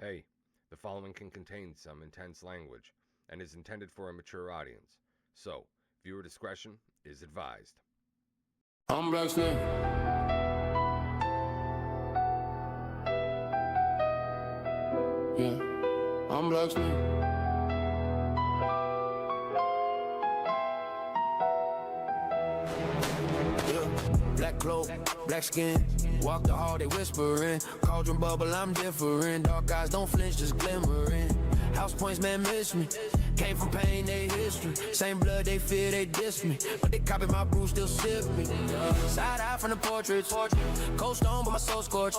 Hey, the following can contain some intense language and is intended for a mature audience, so viewer discretion is advised. I'm Black Snake. Yeah, I'm Black Snake. Black cloak, black skin, walk the hall, they whispering. Cauldron bubble, I'm different. Dark eyes don't flinch, just glimmering. House points, man, miss me. Came from pain, they history. Same blood, they fear, they diss me. But they copy my brew, still sip me. Side eye from the portraits. Cold stone, but my soul scorched.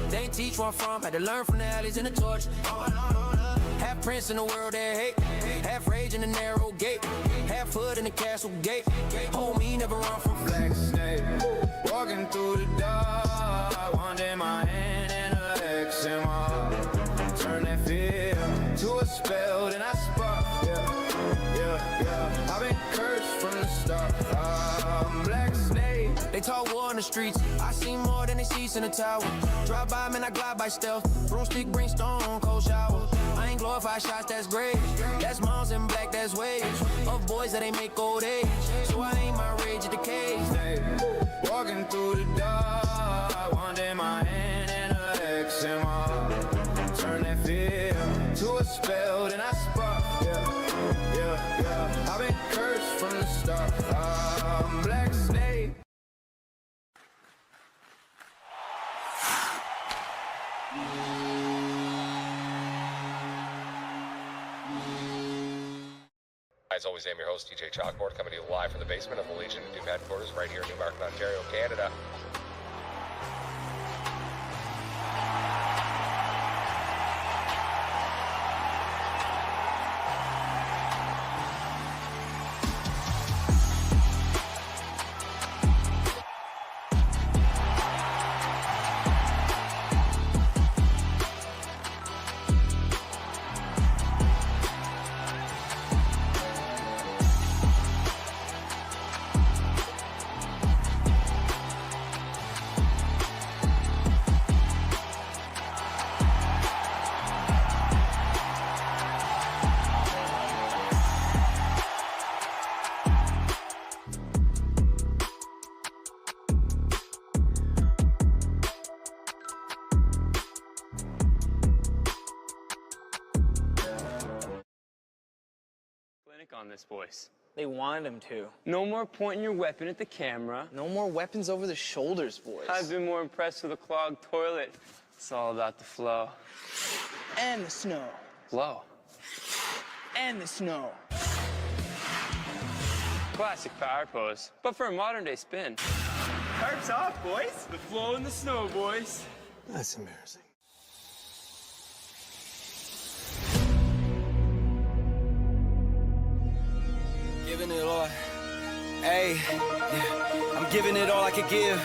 They ain't teach where I'm from, had to learn from the alleys and the torch. Half prince in the world they hate. Half rage in the narrow gate. Half hood in the castle gate. Hold me, never run from Black Snake. Walking through the dark, one day my hand and a X in my heart. Turn that fear to a spell, then I spark. Yeah. I've been cursed from the start. I'm Black Snake. They talk war in the streets. I see more than they seats in the tower. Drive by, man, I glide by stealth. Broomstick, bring stone, cold shower. I ain't glorified shots, that's great. That's moms in black, that's waves. Of boys that ain't make old age. So I ain't my rage at the cage. Walking through the dark, one day my hand and a X in my heart. Turn that fear to a spell, then I spark. Yeah. I've been cursed from the start. I'm Black Snake. As always, I'm your host, TJchalkboard, coming to you live from the basement of the Legion of Doom headquarters right here in Newmarket, Ontario, Canada. On this, boys. They wanted him to. No more pointing your weapon at the camera. No more weapons over the shoulders, boys. I've been more impressed with a clogged toilet. It's all about the flow. And the snow. Flow. And the snow. Classic power pose, but for a modern day spin. Tarps off, boys. The flow and the snow, boys. That's embarrassing. Giving it all, hey, yeah. I'm giving it all I could give.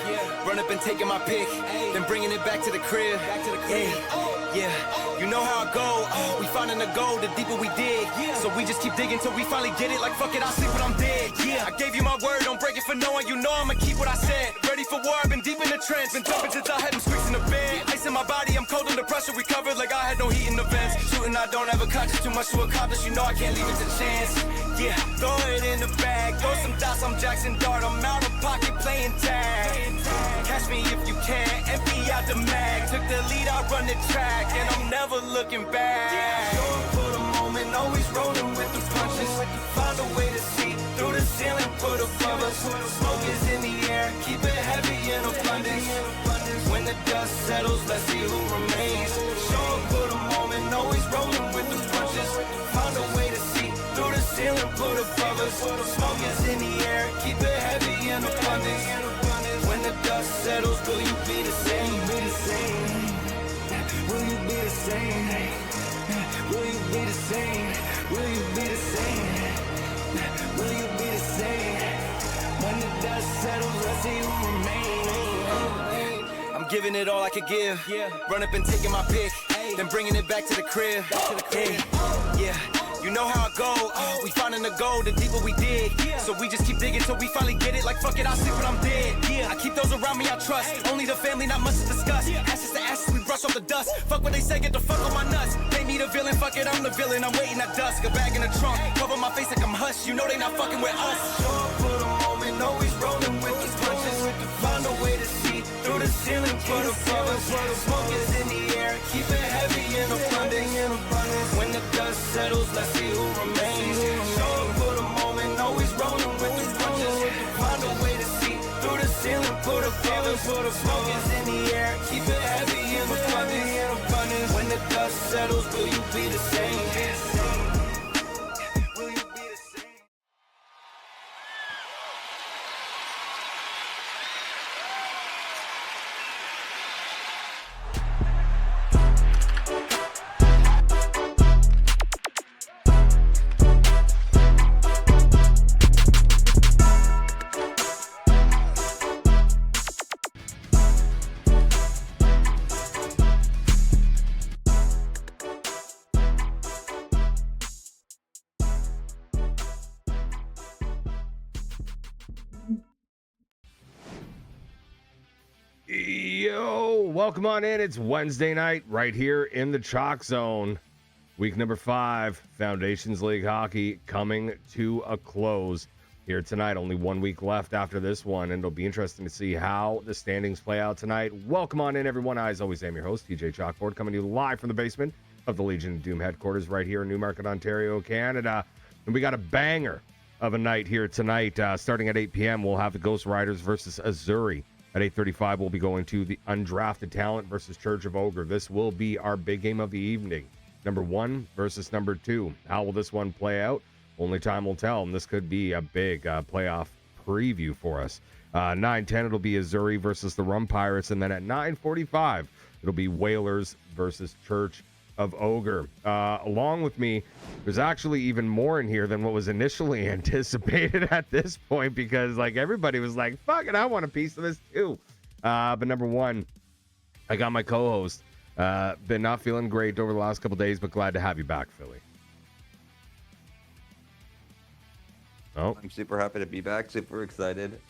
Run up and taking my pick, then bringing it back to the crib. Yeah. You know how I go. We finding the gold, the deeper we dig. So we just keep digging till we finally get it. Like fuck it, I'll sleep when I'm dead. I gave you my word, don't break it for no one. You know I'ma keep what I said. Ready for war, I've been deep in the trance. Been jumping since I had them squeaks in the bed. Ice in my body, I'm cold under pressure. Recovered like I had no heat in the vents. Shooting, I don't ever catch it. Too much to accomplish. You know I can't leave it to chance. Yeah, throw it in the bag. Throw some dots, I'm Jackson Dart. I'm out of pocket playing tag. Catch me if you can. Empty out the mag. Took the lead, I run the track. And I'm never looking back. Going for the moment, always rolling with the punches. Find a way to see through the ceiling, put above us. Smoke is in the air, keep it heavy in abundance. When the dust settles, let's see who remains. Show up for the moment, always rolling with the punches. Find a way to see through the ceiling, put above us. Smoke is in the air, keep it heavy in abundance. When the dust settles, will you be the same? Will you be the same? Will you be the same? Will you be the same? Will you be the same? When the dust settles, let's see who remains. I'm giving it all I could give. Run up and taking my pick, then bringing it back to the crib. Yeah. You know how I go. We finding the gold, the deeper we dig. So we just keep digging till we finally get it. Like fuck it, I'll sleep when I'm dead. I keep those around me I trust. Only the family, not much to discuss. Ashes to ashes, we brush off the dust. Fuck what they say, get the fuck on my nuts. They need a villain, fuck it, I'm the villain. I'm waiting at dusk, a bag in the trunk. Cover my face like I'm hush. You know they not fucking with us. Show up for the moment, always rolling with the punches. Find a way to see through the ceiling, put a color. Smoke is in the air, keep it heavy in abundance. When the dust settles, let's see who remains. Show up for the moment, always rolling with the punches. Find a way to see through the ceiling, put a color. Smoke is in the air, keep it heavy in abundance. When the dust settles, will you be the same? Will you be the same? Yo, welcome on in. It's Wednesday night right here in the Chalkzone. Week number 5, Foundations League Hockey coming to a close here tonight. Only 1 week left after this one, and it'll be interesting to see how the standings play out tonight. Welcome on in, everyone. I, as always, am your host, TJchalkboard, coming to you live from the basement of the Legion of Doom headquarters right here in Newmarket, Ontario, Canada. And we got a banger of a night here tonight. Starting at 8 p.m., we'll have the Ghost Riders versus Azzuri. At 8:35, we'll be going to the Undrafted Talent versus Church of Ogre. This will be our big game of the evening. Number 1 versus number 2. How will this one play out? Only time will tell, and this could be a big playoff preview for us. 9:10, it'll be Azzuri versus the Rum Pirates, and then at 9:45, it'll be Whalers versus Church of Ogre. Along with me, there's actually even more in here than what was initially anticipated at this point, because like everybody was like, fuck it, I want a piece of this too. But number 1, I got my co-host. Been not feeling great over the last couple days, but glad to have you back, Philly. Oh, I'm super happy to be back, super excited.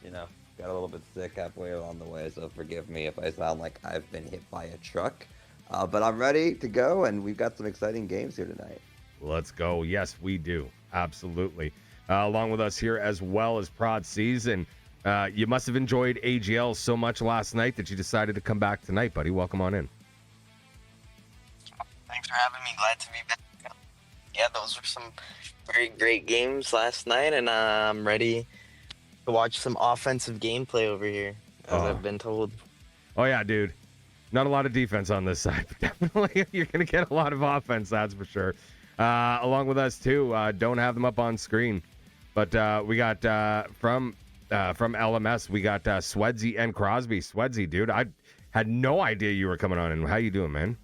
Got a little bit sick halfway along the way, so forgive me if I sound like I've been hit by a truck. But I'm ready to go, and we've got some exciting games here tonight. Let's go. Yes, we do. Absolutely. Along with us here as well as Prod Season. You must have enjoyed AGL so much last night that you decided to come back tonight, buddy. Welcome on in. Thanks for having me. Glad to be back. Yeah, those were some very great games last night, and I'm ready to watch some offensive gameplay over here, as I've been told. Oh, yeah, dude. Not a lot of defense on this side, but definitely you're going to get a lot of offense, that's for sure. Along with us, too, don't have them up on screen, but we got from LMS, we got Swedzy and Crosby. Swedzy, dude, I had no idea you were coming on, and how you doing, man?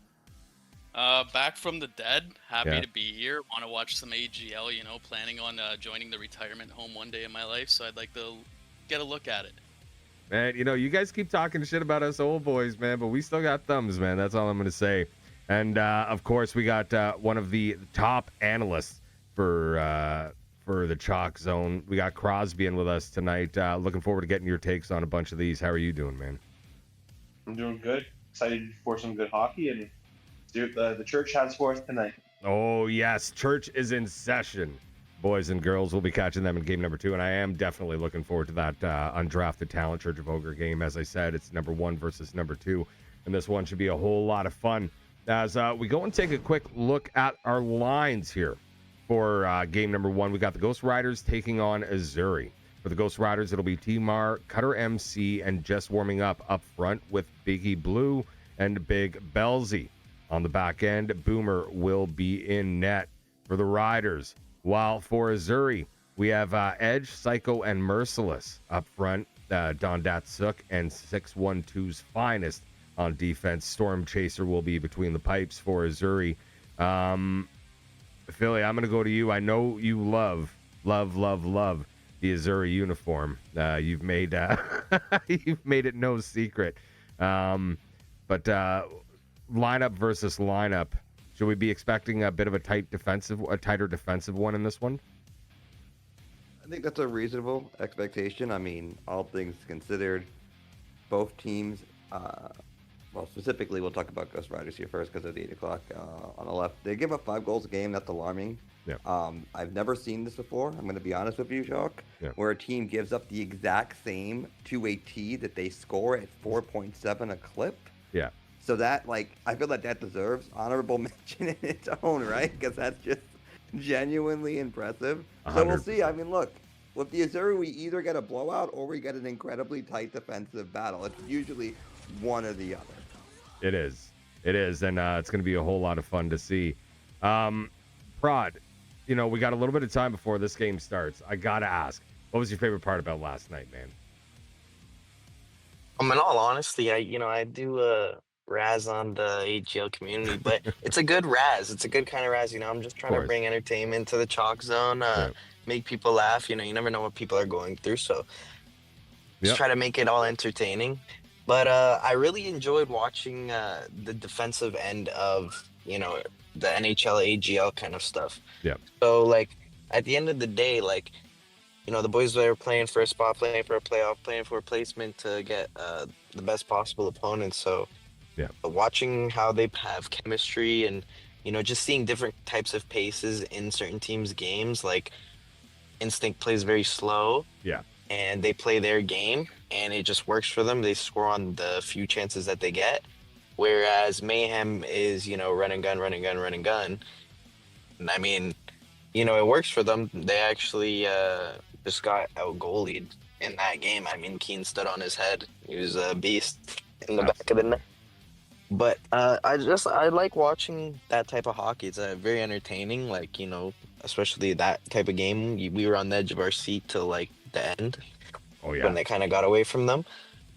Back from the dead. Happy to be here. Want to watch some AGL, planning on joining the retirement home one day in my life, so I'd like to get a look at it. Man, you guys keep talking shit about us old boys, man, but we still got thumbs, man. That's all I'm going to say. And, of course, we got one of the top analysts for the Chalkzone. We got Crosby in with us tonight. Looking forward to getting your takes on a bunch of these. How are you doing, man? I'm doing good. Excited for some good hockey and see what the church has for us tonight. Oh, yes. Church is in session. Boys and girls, we'll be catching them in game number 2, and I am definitely looking forward to that Undrafted Talent Church of Ogre game. As I said, it's number 1 versus number 2, and this one should be a whole lot of fun. As we go and take a quick look at our lines here for game number 1, we got the Ghost Riders taking on Azzuri. For the Ghost Riders, it'll be T-Mar, Cutter MC, and just warming up front with Biggie Blue and Big Belzy. On the back end, Boomer will be in net for the Riders. While for Azzuri, we have Edge, Psycho, and Merciless up front. Don Datsuk and 612's finest on defense. Storm Chaser will be between the pipes for Azzuri. Philly, I'm going to go to you. I know you love the Azzuri uniform. You've made it no secret. But lineup versus lineup, Should we be expecting a bit of a tighter defensive one in this one? I think that's a reasonable expectation. I mean, all things considered, both teams, well, specifically, we'll talk about Ghost Riders here first because of the 8 o'clock on the left. They give up 5 goals a game. That's alarming. Yeah. I've never seen this before. I'm going to be honest with you, Chalk, where a team gives up the exact same to a T that they score at 4.7 a clip. Yeah. So that, like, I feel like that deserves honorable mention in its own right, because that's just genuinely impressive. 100%. So we'll see. I mean, look, with the Azzuri, we either get a blowout or we get an incredibly tight defensive battle. It's usually one or the other. It is. It is, and it's going to be a whole lot of fun to see. Prod, you know, we got a little bit of time before this game starts. I got to ask, what was your favorite part about last night, man? In all honesty, I do razz on the AGL community, but it's a good razz. It's a good kind of razz. I'm just trying to bring entertainment to the Chalkzone, make people laugh. You never know what people are going through, so just try to make it all entertaining. But I really enjoyed watching the defensive end of, the NHL, AGL kind of stuff. Yeah. So, like, at the end of the day, like, the boys that are playing for a spot, playing for a playoff, playing for a placement to get the best possible opponents. So, watching how they have chemistry and, just seeing different types of paces in certain teams' games, like, Instinct plays very slow. Yeah. And they play their game, and it just works for them. They score on the few chances that they get. Whereas Mayhem is, run and gun. And I mean, it works for them. They actually just got out-goalied in that game. I mean, Keane stood on his head. He was a beast in the back of the net. But I like watching that type of hockey. It's very entertaining, like, especially that type of game. We were on the edge of our seat till, like, the end. Oh, yeah. When they kind of got away from them.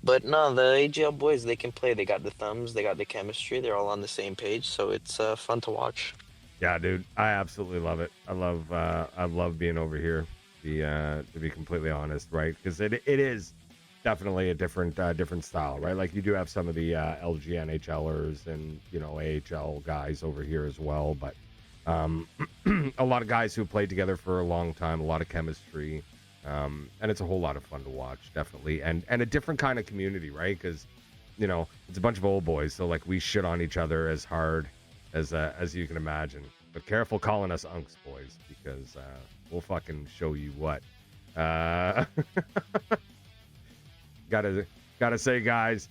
But no, the AGL boys, they can play. They got the thumbs. They got the chemistry. They're all on the same page. So it's fun to watch. Yeah, dude. I absolutely love it. I love being over here, to be completely honest, right? Because it is definitely a different style, right? Like, you do have some of the LG NHLers and, AHL guys over here as well. But a lot of guys who have played together for a long time, a lot of chemistry. And it's a whole lot of fun to watch, definitely. And a different kind of community, right? Because, it's a bunch of old boys. So, like, we shit on each other as hard as you can imagine. But careful calling us unks, boys, because we'll fucking show you what. Gotta say, guys,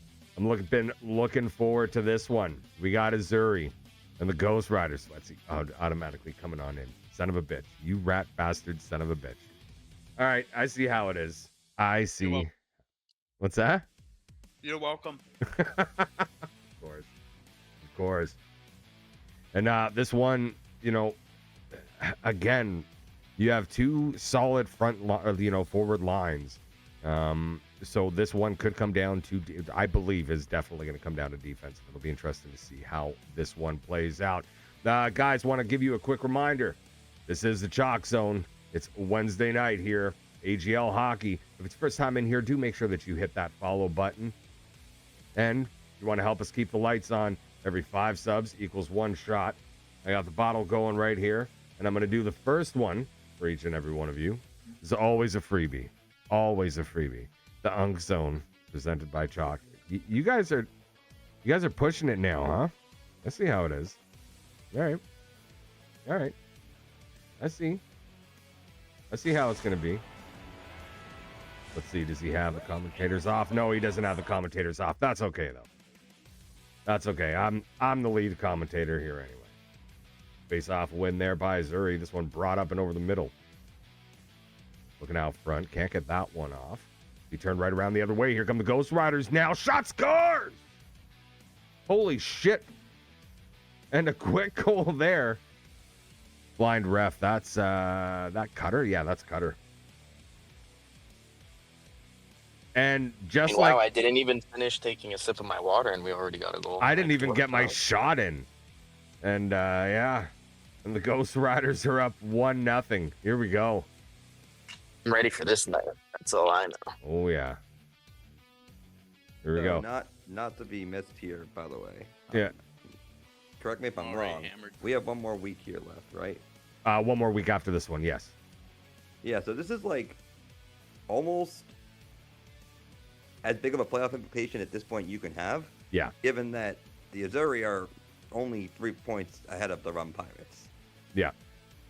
been looking forward to this one. We got Azzuri and the Ghost Riders. Let's see, automatically coming on in. Son of a bitch. You rat bastard son of a bitch. All right, I see how it is. I see. What's that? You're welcome. Of course. And this one, again, you have two solid forward lines. So this one could come down to, I believe, is definitely going to come down to defense. It'll be interesting to see how this one plays out. Guys, want to give you a quick reminder. This is the Chalkzone. It's Wednesday night here, AGL hockey. If it's your first time in here, do make sure that you hit that follow button. And if you want to help us keep the lights on, every 5 subs equals 1 shot. I got the bottle going right here, and I'm going to do the first one for each and every one of you. It's always a freebie. Always a freebie. The Unk Zone, presented by Chalk. You guys are pushing it now, huh? Let's see how it is. All right. I see how it's going to be. Let's see. Does he have the commentators off? No, he doesn't have the commentators off. That's okay, though. That's okay. I'm the lead commentator here anyway. Face-off win there by Azzuri. This one brought up and over the middle. Looking out front. Can't get that one off. He turned right around the other way. Here come the Ghost Riders now. Shot scores! Holy shit. And a quick goal there. Blind ref. That's that Cutter? Yeah, that's Cutter. And just wow, I didn't even finish taking a sip of my water, and we already got a goal. I didn't even get my shot in. And yeah. And the Ghost Riders are up 1-0. Here we go. I'm ready for this night. That's all I know. Oh yeah. Here we go. Not to be missed here, by the way. Yeah. correct me if I'm Already wrong. hammered. We have one more week here left, right? One more week after this one, yes. Yeah, so this is like almost as big of a playoff implication at this point you can have. Yeah. Given that the Azzuri are only 3 points ahead of the Rum Pirates. Yeah. Or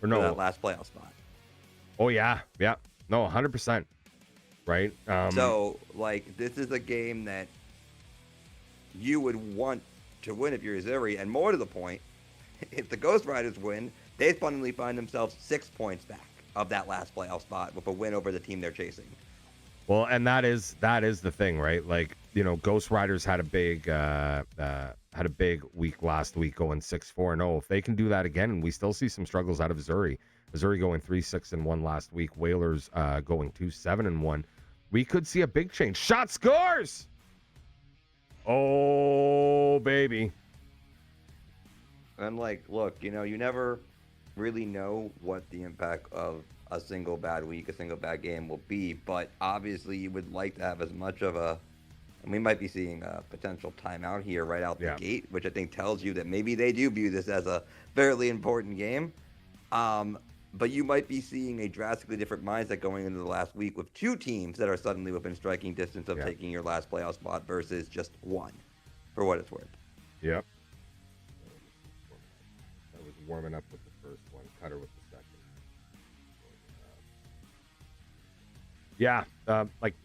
For no. that last playoff spot. Oh, yeah. Yeah. No, 100%. Right? So, like, this is a game that you would want to win if you're Azzuri, and more to the point, if the Ghost Riders win, they suddenly find themselves 6 points back of that last playoff spot with a win over the team they're chasing. Well, and that is the thing, right? Like, you know, Ghost Riders had a big week last week, going 6-4-0. If they can do that again, and we still see some struggles out of Azzuri. Azzuri going 3-6-1 last week. Whalers going 2-7-1. We could see a big change. Shot scores. Oh, baby. And, like, look, you know, you never really know what the impact of a single bad week, a single bad game will be, but obviously you would like to have as much of a, and we might be seeing a potential timeout here right out the gate, which I think tells you that maybe they do view this as a fairly important game. But you might be seeing a drastically different mindset going into the last week with two teams that are suddenly within striking distance of taking your last playoff spot versus just one, for what it's worth. Yep. I was warming up with the first one, Cutter with the second. Yeah, like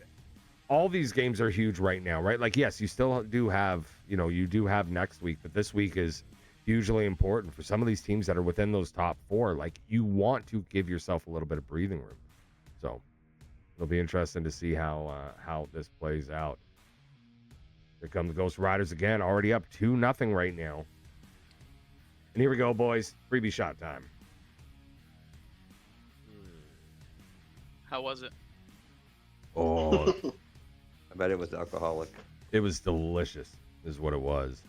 all these games are huge right now, right? Like, yes, you still do have, you do have next week, but this week is hugely important for some of these teams that are within those top four. Like, you want to give yourself a little bit of breathing room. So it'll be interesting to see how this plays out. Here come the Ghost Riders again, already up 2-0 right now. And here we go, boys. Freebie shot time. How was it? Oh, I bet it was alcoholic. It was delicious, is what it was.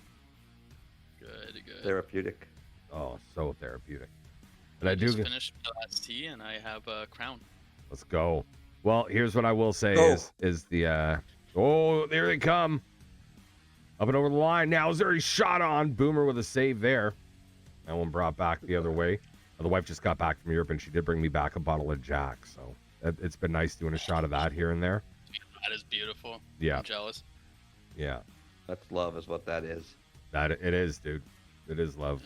Good. Therapeutic. Oh, so therapeutic. And I just do finished my last tea, and I have a crown. Let's go. Well, here's what I will say is the oh, there they come. Up and over the line. Now Azzuri shot on. Boomer with a save there. That one brought back the other way. The wife just got back from Europe, and she did bring me back a bottle of Jack. So it's been nice doing a shot of that here and there. That is beautiful. Yeah. I'm jealous. Yeah. That's love is what that is. That it is, dude. It is love.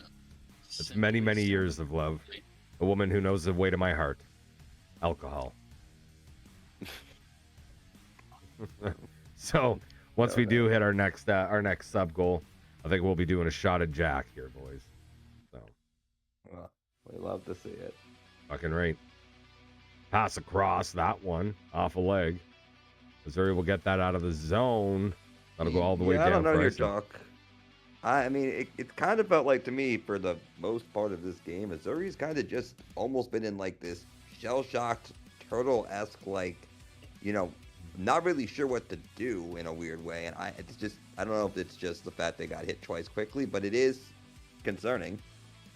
It's many, many years of love. A woman who knows the way to my heart. Alcohol. So once we do hit our next sub goal, I think we'll be doing a shot of Jack here, boys. So well, we love to see it. Fucking right. Pass across that one off a leg. Azzuri will get that out of the zone. That'll go all the way down. I don't know your Bryson. talk. I mean, it kind of felt like to me, for the most part of this game, Azzuri's kind of just almost been in like this shell-shocked, turtle-esque, like, not really sure what to do in a weird way. And I don't know if it's just the fact they got hit twice quickly, but it is concerning.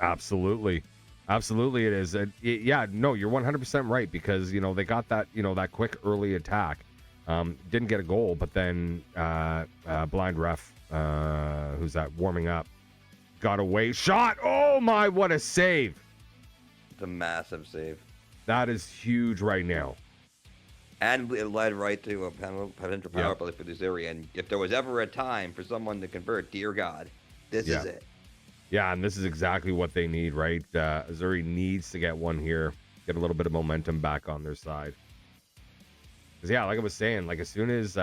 Absolutely it is. Yeah, no, you're 100% right, because they got that that quick early attack. Didn't get a goal, but then blind ref, who's that, warming up, got away. Shot! Oh my, what a save! It's a massive save. That is huge right now. And it led right to a potential power play for the Azzuri. And if there was ever a time for someone to convert, dear God, this is it. Yeah, and this is exactly what they need, right? Azzuri needs to get one here, get a little bit of momentum back on their side. Because like I was saying, like as soon as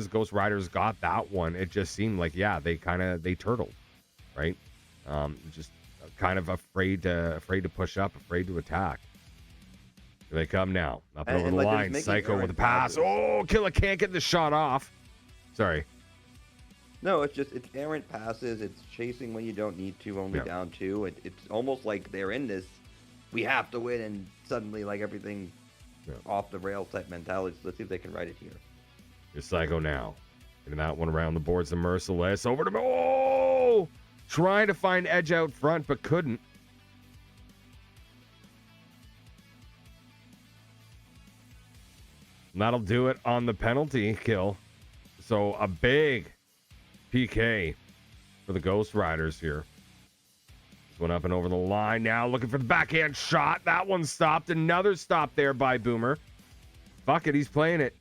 Ghost Riders got that one, it just seemed like they turtled, right? Just kind of afraid to push up, afraid to attack. Here they come now, up and over the line. Psycho with a pass. Oh, Killer can't get the shot off. Sorry. No, it's errant passes. It's chasing when you don't need to, only down two. It's almost like they're in this, we have to win, and suddenly like everything off the rails type mentality. So let's see if they can write it here. Here's Psycho now. Getting that one around the boards, the Merciless. Over to trying to find edge out front, but couldn't. And that'll do it on the penalty kill. So a big PK for the Ghost Riders here. This one up and over the line now, looking for the backhand shot. That one stopped. Another stop there by Boomer. Fuck it, he's playing it.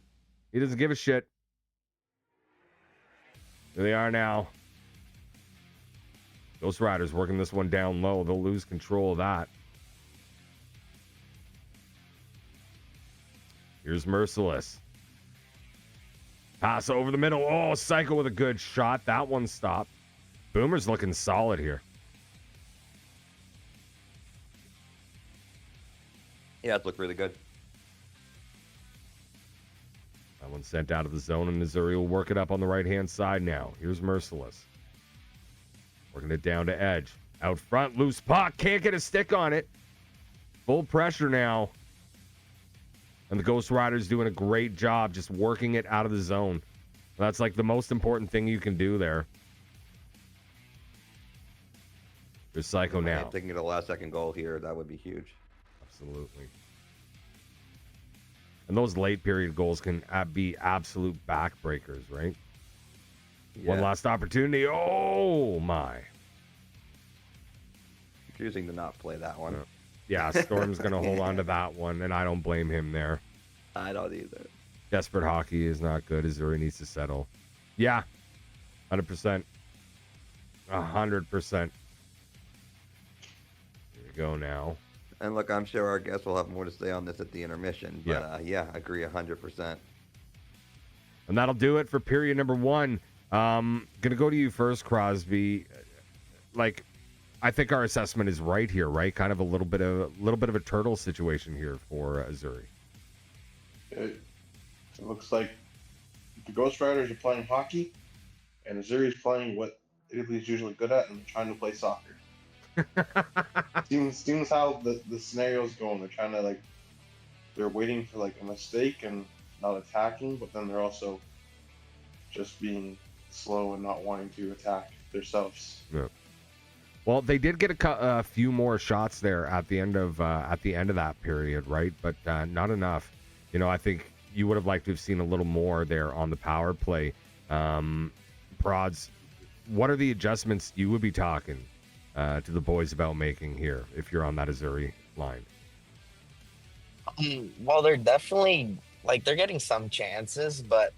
He doesn't give a shit. Here they are now. Ghost Riders working this one down low. They'll lose control of that. Here's Merciless. Pass over the middle. Oh, Psycho with a good shot. That one stopped. Boomer's looking solid here. Yeah, it looked really good. That one sent out of the zone, and Azzuri will work it up on the right-hand side now. Here's Merciless. Working it down to Edge. Out front, loose puck. Can't get a stick on it. Full pressure now. And the Ghost Riders doing a great job just working it out of the zone. That's like the most important thing you can do there. There's Psycho now. Taking it a last-second goal here, that would be huge. Absolutely. And those late period goals can be absolute backbreakers, right? Yeah. One last opportunity. Oh, my. Choosing to not play that one. Yeah, Storm's going to hold on to that one, and I don't blame him there. I don't either. Desperate hockey is not good. Azzuri needs to settle. Yeah, 100%. 100%. Here we go now. And look, I'm sure our guests will have more to say on this at the intermission. But yeah, I agree 100%. And that'll do it for period number one. Gonna go to you first, Crosby. Like, I think our assessment is right here, right? Kind of a little bit of a turtle situation here for Azzuri. It looks like the Ghost Riders are playing hockey, and Azzuri is playing what Italy's usually good at, and trying to play soccer. seems how the scenario's going. They're trying to they're waiting for a mistake and not attacking, but then they're also just being slow and not wanting to attack themselves. Yeah. Well, they did get a few more shots there at the end of that period, right? But not enough. You know, I think you would have liked to have seen a little more there on the power play. Prods, what are the adjustments you would be talking to the boys about making here if you're on that Azzuri line? Well, they're definitely they're getting some chances, but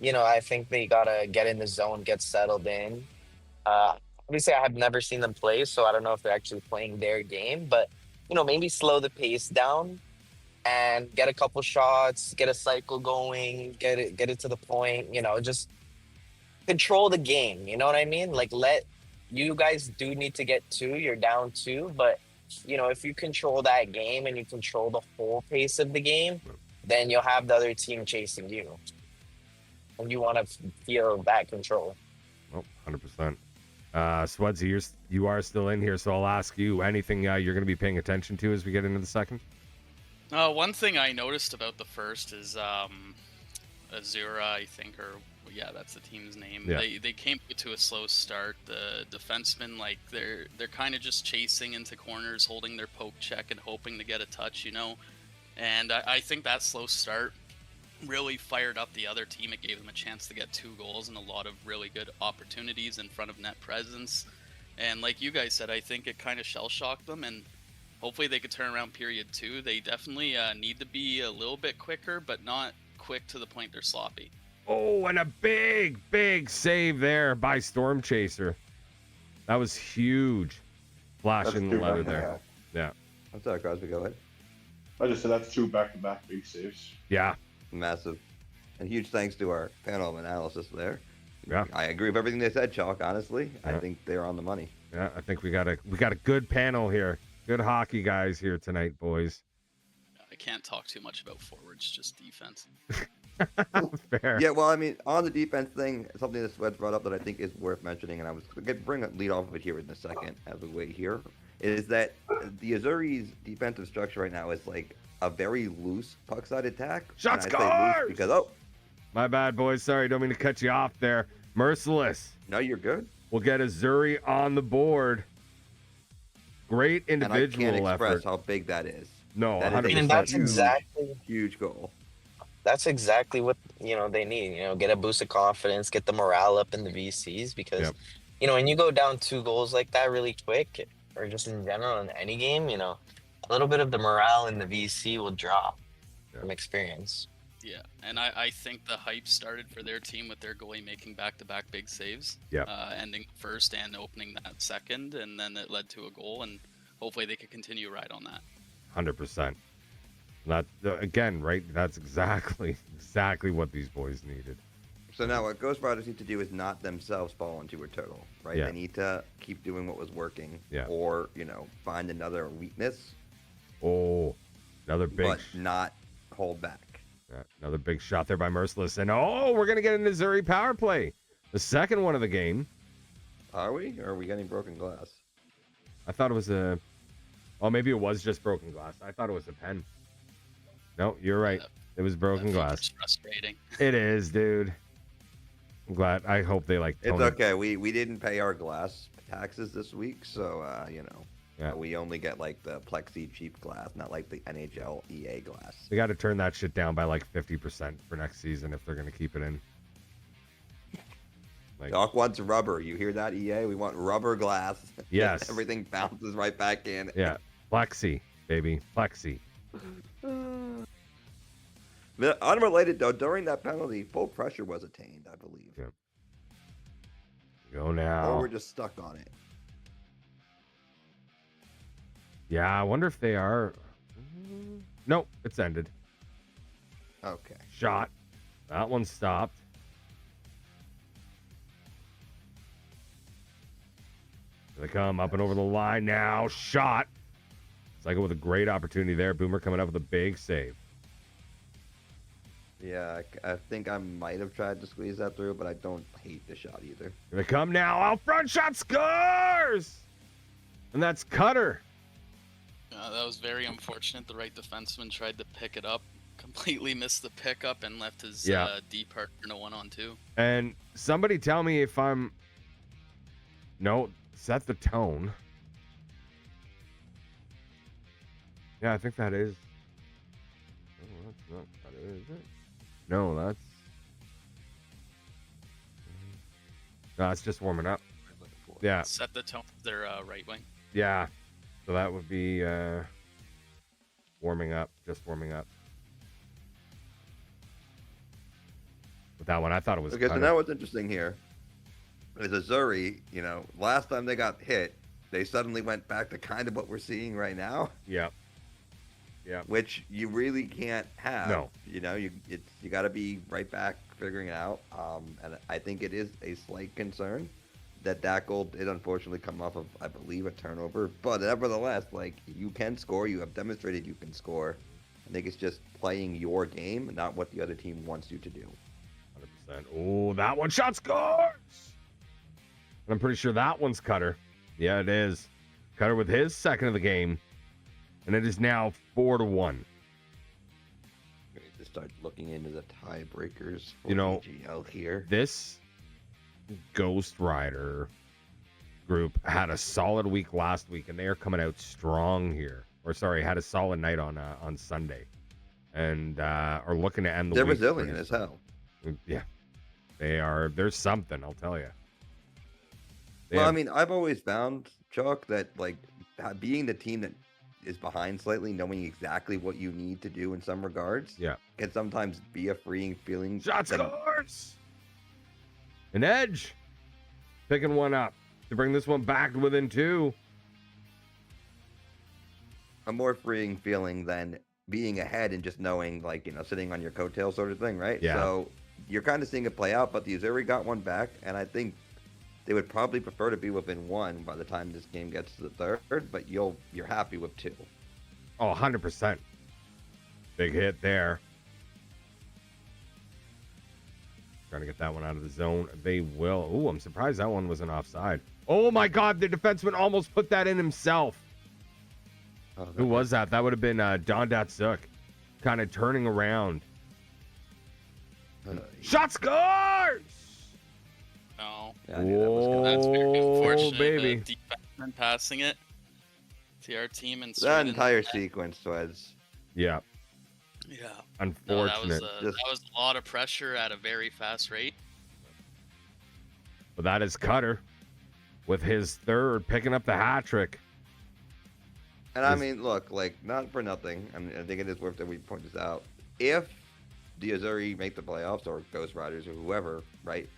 I think they gotta get in the zone, get settled in. Obviously, I have never seen them play, so I don't know if they're actually playing their game. But maybe slow the pace down and get a couple shots, get a cycle going, get it to the point. Just control the game. You know what I mean? You guys do need to get two. You're down two, but if you control that game and you control the whole pace of the game, then you'll have the other team chasing you, and you want to feel that control. Oh, 100%. Swedsy, you are still in here, so I'll ask you anything you're going to be paying attention to as we get into the second. One thing I noticed about the first is Azzuri, I think, or yeah, that's the team's name. Yeah. They came to a slow start. The defensemen, they're kind of just chasing into corners, holding their poke check and hoping to get a touch, And I think that slow start really fired up the other team. It gave them a chance to get 2 goals and a lot of really good opportunities in front of net presence. And like you guys said, I think it kind of shell-shocked them, and hopefully they could turn around period 2. They definitely need to be a little bit quicker, but not quick to the point they're sloppy. Oh, and a big save there by Storm Chaser. That was huge. Flashing the leather there. Yeah. I'm sorry, Crosby, go ahead. I just said that's 2 back-to-back big saves. Yeah. Massive. And huge thanks to our panel of analysis there. Yeah. I agree with everything they said, Chalk, honestly. Yeah. I think they're on the money. Yeah, I think we got a good panel here. Good hockey guys here tonight, boys. I can't talk too much about forwards, just defense. Fair. Yeah, well, I mean, on the defense thing, something that Sweat brought up that I think is worth mentioning, and I was going to lead off of it here in a second as we wait here, is that the Azzuri's defensive structure right now is a very loose puck side attack. Shots and I say loose because my bad, boys. Sorry, don't mean to cut you off there. Merciless. No, you're good. We'll get Azzuri on the board. Great individual and I can't express effort. how big that is. No, that 100%. And that's exactly huge goal. That's exactly what they need. Get a boost of confidence, get the morale up in the VCs, because when you go down 2 goals like that really quick, or just in general in any game, you know, a little bit of the morale in the VC will drop from experience. Yeah, and I think the hype started for their team with their goalie making back-to-back big saves, ending first and opening that second, and then it led to a goal, and hopefully they could continue right on that. 100%. That again, right? That's exactly what these boys needed. So now what Ghost Riders need to do is not themselves fall into a turtle, right? Yeah. They need to keep doing what was working, Yeah. or find another weakness. Oh, another big, but not hold back. Another big shot there by Merciless, and we're gonna get an Azzuri power play, the second one of the game. Are we? Or are we getting broken glass? I thought it was maybe it was just broken glass. I thought it was a pen. No, you're right. It was broken glass. It's frustrating. It is, dude. I'm glad. I hope they like. It's okay. We didn't pay our glass taxes this week, so we only get like the plexi cheap glass, not like the NHL EA glass. They got to turn that shit down by like 50% for next season if they're gonna keep it in. Doc wants rubber. You hear that, EA? We want rubber glass. Yes. Everything bounces right back in. Yeah, plexi, baby, plexi. Unrelated though, during that penalty, full pressure was attained, I believe. Yeah. Go now. Or we're just stuck on it. Yeah, I wonder if they are. Nope, it's ended. Okay. Shot. That one stopped. Here they come up and over the line now. Shot. Cycle with a great opportunity there. Boomer coming up with a big save. Yeah, I think I might have tried to squeeze that through, but I don't hate the shot either. Here they come now. Out front shot scores! And that's Cutter. That was very unfortunate. The right defenseman tried to pick it up, completely missed the pickup, and left his D partner in a 1-on-2. And somebody tell me if I'm... No, set the tone. Yeah, I think that is. Oh, that's not Cutter, is it? No, that's... No, it's just warming up. Yeah. Set the tone for their right wing. Yeah. So that would be warming up, just warming up. With that one, I thought it was. Okay, so now what's interesting here is Azzuri, last time they got hit, they suddenly went back to kind of what we're seeing right now. Yeah. Yeah. Which you really can't have. No. You got to be right back figuring it out. And I think it is a slight concern that goal did unfortunately come off of, I believe, a turnover. But nevertheless, you can score. You have demonstrated you can score. I think it's just playing your game, not what the other team wants you to do. 100%. Oh, that one shot scores! And I'm pretty sure that one's Cutter. Yeah, it is. Cutter with his second of the game. And it is now 4-1. We need to start looking into the tiebreakers for AGL here. This Ghost Rider group had a solid week last week, and they are coming out strong here. Had a solid night on Sunday, and are looking to end the week. They're week resilient as hell. Yeah, they are. There's something, I'll tell you. I mean, I've always found, Chalk, that being the team that is behind slightly, knowing exactly what you need to do in some regards, can sometimes be a freeing feeling. Shot scores! An edge. Picking one up to bring this one back to within 2. A more freeing feeling than being ahead and just knowing, sitting on your coattail sort of thing, right? Yeah. So you're kind of seeing it play out, but the Azzuri got one back, and I think they would probably prefer to be within 1 by the time this game gets to the third, but you're happy with 2. Oh, 100%. Big hit there. Trying to get that one out of the zone. They will. Ooh, I'm surprised that one wasn't offside. Oh, my God. The defenseman almost put that in himself. Oh, who was that? That would have been Don Datsuk kind of turning around. Shot scores! No. Yeah, I knew that was coming. That's very unfortunate. Baby. The defenseman passing it to our team and that entire sequence was. Yeah. Yeah. Unfortunate. No, that was a lot of pressure at a very fast rate. But that is Cutter with his third, picking up the hat trick. And I mean, look, like, not for nothing. I mean, I think it is worth that we point this out. If the Azzuri make the playoffs, or Ghost Riders, or whoever, right?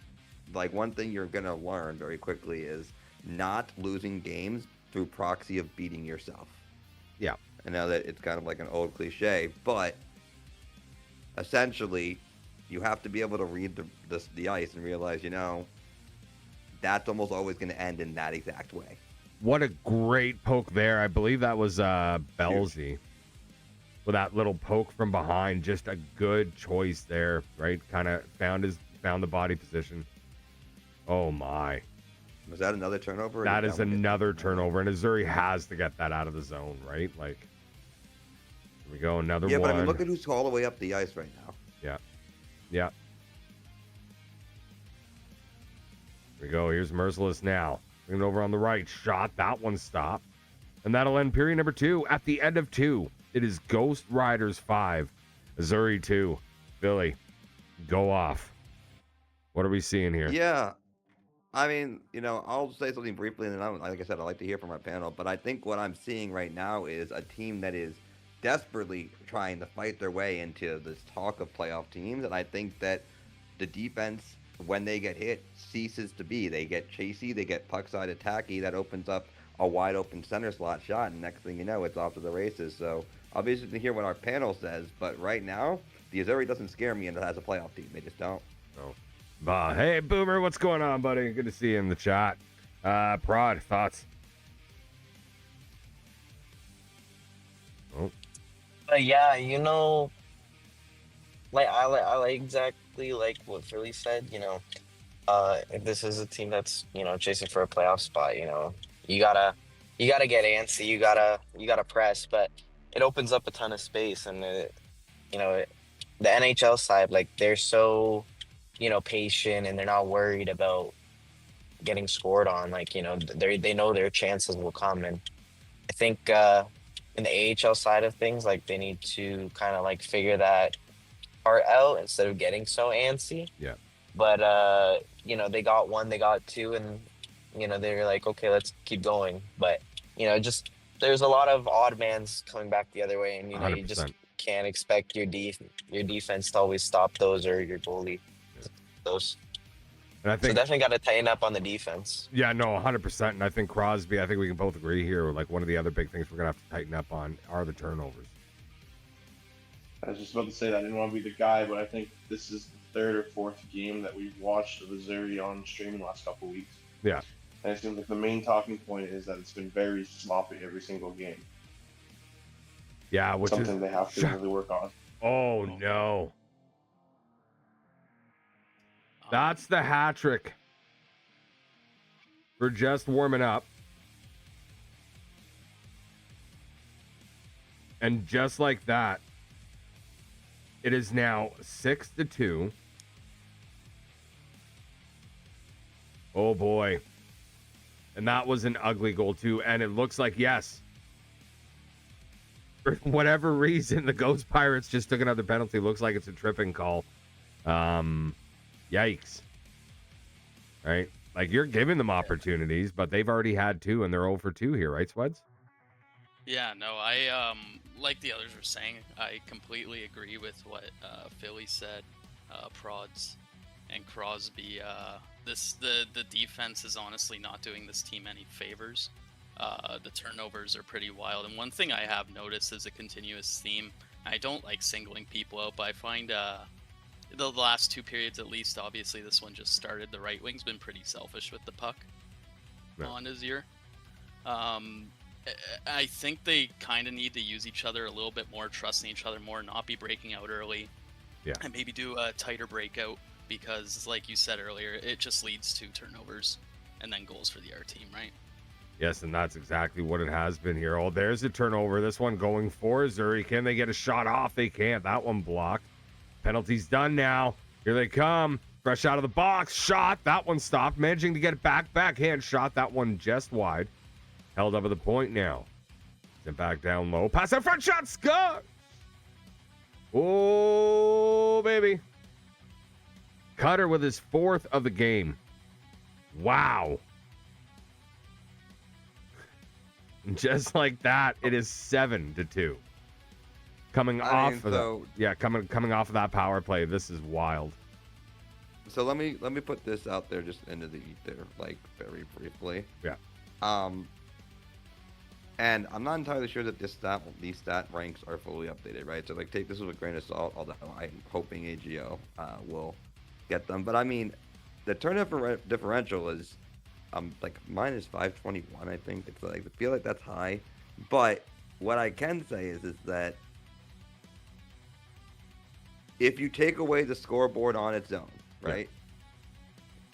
Like, one thing you're going to learn very quickly is not losing games through proxy of beating yourself. Yeah. I know that it's kind of like an old cliche, but essentially, you have to be able to read the ice and realize, that's almost always going to end in that exact way. What a great poke there. I believe that was Belzy. With that little poke from behind. Just a good choice there, right? Kind of found the body position. Oh, my. Was that another turnover? That is another turnover, and Azzuri has to get that out of the zone, right? Like, here we go, another one. Yeah, but I mean, look at who's all the way up the ice right now. Yeah. Yeah. Here we go. Here's Merciless now. Bring it over on the right. Shot. That one stopped. And that'll end period number 2. At the end of 2, it is Ghost Riders 5, Azzuri 2. Billy, go off. What are we seeing here? Yeah. I mean, I'll say something briefly, and then, like I said, I like to hear from our panel. But I think what I'm seeing right now is a team that is desperately trying to fight their way into this talk of playoff teams. And I think that the defense, when they get hit, ceases to be. They get chasey, they get puck side attacky. That opens up a wide open center slot shot, and next thing you know, it's off to the races. So I'll be interested to hear what our panel says. But right now, the Azzuri doesn't scare me as a playoff team. They just don't. No. Hey, Boomer, what's going on, buddy? Good to see you in the chat. Prod, thoughts? Oh. Yeah, like I like exactly like what Philly said. If this is a team that's chasing for a playoff spot, you gotta get antsy, you gotta press, but it opens up a ton of space, and the NHL side, like, they're so patient, and they're not worried about getting scored on. Like, they know their chances will come, and I think in the AHL side of things, like, they need to kind of like figure that part out instead of getting so antsy. Yeah. But they got 1, they got 2, and they're like, okay, let's keep going. But just there's a lot of odd mans coming back the other way, and you 100%. just can't expect your defense to always stop those, or your goalie those. And I think, so definitely got to tighten up on the defense. Yeah, no, 100%. And I think Crosby, I think we can both agree here, like, one of the other big things we're going to have to tighten up on are the turnovers. I was just about to say that. I didn't want to be the guy, but I think this is the 3rd or 4th game that we've watched of Azzuri on stream the last couple of weeks. Yeah. And it seems like the main talking point is that it's been very sloppy every single game. Yeah, which something is they have to really work on. Oh, no. That's the hat trick for just warming up. And just like that, it is now 6-2. Oh, boy. And that was an ugly goal, too. And it looks like, yes, for whatever reason, the Ghost Pirates just took another penalty. Looks like it's a tripping call. Yikes. Right? Like, you're giving them opportunities, but they've already had 2, and they're 0 for 2 here, right, Sweds? Yeah, no, I like the others were saying, I completely agree with what Philly said. Prods and Crosby. The defense is honestly not doing this team any favors. The turnovers are pretty wild, and one thing I have noticed is a continuous theme. I don't like singling people out, but I find the last 2 periods at least, obviously this one just started, the right wing's been pretty selfish with the puck on his ear. I think they kind of need to use each other a little bit more, trusting each other more, not be breaking out early, and maybe do a tighter breakout, because like you said earlier, it just leads to turnovers and then goals for the other team, right? Yes, and that's exactly what it has been here. Oh, there's a turnover. This one going for Azzuri. Can they get a shot off? They can't. That one blocked. Penalty's done now. Here they come. Fresh out of the box. Shot. That one stopped. Managing to get it back. Backhand shot. That one just wide. Held up at the point now. Sent back down low. Pass that front shot. Score! Oh, baby. Cutter with his 4th of the game. Wow. Just like that, it is 7-2. Coming off of coming off of that power play, this is wild. So let me put this out there just into the ether, like very briefly. Yeah. And I'm not entirely sure that these stat ranks are fully updated, right? So like take this with a grain of salt, although I'm hoping AGL will get them. But I mean, the turn differential is like minus 521, I think. It's like, I feel like that's high. But what I can say is that if you take away the scoreboard on its own, right?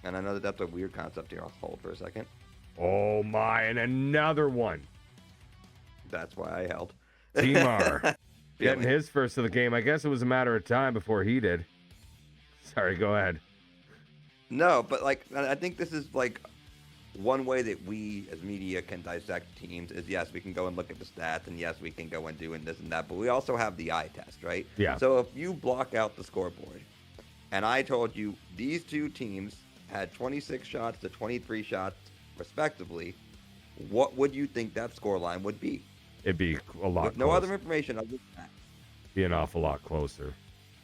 Yeah. And I know that that's a weird concept here. I'll hold for a second. Oh my, and another one. That's why I held. Timar getting his first of the game. I guess it was a matter of time before he did. Sorry, go ahead. No, but like I think this is like one way that we as media can dissect teams is, yes, we can go and look at the stats, and yes, we can go and do this and that, but we also have the eye test, right? Yeah. So if you block out the scoreboard, and I told you these two teams had 26 shots to 23 shots respectively, what would you think that score line would be? It'd be a lot With no closer. other information other than that. Be an awful lot closer.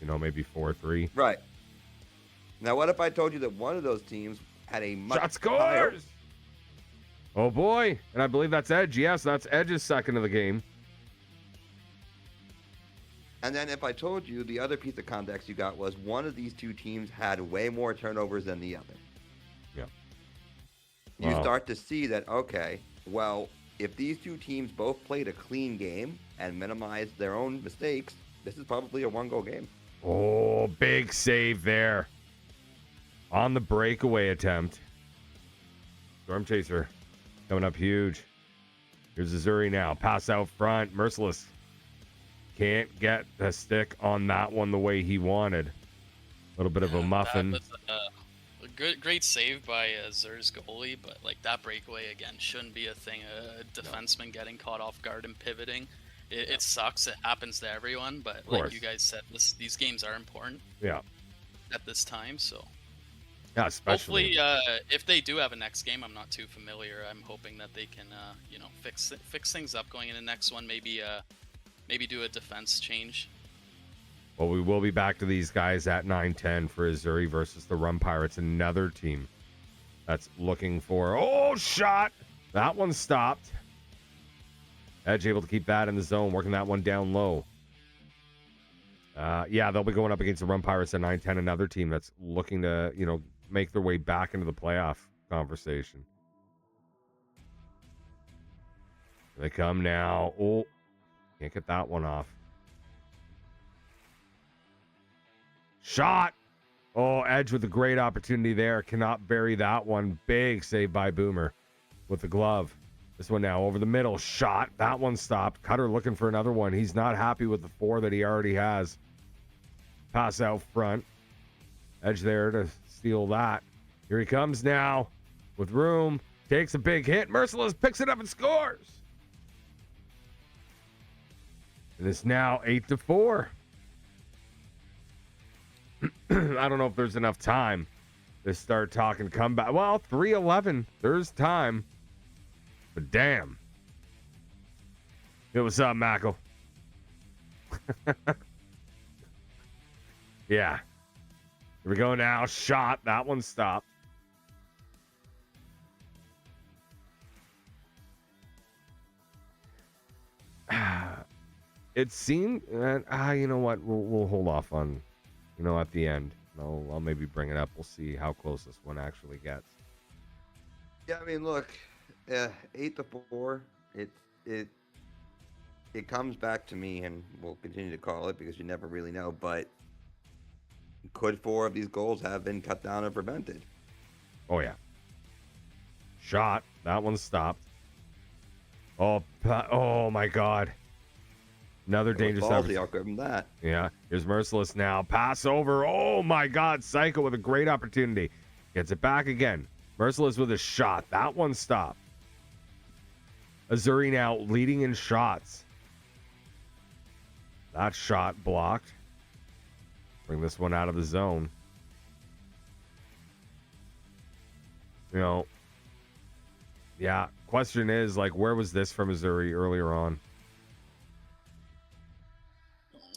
Maybe 4-3. Right. Now, what if I told you that one of those teams had a much shot scores? Oh boy, and I believe that's Edge. Yes, that's Edge's second of the game. And then if I told you the other piece of context you got was one of these two teams had way more turnovers than the other. Yeah. You start to see that, okay, well, if these two teams both played a clean game and minimized their own mistakes, this is probably a one-goal game. Oh, big save there. On the breakaway attempt. Storm Chaser coming up huge. Here's Azzuri now. Pass out front. Merciless can't get the stick on that one the way he wanted. A little bit of a muffin. That was a great save by Zer's goalie, but like that breakaway again shouldn't be a thing. A defenseman getting caught off guard and pivoting. It sucks. It happens to everyone, but like you guys said, these games are important. Yeah. At this time, so. Yeah, especially. Hopefully, if they do have a next game, I'm not too familiar. I'm hoping that they can, fix things up going into the next one. Maybe do a defense change. Well, we will be back to these guys at 9-10 for Azzuri versus the Rum Pirates, another team that's looking for shot. That one stopped. Edge able to keep that in the zone, working that one down low. They'll be going up against the Rum Pirates at 9-10, another team that's looking to, make their way back into the playoff conversation. Here they come now. Oh, can't get that one off. Shot. Oh, Edge with a great opportunity there. Cannot bury that one. Big save by Boomer with the glove. This one now over the middle. Shot. That one stopped. Cutter looking for another one. He's not happy with the 4 that he already has. Pass out front. Edge there to steal that. Here he comes now with room. Takes a big hit. Merciless picks it up and scores. And it's now 8-4. I don't know if there's enough time to start talking comeback. Well, 3-11. There's time. But damn. Hey, what's up, Mackle? Yeah. Here we go now. Shot. That one stopped. It seemed, you know what? We'll hold off on, at the end. I'll maybe bring it up. We'll see how close this one actually gets. Yeah, I mean, look, 8-4. It comes back to me, and we'll continue to call it because you never really know. But could 4 of these goals have been cut down or prevented? Oh yeah. Shot. That one stopped. Oh my God. Another dangerous ballsy, I'll give him that. Yeah. Here's Merciless now. Pass over. Oh my God. Psycho with a great opportunity. Gets it back again. Merciless with a shot. That one stopped. Azzuri now leading in shots. That shot blocked. Bring this one out of the zone. Yeah. Question is, like, where was this from Azzuri earlier on?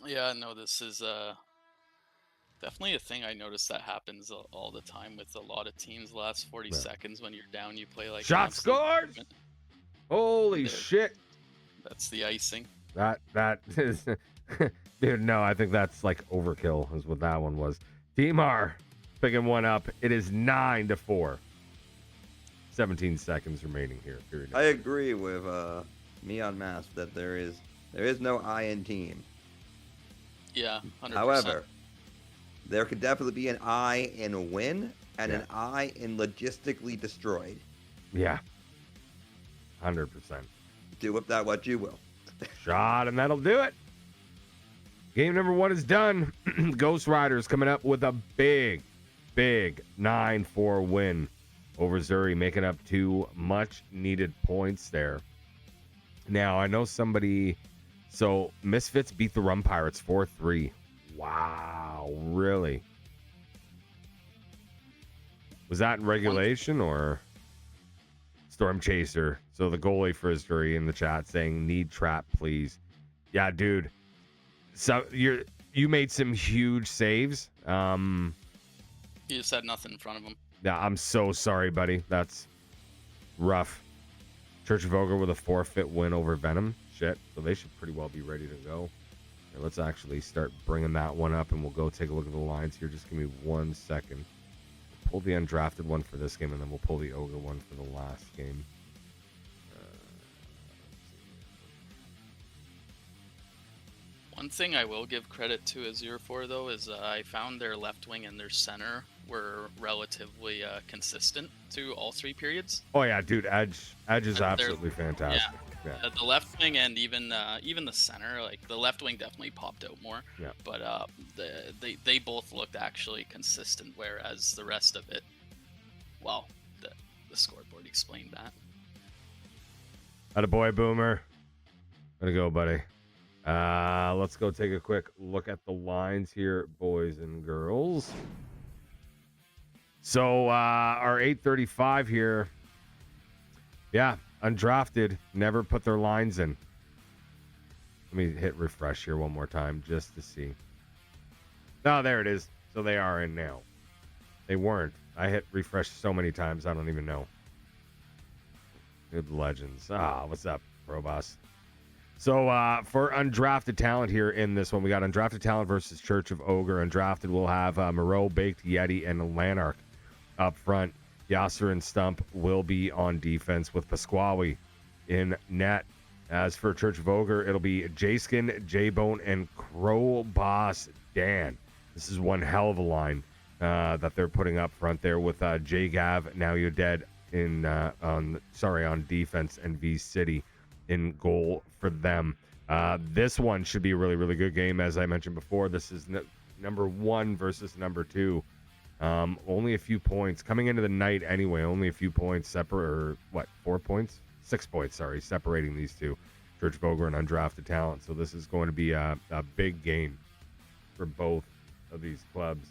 Yeah, no, this is definitely a thing I notice that happens all the time with a lot of teams. The last 40 seconds when you're down, you play like Shot scored! Holy shit. That's the icing. That is... Dude, no, I think that's like overkill is what that one was. Timar picking one up. It is 9-4. 17 seconds remaining here. Period. I agree with me on Mask that there is no I in team. Yeah, 100%. However, there could definitely be an I in win and an I in logistically destroyed. Yeah. 100%. Do with that what you will. Shot, and that'll do it. Game number 1 is done. Ghost Riders coming up with a big 9-4 win over Azzuri, making up 2 much-needed points there. Now, I know somebody... So, Misfits beat the Rum Pirates 4-3. Wow, really? Was that in regulation or... Storm Chaser? So, the goalie for Azzuri in the chat saying, need trap, please. Yeah, dude. So you made some huge saves. You just had nothing in front of him. Yeah, I'm so sorry, buddy. That's rough. Church of Ogre with a forfeit win over Venom. Shit. So they should pretty well be ready to go. Here, let's actually start bringing that one up, and we'll go take a look at the lines here. Just give me 1 second. Pull the undrafted one for this game, and then we'll pull the Ogre one for the last game. One thing I will give credit to Azzuri for, though, is I found their left wing and their center were relatively consistent through all 3 periods. Oh, yeah, dude. Edge is absolutely fantastic. Yeah. The left wing and even the center, like the left wing definitely popped out more. Yeah. But they both looked actually consistent, whereas the rest of it, well, the scoreboard explained that. Attaboy, Boomer. Gotta go, buddy. Let's go take a quick look at the lines here, boys and girls. So our 8:35 here. Yeah, undrafted, never put their lines in. Let me hit refresh here one more time just to see. Oh, there it is. So they are in now. They weren't. I hit refresh so many times, I don't even know. Good legends. What's up, Pro Boss? So for undrafted talent here in this one, we got undrafted talent versus Church of Ogre. Undrafted, we'll have Moreau, Baked Yeti, and Lanark up front. Yasser and Stump will be on defense with Pasquale in net. As for Church of Ogre, it'll be J-Skin, J-Bone, and Crow Boss Dan. This is one hell of a line that they're putting up front there with J-Gav, Now You're Dead on defense, and V-City in goal for them. This one should be a really, really good game. As I mentioned before, this is number 1 versus number 2. Only a few points coming into the night anyway. Only a few points separate, or what? 4 points? 6 points. Sorry, separating these two, Church of Ogre and undrafted talent. So this is going to be a big game for both of these clubs.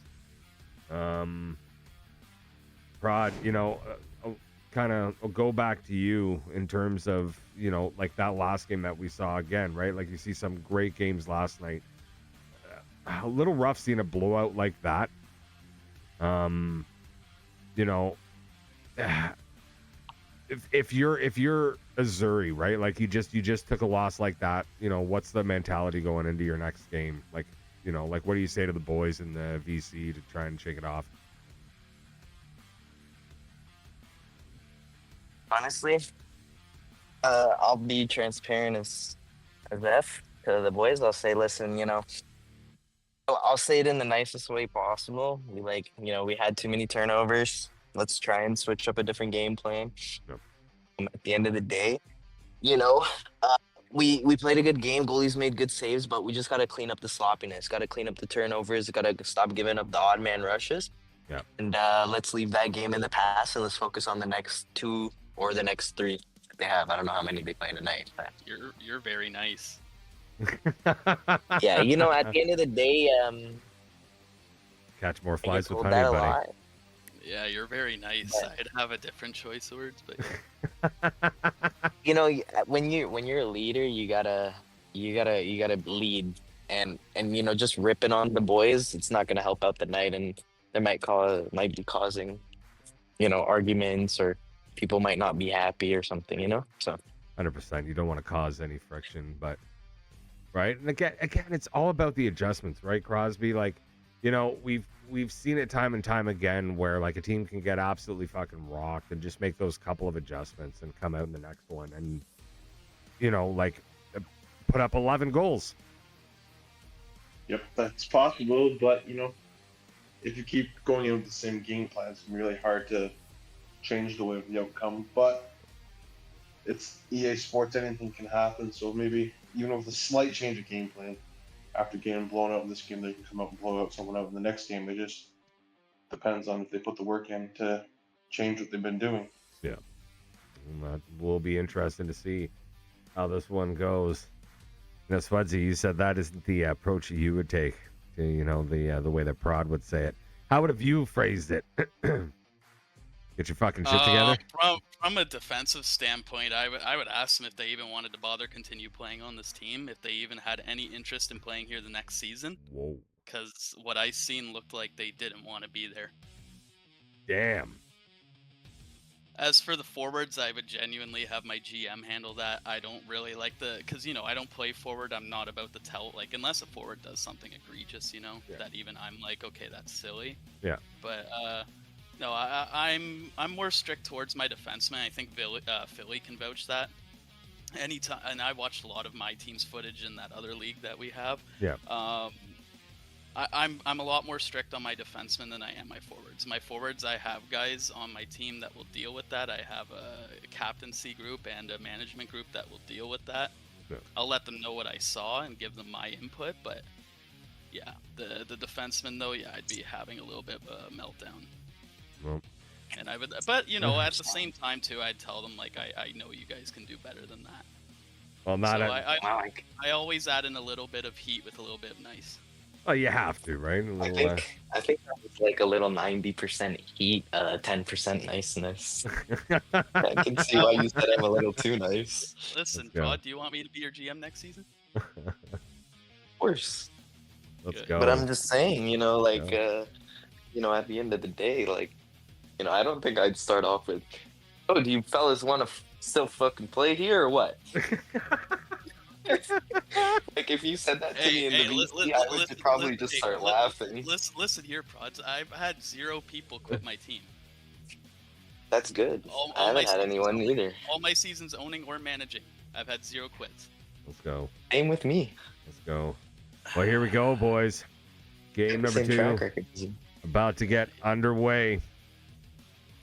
Prod, I'll go back to you in terms of, like that last game that we saw again, right? Like you see some great games last night. A little rough seeing a blowout like that. If you're Azzuri, right? Like you just took a loss like that, what's the mentality going into your next game? Like, what do you say to the boys in the VC to try and shake it off? Honestly, I'll be transparent as F to the boys. I'll say, listen, I'll say it in the nicest way possible. We had too many turnovers. Let's try and switch up a different game plan. Yep. At the end of the day, we played a good game. Goalies made good saves, but we just got to clean up the sloppiness. Got to clean up the turnovers. Got to stop giving up the odd man rushes. Yeah. And let's leave that game in the past and let's focus on the next 2 or the next 3 that they have. I don't know how many they play tonight. But... You're very nice. Yeah, at the end of the day, catch more flies with told honey, that a buddy. lot. Yeah, you're very nice. I'd have a different choice of words, but You know, when you're a leader, you gotta lead, and you know, just ripping on the boys, it's not gonna help out the night, and there might be causing, you know, arguments, or people might not be happy or something, you know. So 100%. You don't want to cause any friction, but right. And again, it's all about the adjustments, right, Crosby? Like, you know, we've seen it time and time again where like a team can get absolutely fucking rocked and just make those couple of adjustments and come out in the next one and, you know, like put up 11 goals. Yep, that's possible, but you know, if you keep going in with the same game plan, it's really hard to change the way of the outcome. But it's EA Sports, anything can happen. So maybe even with a slight change of game plan, after getting blown out in this game, they can come out and blow out someone out in the next game. It just depends on if they put the work in to change what they've been doing. Yeah, and that will be interesting to see how this one goes. Now, Spudsy, you said that isn't the approach you would take. You know, the way that Prod would say it. How would have you phrased it? Get your fucking shit together. From a defensive standpoint, I would ask them if they even wanted to bother continue playing on this team, if they even had any interest in playing here the next season. Whoa. Because what I seen looked like they didn't want to be there. Damn. As for the forwards, I would genuinely have my GM handle that. I don't really like because, you know, I don't play forward. I'm not about to tell, like, unless a forward does something egregious, you know, that even I'm like, okay, that's silly. Yeah. But, no, I'm more strict towards my defenseman. I think Philly can vouch that. Anytime, and I watched a lot of my team's footage in that other league that we have. Yeah. I'm a lot more strict on my defensemen than I am my forwards. My forwards, I have guys on my team that will deal with that. I have a captaincy group and a management group that will deal with that. Yeah. I'll let them know what I saw and give them my input. But yeah, the defenseman though, yeah, I'd be having a little bit of a meltdown. Well, and I would, but you know, at the same time too, I'd tell them like I know you guys can do better than that. well, not. So I always add in a little bit of heat with a little bit of nice. Oh, you have to, right? A I little, think that was like a little 90% heat, 10% niceness. I can see why you said I'm a little too nice. Listen, go. Rod, do you want me to be your GM next season? Of course. Let's Good. go. But I'm just saying, you know, like, Yeah. you know, at the end of the day, like, you know, I don't think I'd start off with, oh, do you fellas want to still fucking play here or what? Like, if you said that to me in the VC, I would probably just start laughing. Listen here, Prods. I've had 0 people quit my team. That's good. I haven't had anyone either. All my seasons owning or managing, I've had 0 quits. Let's go. Same with me. Let's go. Well, here we go, boys. Game number Same track 2 record. about to get underway.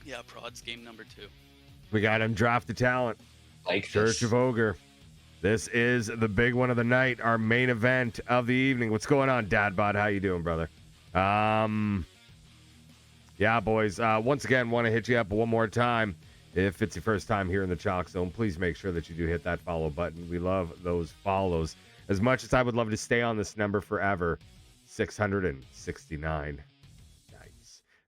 Yeah, Prods game number 2. We got Undrafted talent. Like Church of Ogre. This is the big one of the night, our main event of the evening. What's going on, Dad Bod? How you doing, brother? Yeah, boys. Once again, want to hit you up one more time. If it's your first time here in the Chalk Zone, please make sure that you do hit that follow button. We love those follows. As much as I would love to stay on this number forever, 669.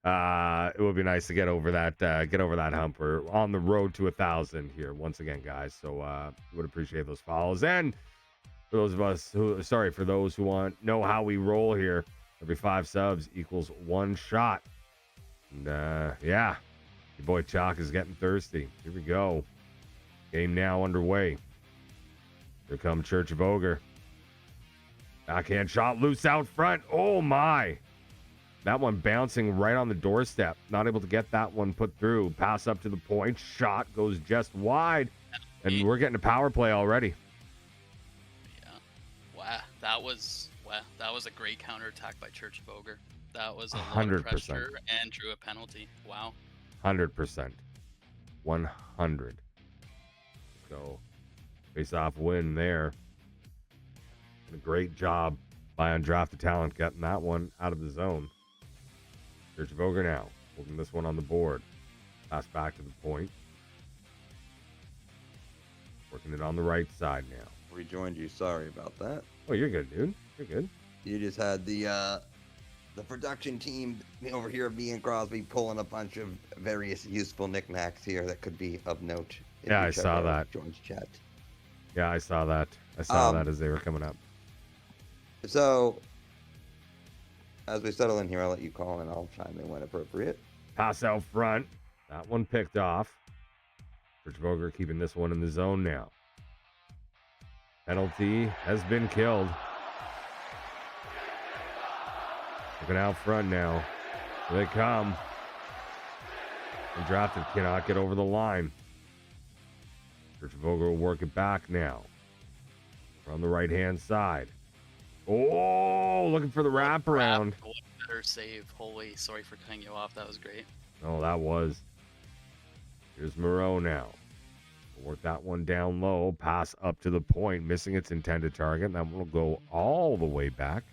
It would be nice to get over that hump. We're on the road to 1,000 here once again, guys. So would appreciate those follows. And for those of us for those who know how we roll here, every 5 subs equals 1 shot. And yeah, your boy Chalk is getting thirsty. Here we go. Game now underway. Here come Church of Ogre. Backhand shot loose out front. Oh my. That one bouncing right on the doorstep. Not able to get that one put through. Pass up to the point. Shot goes just wide. And we're getting a power play already. Yeah. Wow. That was a great counterattack by Church of Ogre. That was a lot of 100%. pressure and drew a penalty. Wow. 100%. 100. So, face-off win there. And a great job by Undrafted talent getting that one out of the zone. Church of Ogre now, holding this one on the board. Pass back to the point. Working it on the right side now. Rejoined you. Sorry about that. Oh, you're good, dude. You're good. You just had the the production team over here of me and Crosby pulling a bunch of various useful knickknacks here that could be of note. Yeah, I saw that. George chat. Yeah, I saw that. I saw that as they were coming up. So, as we settle in here, I'll let you call and I'll chime in when appropriate. Pass out front. That one picked off. Ogre keeping this one in the zone now. Penalty has been killed. Looking out front now. Here they come. Undrafted cannot get over the line. Ogre will work it back now. From the right-hand side. Oh, looking for the wraparound. Better save. Holy, sorry for cutting you off. That was great. Oh, that was. Here's Moreau now. We'll work that one down low. Pass up to the point, missing its intended target. That one will go all the way back.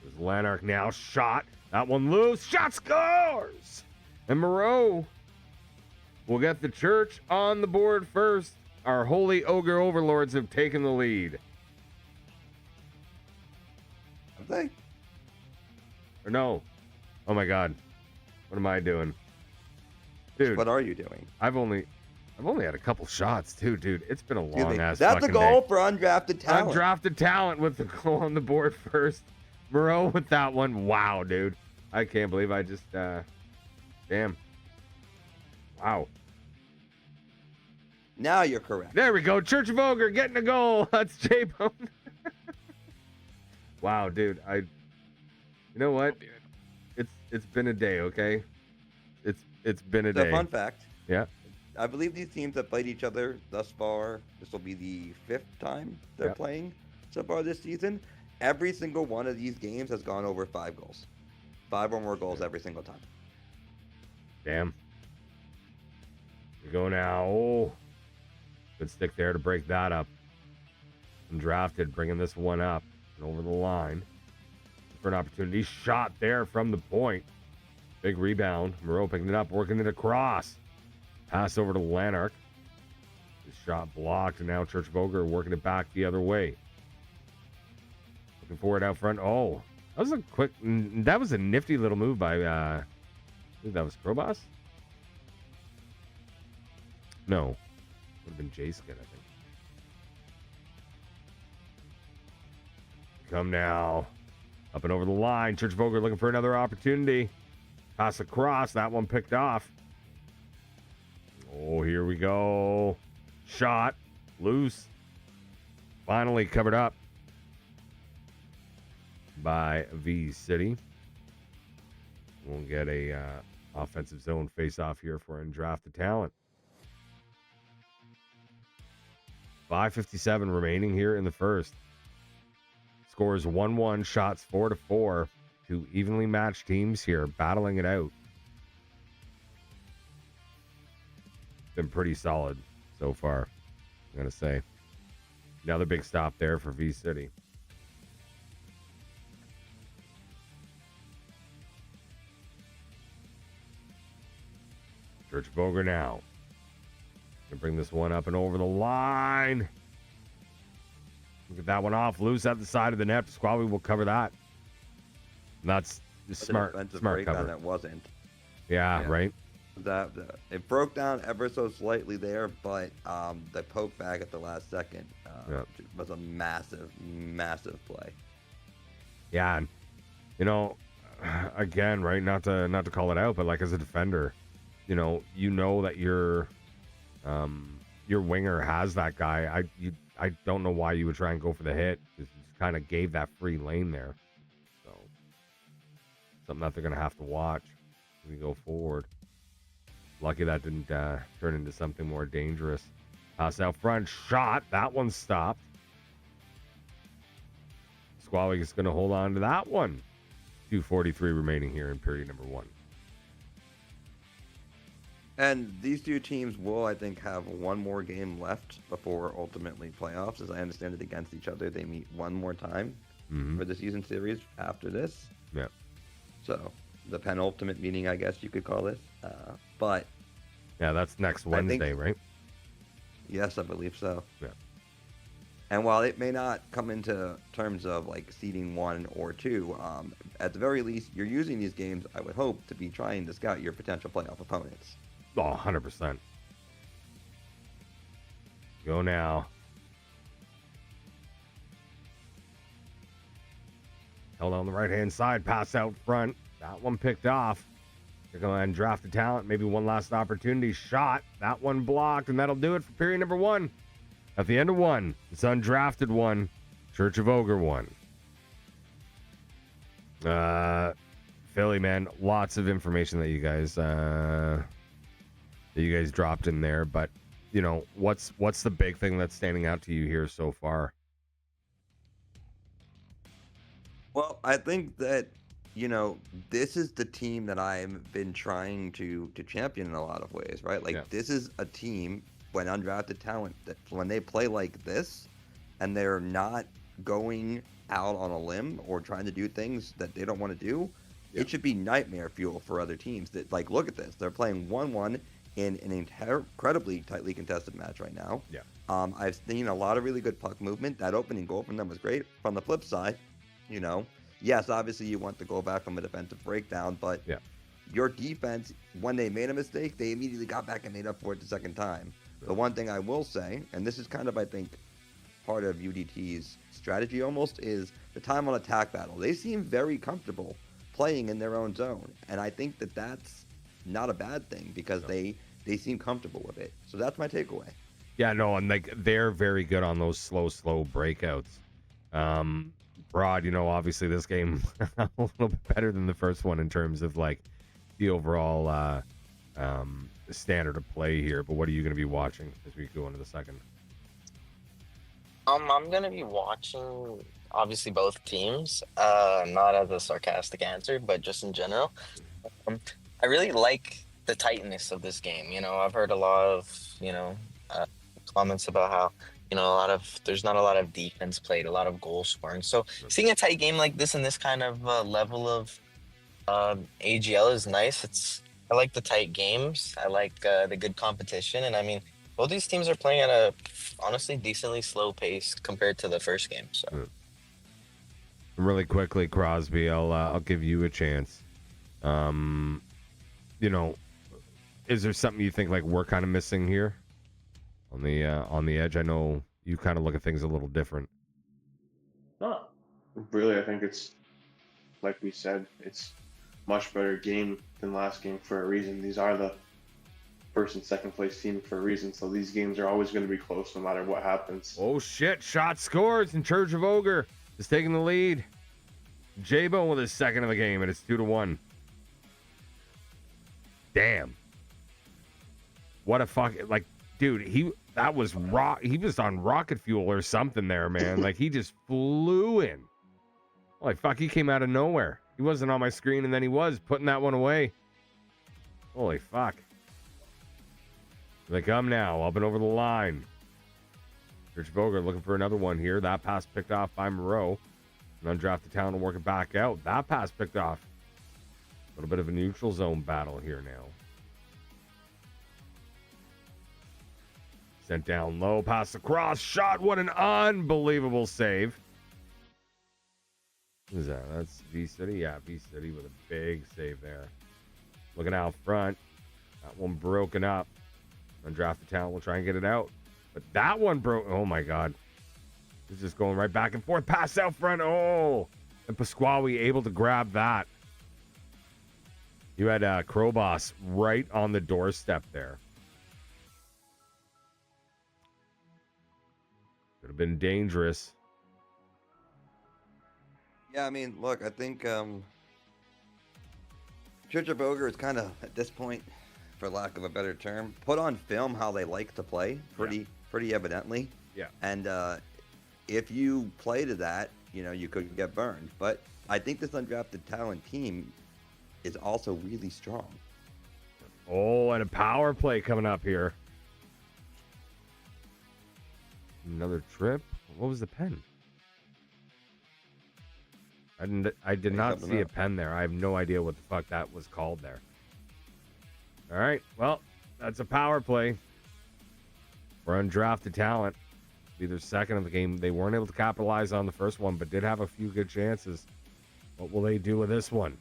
There's Lanark now. Shot. That one loose. Shot scores! And Moreau will get the church on the board first. Our holy Ogre overlords have taken the lead. Have they? Or no. Oh my god. What am I doing? Dude. What are you doing? I've only had a couple shots too, dude. It's been a long ass That's fucking a goal day. for undrafted talent. Undrafted talent with the goal on the board first. Moreau with that one. Wow, dude. I can't believe I just damn. Wow. Now you're correct. There we go. Church of Ogre getting a goal. That's J-Bone. Wow, dude. You know what? It's been a day, okay? It's been a day. So, fun fact. Yeah. I believe these teams have played each other thus far. This will be the 5th time they're playing so far this season. Every single one of these games has gone over 5 goals. 5 or more goals every single time. Damn. We go now. Oh. Good stick there to break that up. Undrafted bringing this one up and over the line. For an opportunity. Shot there from the point. Big rebound. Moreau picking it up, working it across. Pass over to Lanark. His shot blocked, and now Church of Ogre working it back the other way. Looking forward out front. Oh, that was a nifty little move by, I think that was Krobos? No. Would have been J-Skin, I think. Come now. Up and over the line. Church of Ogre looking for another opportunity. Pass across. That one picked off. Oh, here we go. Shot. Loose. Finally covered up by V City. We'll get a offensive zone face-off here for Undrafted talent. 5:57 remaining here in the first. Scores 1-1, shots 4-4. 2 evenly matched teams here battling it out. Been pretty solid so far, I'm going to say. Another big stop there for V City. Church of Ogre now. Can bring this one up and over the line. Get that one off. Loose at the side of the net. Squawy will cover that. And that's smart cover. That wasn't. Yeah, right. It broke down ever so slightly there, but the poke back at the last second was a massive, massive play. Yeah, and again, right? Not to call it out, but like as a defender, you know that your winger has that guy. I don't know why you would try and go for the hit. Just kind of gave that free lane there. So something that they're gonna have to watch as we go forward. Lucky that didn't turn into something more dangerous. Pass out front, shot. That one stopped. Squally is going to hold on to that one. 2:43 remaining here in period number 1. And these two teams will, I think, have one more game left before ultimately playoffs. As I understand it, against each other, they meet one more time for the season series after this. Yeah. So the penultimate meeting, I guess you could call this. But yeah, that's next Wednesday, right? Yes, I believe so. Yeah. And while it may not come into terms of like seeding 1 or 2, at the very least, you're using these games, I would hope, to be trying to scout your potential playoff opponents. Oh, 100%. Go now. Held on the right-hand side, pass out front. That one picked off. They're going to draft a talent, maybe one last opportunity. Shot. That one blocked, and that'll do it for period number 1. At the end of 1, it's undrafted 1. Church of Ogre 1. Philly, man, lots of information that you guys dropped in there, but you know, what's the big thing that's standing out to you here so far? Well, I think that, you know, this is the team that I've been trying to champion in a lot of ways, right? Like, This is a team, when undrafted talent, that when they play like this and they're not going out on a limb or trying to do things that they don't want to do, it should be nightmare fuel for other teams that, like, look at this. They're playing 1-1 in an incredibly tightly contested match right now. Yeah. I've seen a lot of really good puck movement. That opening goal from them was great. From the flip side, you know, yes, obviously you want to go back from a defensive breakdown, but your defense, when they made a mistake, they immediately got back and made up for it the second time. The one thing I will say, and this is kind of, I think, part of UDT's strategy almost, is the time on attack battle. They seem very comfortable playing in their own zone, and I think that that's not a bad thing because they seem comfortable with it. So that's my takeaway. Yeah, no, and like they're very good on those slow breakouts. Broad, you know, obviously this game a little bit better than the first one in terms of like the overall standard of play here. But what are you going to be watching as we go into the second? I'm gonna be watching obviously both teams. Not as a sarcastic answer, but just in general. I really like the tightness of this game. You know, I've heard a lot of, you know, comments about how, you know, there's not a lot of defense played, a lot of goal scoring. So seeing a tight game like this and this kind of level of AGL is nice. I like the tight games. I like the good competition. And I mean, both these teams are playing at a honestly decently slow pace compared to the first game. So really quickly, Crosby, I'll give you a chance. You know, is there something you think like we're kind of missing here on the edge? I know you kind of look at things a little different. Not really. I think it's like we said, it's much better game than last game for a reason. These are the first and second place team for a reason, so these games are always going to be close no matter what happens. Oh shit, shot scores and Church of Ogre is taking the lead. J-Bone with his second of the game, and it's 2-1. Damn. What a like, dude, he was on rocket fuel or something there, man. Like, he just flew in. Like, fuck, he came out of nowhere. He wasn't on my screen, and then he was putting that one away. Holy fuck. They come now, up and over the line. Church of Ogre looking for another one here. That pass picked off by Moreau. An undrafted talent to work it back out. That pass picked off. A little bit of a neutral zone battle here now. Sent down low, pass across, shot. What an unbelievable save. Who's that? That's V-City? Yeah, V-City with a big save there. Looking out front. That one broken up. Undrafted talent will try and get it out. But that one broke. Oh, my God. It's just going right back and forth. Pass out front. Oh. And Pasquale able to grab that. You had Crowboss right on the doorstep there. Could have been dangerous. Yeah, I mean, look, I think Church of Ogre is kind of, at this point, for lack of a better term, put on film how they like to play, pretty evidently. Yeah. And if you play to that, you know, you could get burned. But I think this undrafted talent team is also really strong. Oh, and a power play coming up here. Another trip. What was the pen? I did not see a pen there. I have no idea what the fuck that was called there. All right. Well, that's a power play. for undrafted talent. Be their second of the game. They weren't able to capitalize on the first one, but did have a few good chances. What will they do with this one?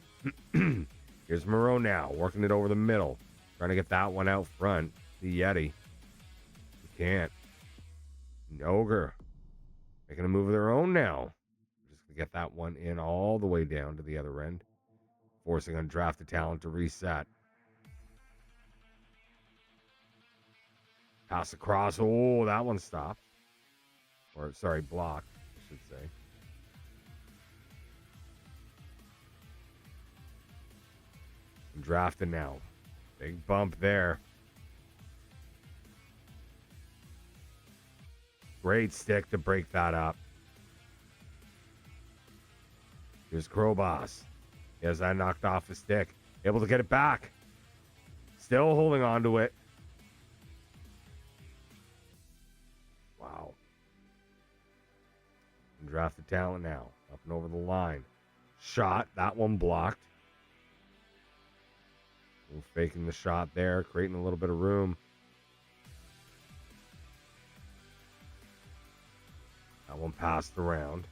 Here's Moreau now, working it over the middle. Trying to get that one out front. The Yeti. He can't. Ogre. Making a move of their own now. Just going to get that one in all the way down to the other end. Forcing undrafted talent to reset. Pass across. Oh, that one stopped. Or, sorry, blocked, I should say. Undrafted now. Big bump there. Great stick to break that up. Here's Crowboss. He has that knocked off the stick. Able to get it back. Still holding on to it. Wow. Undrafted talent now. Up and over the line. Shot. That one blocked. Faking the shot there. Creating a little bit of room. That one passed around.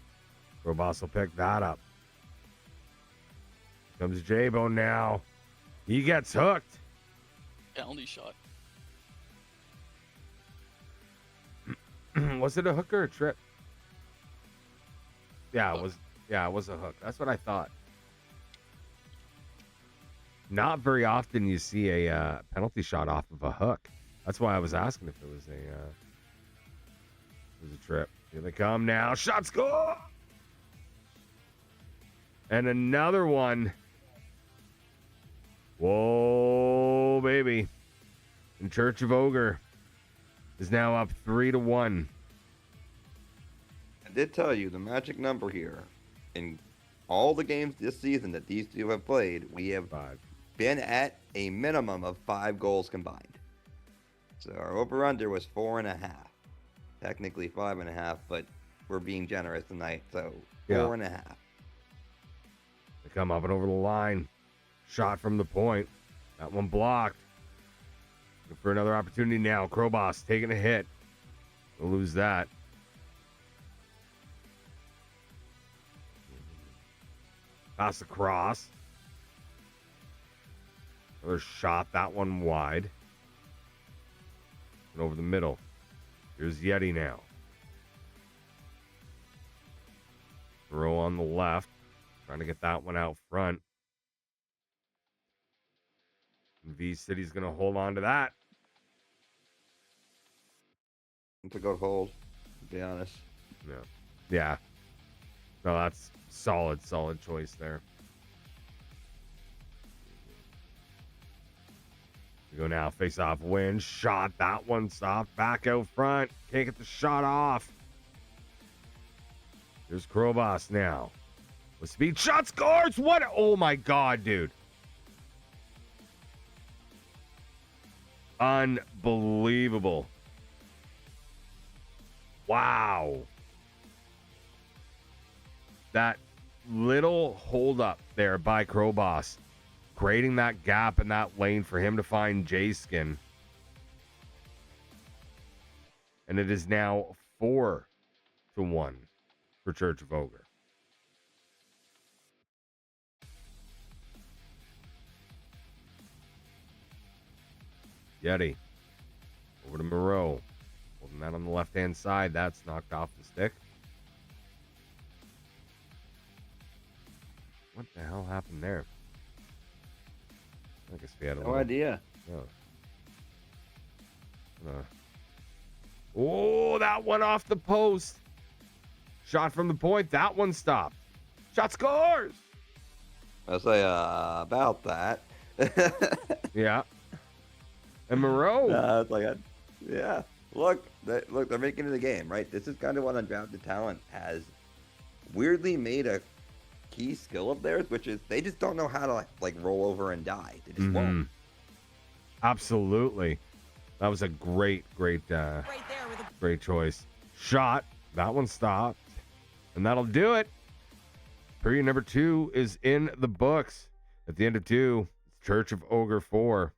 Crowboss will pick that up. Comes J-Bone now. He gets hooked. Penalty shot. Was it a hook or a trip? Yeah, it was. Yeah, it was a hook. That's what I thought. Not very often you see a penalty shot off of a hook. That's why I was asking if it was a trip. Here they come now. Shot score! And another one. Whoa, baby. And Church of Ogre is now up 3-1. I did tell you the magic number here. In all the games this season that these two have played, we have been at a minimum of 5 goals combined. So our over-under was 4.5. Technically 5.5, but we're being generous tonight, so 4.5. They come up and over the line. Shot from the point. That one blocked. Looking for another opportunity now. Crowboss taking a hit. We'll lose that. Pass across. Another shot. That one wide. And over the middle. Here's Yeti now. Throw on the left. Trying to get that one out front. And V-City's going to hold on to that. It's a good hold, to be honest. Yeah. No, that's solid choice there. We go now, face off win. Shot, that one stopped. Back out front. Can't get the shot off. Here's Crowboss now. With speed, shot scores! What? Oh my God, dude. Unbelievable. Wow. That little hold up there by Crowboss, creating that gap in that lane for him to find J-Skin. And it is now 4-1 for Church of Ogre. Yeti over to Moreau. Holding that on the left-hand side. That's knocked off the stick. What the hell happened there? I guess we had no idea. Oh, that one off the post. Shot from the point. That one stopped. Shot scores. I'll say about that. Yeah. And Moreau. It's like yeah. Look, they're making it a game, right? This is kind of what undrafted talent has weirdly made a key skill of theirs, which is they just don't know how to like roll over and die. They just won't. Absolutely. That was a great choice. Shot. That one stopped. And that'll do it. Period number 2 is in the books. At the end of 2, Church of Ogre 4.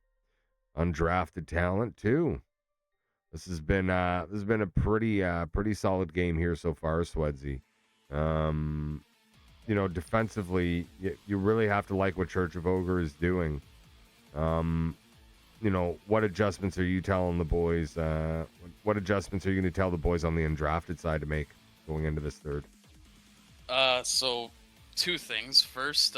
Undrafted talent 2. This has been a pretty solid game here so far, Swedsy. Defensively, you really have to like what Church of Ogre is doing. What adjustments are you telling the boys? What adjustments are you going to tell the boys on the undrafted side to make going into this third? So two things. First,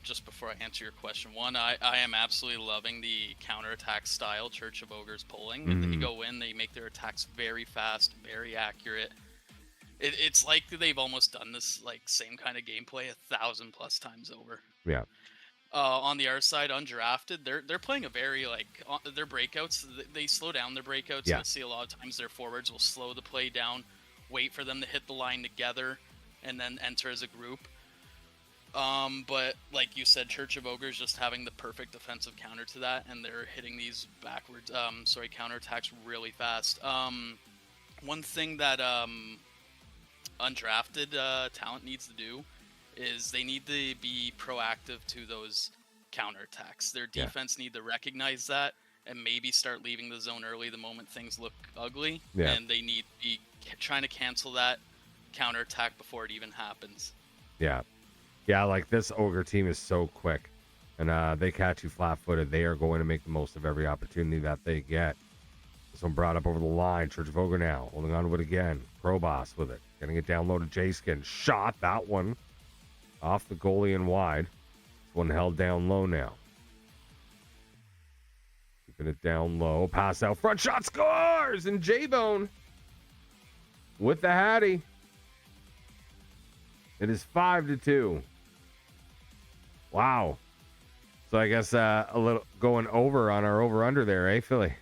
just before I answer your question, one, I am absolutely loving the counterattack style Church of Ogre's pulling. Mm-hmm. They go in, they make their attacks very fast, very accurate. It's like they've almost done this same kind of gameplay 1,000+ times over. Yeah. On the other side, undrafted, they're playing a very their breakouts. They slow down their breakouts. Yeah. You'll see a lot of times their forwards will slow the play down, wait for them to hit the line together, and then enter as a group. But like you said, Church of Ogre is just having the perfect defensive counter to that, and they're hitting these counterattacks really fast. One thing that undrafted talent needs to do is they need to be proactive to those counterattacks. Their defense need to recognize that and maybe start leaving the zone early the moment things look ugly. Yeah. And they need to be trying to cancel that counterattack before it even happens. Yeah. Yeah, this Ogre team is so quick. And they catch you flat-footed. They are going to make the most of every opportunity that they get. This one brought up over the line. Church of Ogre now. Holding on to it again. Crowboss with it. Getting it down low to J-Skin. Shot that one off the goalie and wide. This one held down low now. Keeping it down low. Pass out front. Shot scores! And J-Bone with the Hattie. It is 5-2. Wow. So I guess a little going over on our over-under there, eh, Philly?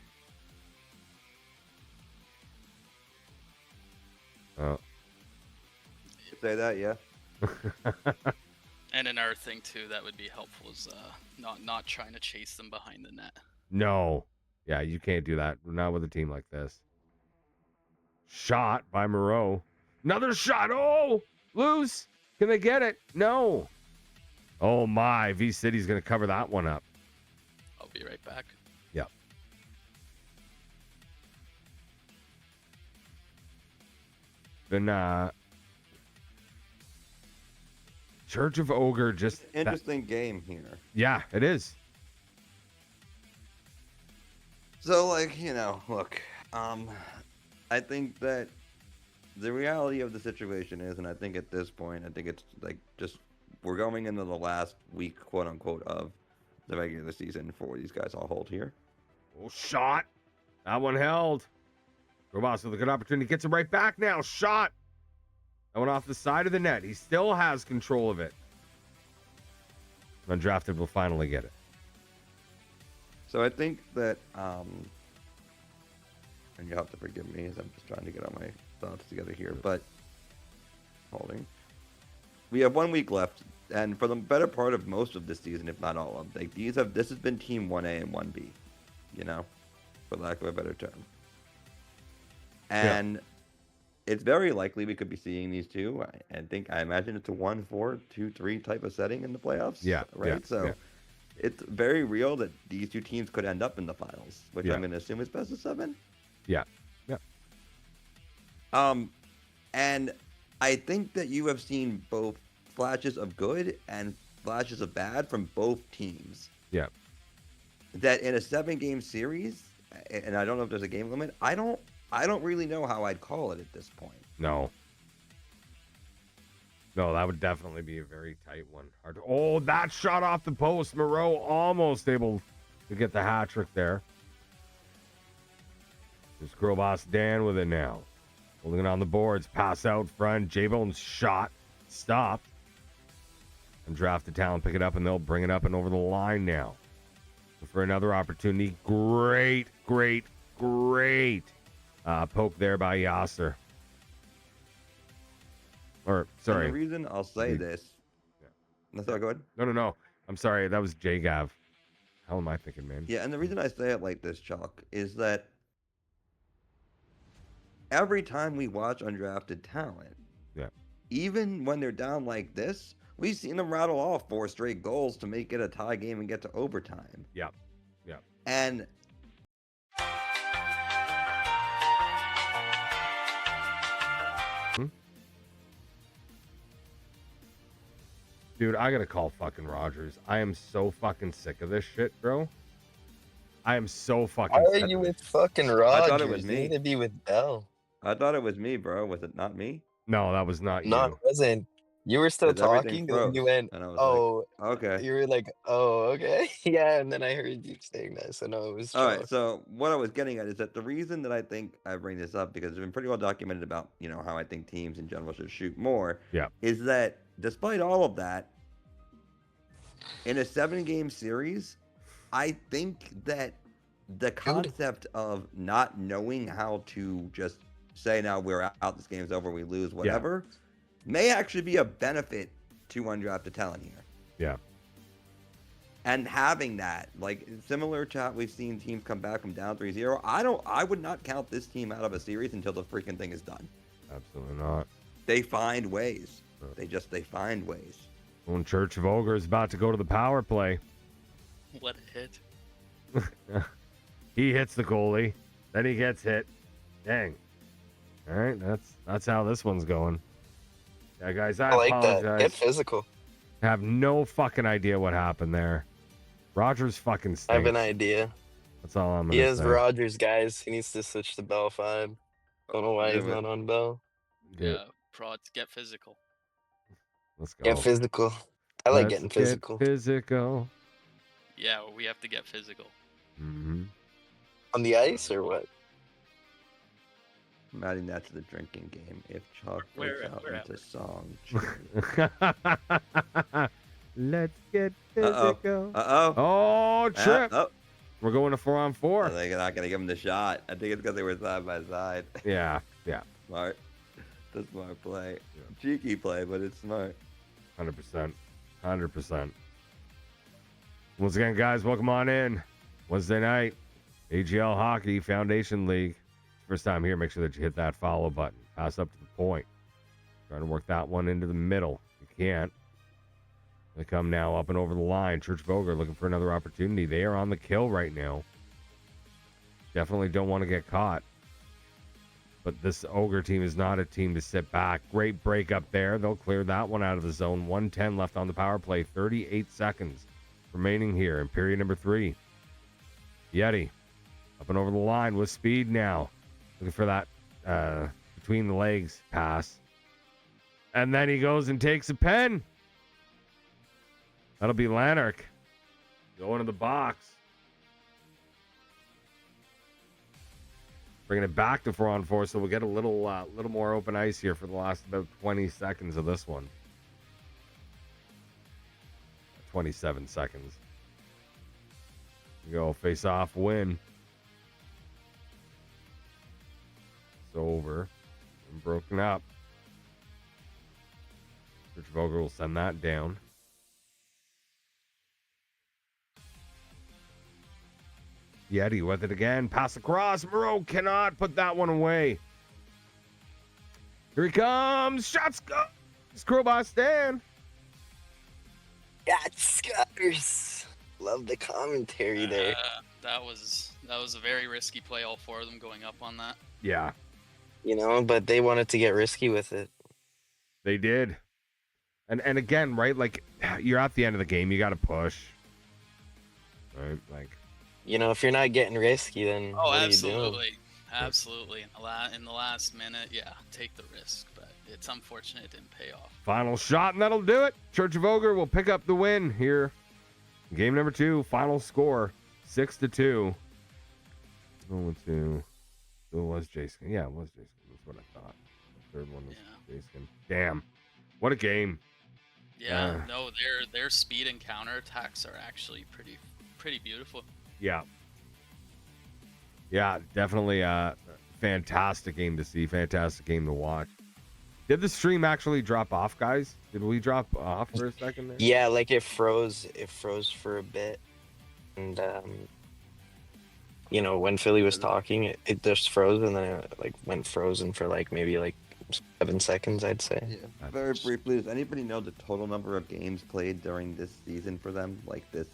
Oh. Say that, yeah. And another thing too that would be helpful is not trying to chase them behind the net. No. Yeah, you can't do that. Not with a team like this. Shot by Moreau. Another shot. Oh! Loose. Can they get it? No. Oh my. V-City's going to cover that one up. I'll be right back. Yep. Then Church of Ogre just Interesting game here. Yeah, it is. So, look, I think that the reality of the situation is, and I think at this point, I think it's we're going into the last week, quote unquote, of the regular season for these guys all hold here. Oh, shot. That one held. Robas with a good opportunity. Gets it right back now. Shot. That went off the side of the net. He still has control of it. Undrafted will finally get it. So I think that, and you have to forgive me as I'm just trying to get all my thoughts together here, but holding. We have 1 week left, and for the better part of most of this season, if not all of them, this has been Team 1A and 1B, for lack of a better term. And it's very likely we could be seeing these two. I imagine it's a 1-4, 2-3 type of setting in the playoffs. Yeah. Right? Yeah, so it's very real that these two teams could end up in the finals, which I'm going to assume is best of 7. Yeah. Yeah. And I think that you have seen both flashes of good and flashes of bad from both teams. Yeah. That in a 7-game series, and I don't know if there's a game limit, I don't really know how I'd call it at this point. No, that would definitely be a very tight one. Oh, that shot off the post. Moreau almost able to get the hat trick there. There's Girl Boss Dan with it now. Holding it on the boards. Pass out front. J-Bone's shot. Stopped. Undrafted talent pick it up, and they'll bring it up and over the line now. So for another opportunity. Great poke there by Yasser. Or, sorry. And the reason I'll say this... Yeah. Sorry, go ahead. No. I'm sorry. That was J-Gav. How am I thinking, man? Yeah, and the reason I say it like this, Chalk, is that every time we watch undrafted talent, even when they're down like this, we've seen them rattle off 4 straight goals to make it a tie game and get to overtime. Yeah. And Dude, I gotta call fucking Rogers. I am so fucking sick of this shit, bro. I am so fucking Why sick are you of it. with fucking I Rogers? thought it was You me. need to be with Bell. I thought it was me, bro. Was it not me? No, that was not No, you. it wasn't. You were still 'Cause everything talking, and then you froze, went, and I was "Oh," like, okay. you were like, "Oh, okay." Yeah, and then I heard you saying that, so no, it was All right, Chalk. so what I was getting at is that the reason that I think I bring this up, because it's been pretty well documented about, how I think teams in general should shoot more, Yeah. is that despite all of that, in a 7-game series, I think that the concept of not knowing how to just say, now we're out, this game's over, we lose, whatever, may actually be a benefit to undrafted talent here. Yeah. And having that, like, similar to how we've seen teams come back from down 3-0, I would not count this team out of a series until the freaking thing is done. Absolutely not. They find ways. They find ways. When Church of Ogre is about to go to the power play. What a hit. He hits the goalie. Then he gets hit. Dang. All right, that's how this one's going. Yeah, guys, I like apologize. that. Get physical. I have no fucking idea what happened there. Rogers fucking stinks. I have an idea. That's all I'm gonna He has say. Rogers, guys. He needs to switch to Bell 5. I don't know why he's not on Bell. Yeah, prods, get physical. Let's go. Get physical. I like Let's getting get physical. Physical. Yeah, we have to get physical. Mm-hmm. On the ice or what? I'm adding that to the drinking game. If Chalk breaks out wherever. into song. Let's get physical. Uh-oh. Oh, trip. Oh. We're going to 4-on-4. They're not going to give him the shot. I think it's because they were side by side. Yeah. Smart. The smart play. Cheeky play, but it's smart. 100%. 100%. Once again, guys, welcome on in. Wednesday night, AGL Hockey Foundation League. First time here, make sure that you hit that follow button. Pass up to the point. Trying to work that one into the middle. You can't. They come now up and over the line. Church of Ogre looking for another opportunity. They are on the kill right now. Definitely don't want to get caught. But this Ogre team is not a team to sit back. Great break up there. They'll clear that one out of the zone. 1:10 left on the power play. 38 seconds remaining here in period number 3. Yeti up and over the line with speed now. Looking for that between the legs pass. And then he goes and takes a pen. That'll be Lanark. Going to the box. Bringing it back to 4-on-4, so we'll get a little more open ice here for the last about 20 seconds of this one. 27 seconds. Go face off, win. It's over and broken up. Rich Vogel will send that down. Yeti with it again. Pass across. Moreau cannot put that one away. Here he comes. Shots go. Screw by Stan. Got scutters. Love the commentary there. That was a very risky play. All 4 of them going up on that. Yeah. But they wanted to get risky with it. They did. And again, right? Like, you're at the end of the game. You got to push. Right? Like. If you're not getting risky, then Oh, what absolutely. are you doing? Absolutely. In the last minute, yeah, take the risk. But it's unfortunate it didn't pay off. Final shot, and that'll do it. Church of Ogre will pick up the win here. Game number 2, final score, 6-2. Going to, it was Jason. Yeah, it was Jason. That's what I thought. The third one was Jason. Damn, what a game. Yeah, no, their speed and counterattacks are actually pretty beautiful. Yeah. Yeah, definitely a fantastic game to see, fantastic game to watch. Did the stream actually drop off, guys? Did we drop off for a second there? Yeah, like it froze for a bit. And when Philly was talking, it just froze and then it went frozen for maybe 7 seconds, I'd say. Yeah. Very briefly, does anybody know the total number of games played during this season for them? This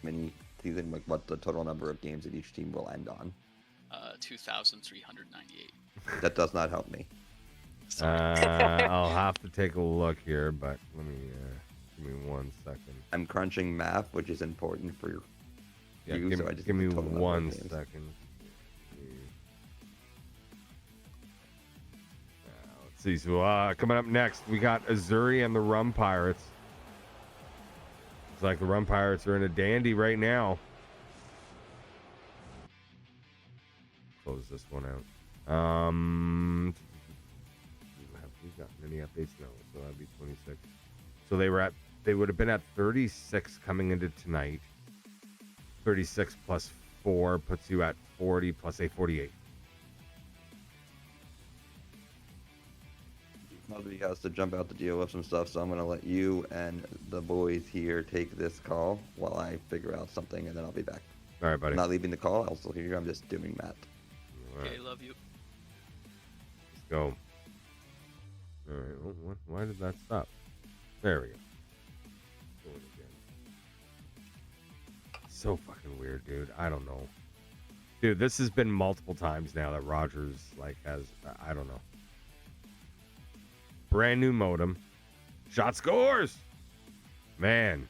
mini season, what the total number of games that each team will end on? 2,398. That does not help me. I'll have to take a look here, but let me Give me 1 second. I'm crunching math, which is important for you. Give, so I just give me need the total number of 1 games. second. Let's see. So coming up next, we got Azzuri and the Rum Pirates. It's like the Rum Pirates are in a dandy right now. Close this one out. Have we gotten any updates? No. So that'd be 26. So they would have been at 36 coming into tonight. 36 plus 4 puts you at 40 plus a 48. Nobody has to jump out to deal with some stuff, so I'm going to let you and the boys here take this call while I figure out something, and then I'll be back. All right, buddy. I'm not leaving the call. I'll still hear you. I'm just doing math. Right. Okay, love you. Let's go. All right. Why did that stop? There we go. Going again. So fucking weird, dude. I don't know. Dude, this has been multiple times now that Rogers has. I don't know. Brand new modem. Shot scores. Man.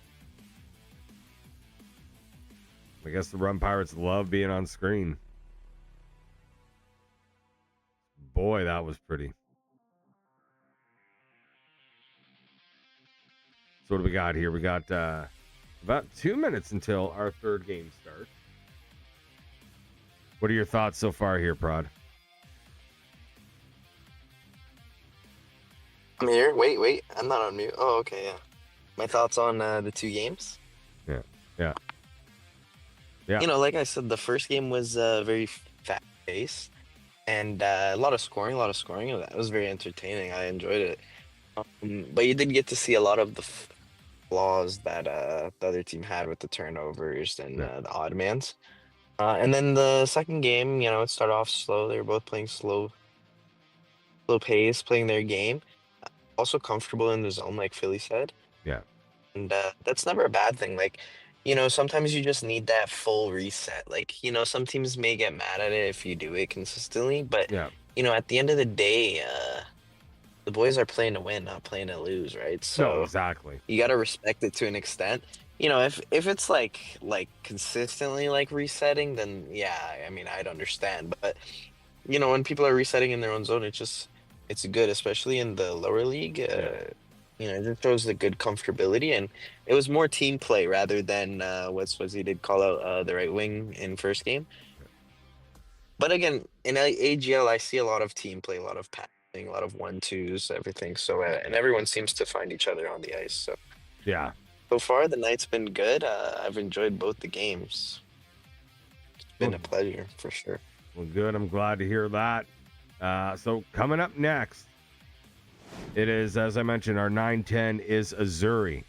I guess the Rum Pirates love being on screen. Boy, that was pretty. So what do we got here? We got about 2 minutes until our third game starts. What are your thoughts so far here, Prod? I'm here. Wait. I'm not on mute. Oh, okay, yeah. My thoughts on the 2 games? Yeah. You know, like I said, the first game was very fast-paced and a lot of scoring. That was very entertaining. I enjoyed it. But you did get to see a lot of the flaws that the other team had with the turnovers and the odd mans. And then the second game, you know, it started off slow. They were both playing slow pace, playing their game. Also comfortable in the zone, like Philly said. Yeah. And that's never a bad thing. Like, you know, sometimes you just need that full reset. Like, you know, some teams may get mad at it if you do it consistently, but you know, at the end of the day, the boys are playing to win, not playing to lose, right? So no, exactly. You got to respect it to an extent. You know, if it's like consistently like resetting, then yeah, I mean, I'd understand. But you know, when people are resetting in their own zone, it's good, especially in the lower league. You know, it just shows the good comfortability, and it was more team play rather than what he did call out the right wing in first game. But again, in AGL, I see a lot of team play, a lot of passing, a lot of 1-2s, everything. So and everyone seems to find each other on the ice. So yeah, so far the night's been good. I've enjoyed both the games. It's been a pleasure for sure. Well, good. I'm glad to hear that. So coming up next, it is, as I mentioned, our 9-10 is Azzuri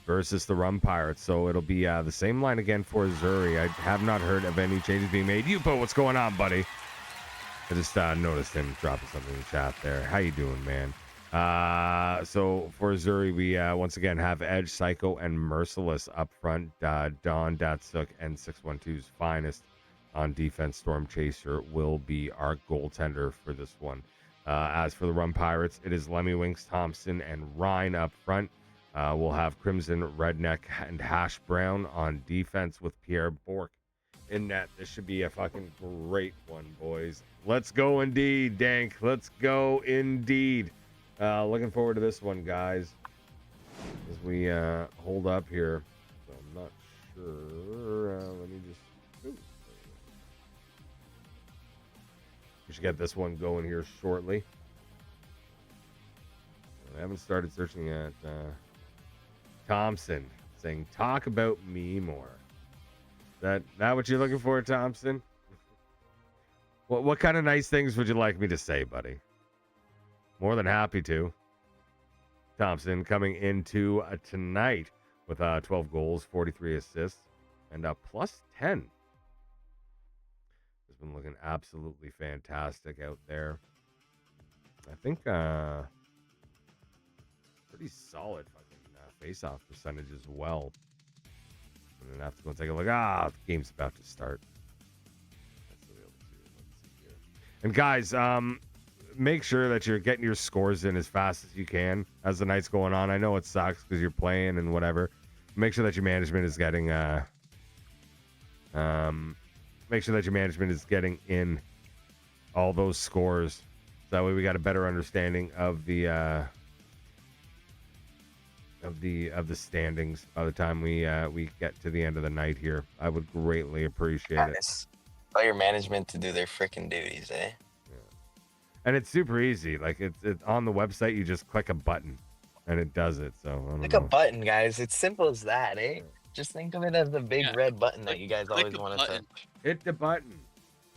versus the Rum Pirates. So it'll be the same line again for Azzuri. I have not heard of any changes being made. Yupo, what's going on, buddy? I just noticed him dropping something in the chat there. How you doing, man? So for Azzuri, we once again have Edge, Psycho, and Merciless up front. Don, Datsuk, and 612's finest on defense. Storm Chaser will be our goaltender for this one. As for the Rum Pirates, it is Lemmy Winks, Thompson, and Ryan up front. We'll have Crimson, Redneck, and Hash Brown on defense with Pierre Bourque in net. This should be a fucking great one, boys. Let's go indeed, Dank. Let's go indeed. Looking forward to this one, guys. As we hold up here. So I'm not sure. Let me just... Ooh. We should get this one going here shortly. I haven't started searching at Thompson, saying, talk about me more. That what you're looking for, Thompson? What kind of nice things would you like me to say, buddy? More than happy to. Thompson coming into tonight with 12 goals, 43 assists, and plus 10. Has been looking absolutely fantastic out there. I think pretty solid fucking face-off percentage as well. I'm gonna have to go take a look. The game's about to start. And guys, make sure that you're getting your scores in as fast as you can as the night's going on. I know it sucks because you're playing and whatever. Make sure that your management is getting in all those scores. So that way we got a better understanding of the standings by the time we get to the end of the night here. I would greatly appreciate it. Tell your management to do their freaking duties, eh? And it's super easy. Like it's on the website. You just click a button, and it does it. So I don't Click know. a button, guys. It's simple as that, eh? Just think of it as the big red button that you guys always want to touch. Hit the button.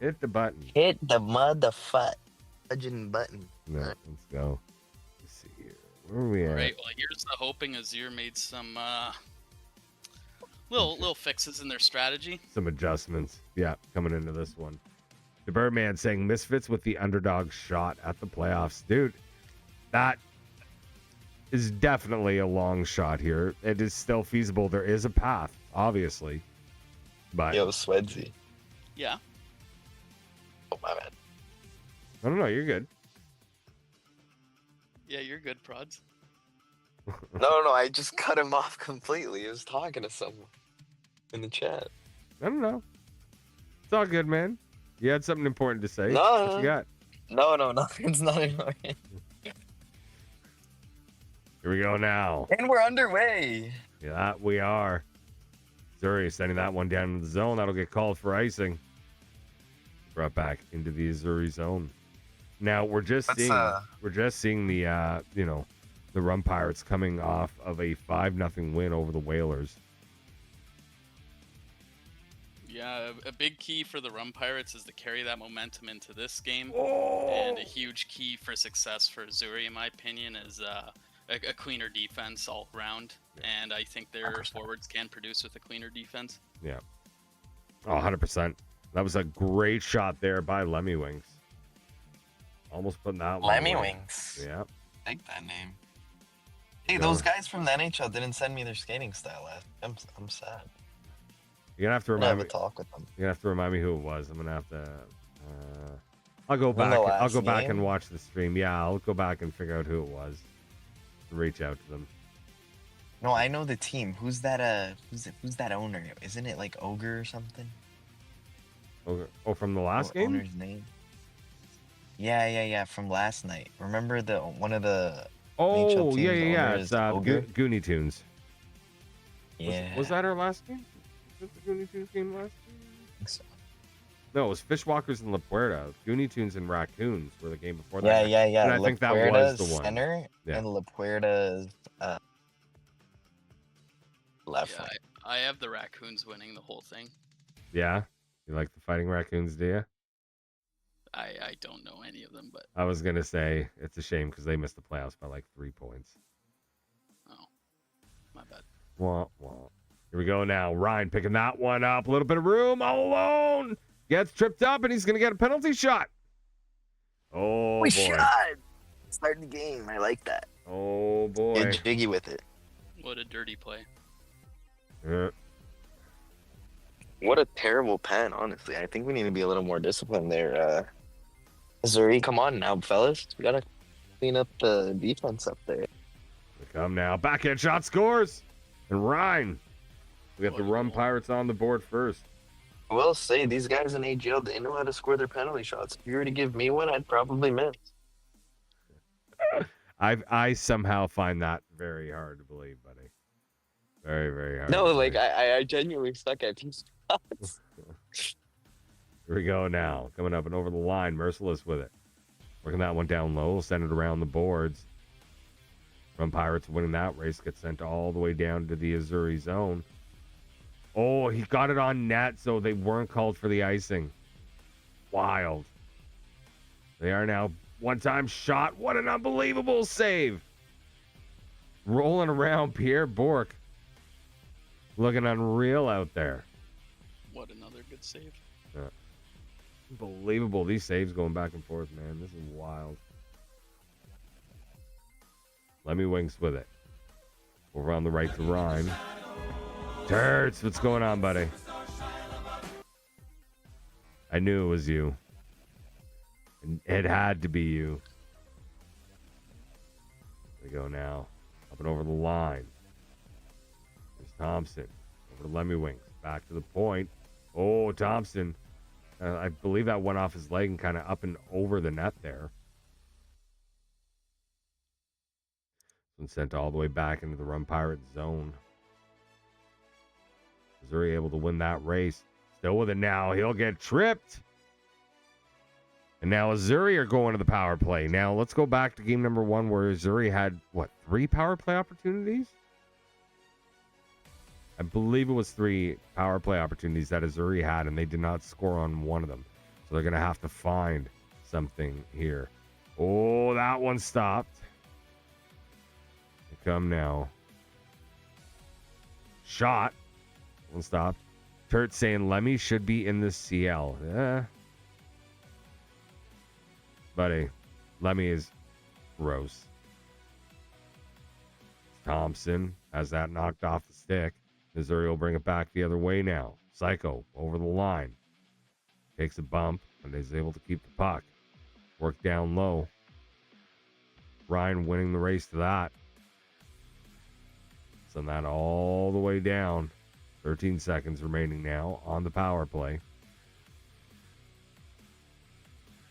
Hit the button. Hit the motherfucking button. No, let's go. Let's see here. Where are we at? All right. Well, here's the hoping Azzuri made some little fixes in their strategy. Some adjustments. Yeah, coming into this one. The Birdman saying Misfits with the underdog shot at the playoffs. Dude, that is definitely a long shot here. It is still feasible. There is a path, obviously. But Yo, Swedzy. Yeah. Oh, my bad. I don't know. You're good. Yeah, you're good, Prods. No, I just cut him off completely. He was talking to someone in the chat. I don't know. It's all good, man. You had something important to say. No, What you got? No, it's not important. Here we go now. And we're underway. Yeah, we are. Azzuri sending that one down in the zone. That'll get called for icing. Brought back into the Azzuri zone. Now we're just seeing the the Rum Pirates coming off of a 5-0 win over the Whalers. Yeah, a big key for the Rum Pirates is to carry that momentum into this game. Oh! And a huge key for success for Azzuri, in my opinion, is a cleaner defense all around. And I think their forwards can produce with a cleaner defense. Yeah. Oh, 100%. That was a great shot there by Lemmy Wings. Almost putting that one Lemmy away. Wings. Yeah. I like that name. Hey, those guys from the NHL didn't send me their skating style last. I'm sad. You're gonna have to I'm gonna remind have me. a talk with them. You're gonna have to remind me who it was. I'm gonna have to. I'll go When back. the I'll go last back game? and watch the stream. Yeah, I'll go back and figure out who it was. Reach out to them. No, I know the team. Who's that? Who's that owner? Isn't it like Ogre or something? Okay. Oh, from the last game? Owner's name? Yeah. From last night. Remember one of the NHL Oh, teams yeah. owner It's is Ogre? Goonie Tunes. Yeah. Was that our last game? Was that the Goonie Tunes game last game? I think so. No, it was Fishwalkers and La Puerta. Goonie Tunes and Raccoons were the game before that. Yeah. And I La think that was Puerta's the one. center Yeah. and La Puerta's left Yeah, wing. I have the Raccoons winning the whole thing. Yeah? You like the Fighting Raccoons, do you? I don't know any of them, but I was going to say it's a shame because they missed the playoffs by like 3 points. oh, my bad. Wah, wah. Here we go now. Ryan picking that one up. A little bit of room all alone. Gets tripped up and he's going to get a penalty shot. Oh, boy. Starting the game. I like that. Oh, boy. Get jiggy with it. What a dirty play. Yeah. What a terrible pen, honestly. I think we need to be a little more disciplined there. Azzuri, come on now, fellas. We gotta clean up the defense up there. Come now. Backhand shot scores. And Ryan. We got the Rum Pirates on the board first. I will say, these guys in AGL, they know how to score their penalty shots. If you were to give me one, I'd probably miss. I somehow find that very hard to believe, buddy. Very, very hard. No, to like, believe. I genuinely suck at these shots. Here we go now. Coming up and over the line. Merciless with it. Working that one down low. We'll send it around the boards. Rum Pirates winning that race. Gets sent all the way down to the Azzuri zone. Oh, he got it on net, so they weren't called for the icing. Wild. They are now one-time shot. What an unbelievable save. Rolling around Pierre Bourque. Looking unreal out there. What another good save. Unbelievable. These saves going back and forth, man. This is wild. Lemmy Winks with it. Over on the right to Ryan. Turts, what's going on, buddy? I knew it was you. And it had to be you. There we go now. Up and over the line. There's Thompson. Over to Lemmy Back to the point. Oh, Thompson. I believe that went off his leg and kind of up and over the net there. And sent all the way back into the Rum Pirates zone. Azzuri able to win that race. Still with it now. He'll get tripped. And now Azzuri are going to the power play. Now let's go back to game number 1 where Azzuri had, 3 power play opportunities? I believe it was 3 power play opportunities that Azzuri had, and they did not score on one of them. So they're going to have to find something here. Oh, that one stopped. Here come now. Shot. One stopped. Turt saying Lemmy should be in the CL. Buddy, Lemmy is gross. Thompson has that knocked off the stick. Azzuri will bring it back the other way now. Psycho over the line. Takes a bump and is able to keep the puck. Work down low. Ryan winning the race to that. Send that all the way down. 13 seconds remaining now on the power play.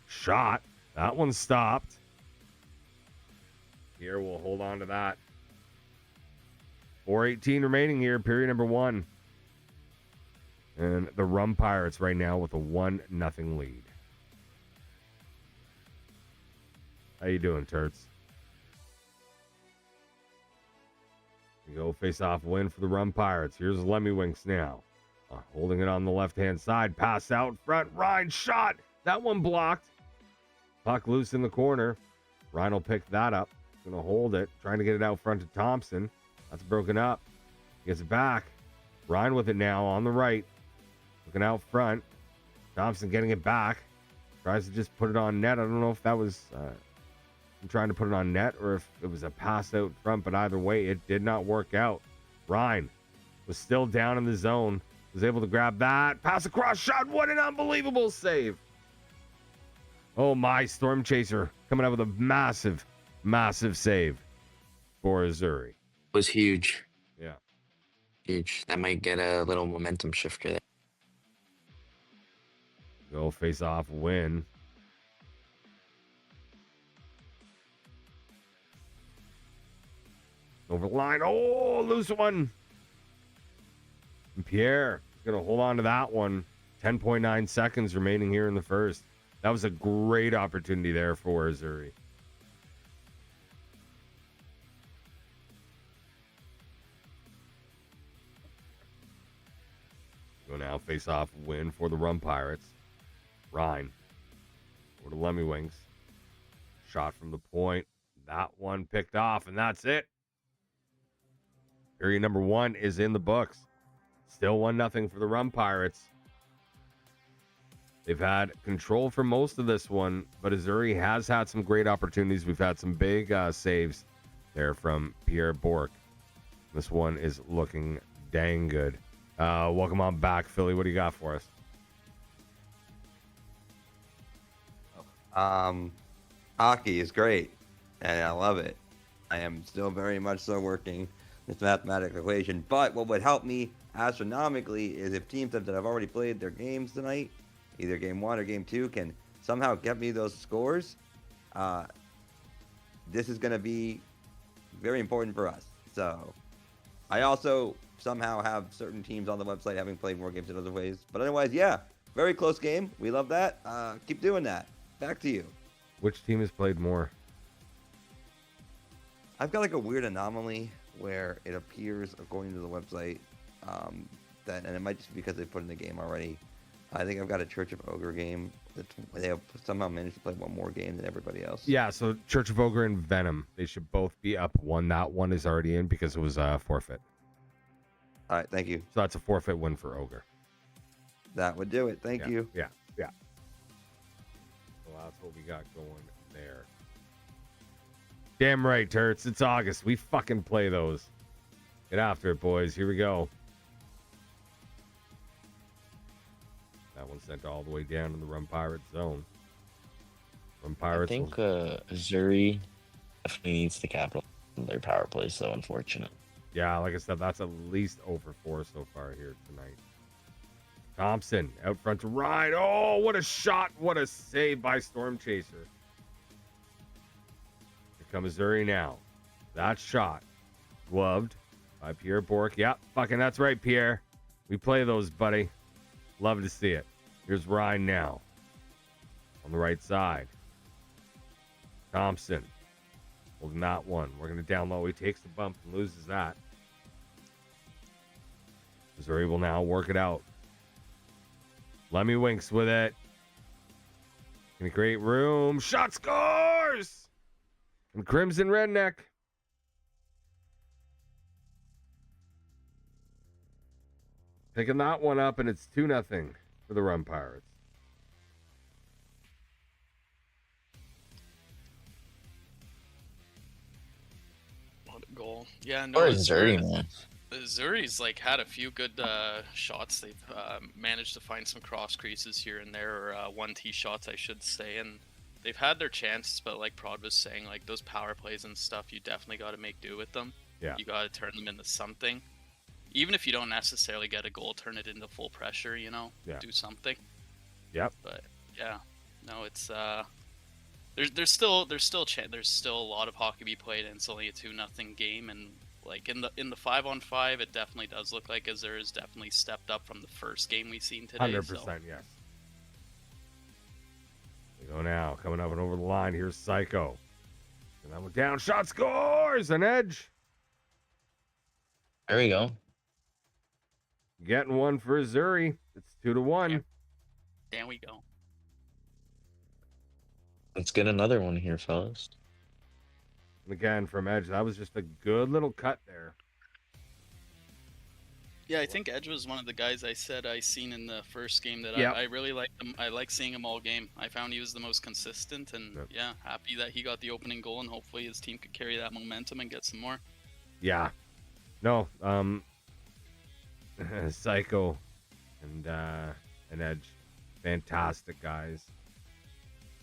Shot. That one stopped. Here, we'll hold on to that. 4:18 remaining here, period number 1. And the Rum Pirates right now with a 1-0 lead. How you doing, Turts? We go face-off win for the Rum Pirates. Here's Lemmy now. Holding it on the left-hand side. Pass out front. Ryan shot. That one blocked. Puck loose in the corner. Ryan will pick that up. Going to hold it. Trying to get it out front to Thompson. That's broken up. Gets it back. Ryan with it now on the right. Looking out front. Thompson getting it back. Tries to just put it on net. I don't know if that was him trying to put it on net or if it was a pass out front, but either way, it did not work out. Ryan was still down in the zone. Was able to grab that. Pass across. Shot. What an unbelievable save. Oh my, Storm Chaser coming out with a massive, massive save for Azzuri. Was huge. Yeah. Huge. That might get a little momentum shifter there. Go face off win. Over the line. Oh, loose one. And Pierre is going to hold on to that one. 10.9 seconds remaining here in the first. That was a great opportunity there for Azzuri. Go now face off win for the Rum Pirates. Ryan. Over to Lemmy Shot from the point. That one picked off, and that's it. Period number 1 is in the books. Still 1-0 for the Rum Pirates. They've had control for most of this one, but Azzuri has had some great opportunities. We've had some big saves there from Pierre Bourque. This one is looking dang good. Welcome on back, Philly. What do you got for us? Hockey is great, and I love it. I am still very much so working this mathematical equation, but what would help me astronomically is if teams that have already played their games tonight, either game 1 or game 2, can somehow get me those scores. This is going to be very important for us. So I also somehow have certain teams on the website having played more games in other ways. But otherwise, yeah, very close game. We love that. Keep doing that. Back to you. Which team has played more? I've got like a weird anomaly where it appears, according to the website, that, and it might just be because they put in the game already. I think I've got a Church of Ogre game that they have somehow managed to play one more game than everybody else. Yeah, so Church of Ogre and Venom, they should both be up 1. That one is already in because it was a forfeit. All right, thank you. So that's a forfeit win for Ogre. That would do it. Thank you. Yeah. Well, that's what we got going there. Damn right, Turts. It's August. We fucking play those. Get after it, boys. Here we go. That one sent all the way down in the Rum Pirates zone. Rum I Pirates. think Azzuri definitely needs to capitalize on their power play, so unfortunate. Yeah, like I said, that's at least over 4 so far here tonight. Thompson out front to Ryan. Oh, what a shot. What a save by Storm Chaser. Here comes Azzuri now. That shot. Gloved by Pierre Bork. Yep, fucking that's right, Pierre. We play those, buddy. Love to see it. Here's Ryan now. On the right side. Thompson. Holding that one. We're going to down low. He takes the bump and loses that. Azzuri will now work it out. Lemmy Winks with it. Gonna create room. Shot scores! And Crimson Redneck. Picking that one up, and it's 2-0 for the Rum Pirates. What a goal. Yeah, no, Or Azzuri, man. Azzuri's like had a few good shots. They've managed to find some cross creases here and there, or 1T shots, I should say, and they've had their chances. But like Prod was saying, like those power plays and stuff, you definitely got to make do with them. Yeah. You got to turn them into something. Even if you don't necessarily get a goal, turn it into full pressure. You know, do something. Yep. But yeah, no, it's there's still a lot of hockey to be played, and it's only a 2-0 game, and like in the 5-on-5, it definitely does look like Azzuri has definitely stepped up from the first game we've seen today. 100%, yes. We go now, coming up and over the line. Here's Psycho. And that one down. Shot scores! An edge. There we go. Getting one for Azzuri. It's 2-1. There we go. Let's get another one here, fellas. And again, from Edge, that was just a good little cut there. Yeah, I think Edge was one of the guys I said I seen in the first game that Yep. I really liked him. I like seeing him all game. I found he was the most consistent, and yeah, happy that he got the opening goal, and hopefully his team could carry that momentum and get some more. Yeah. No, Psycho and Edge, fantastic guys.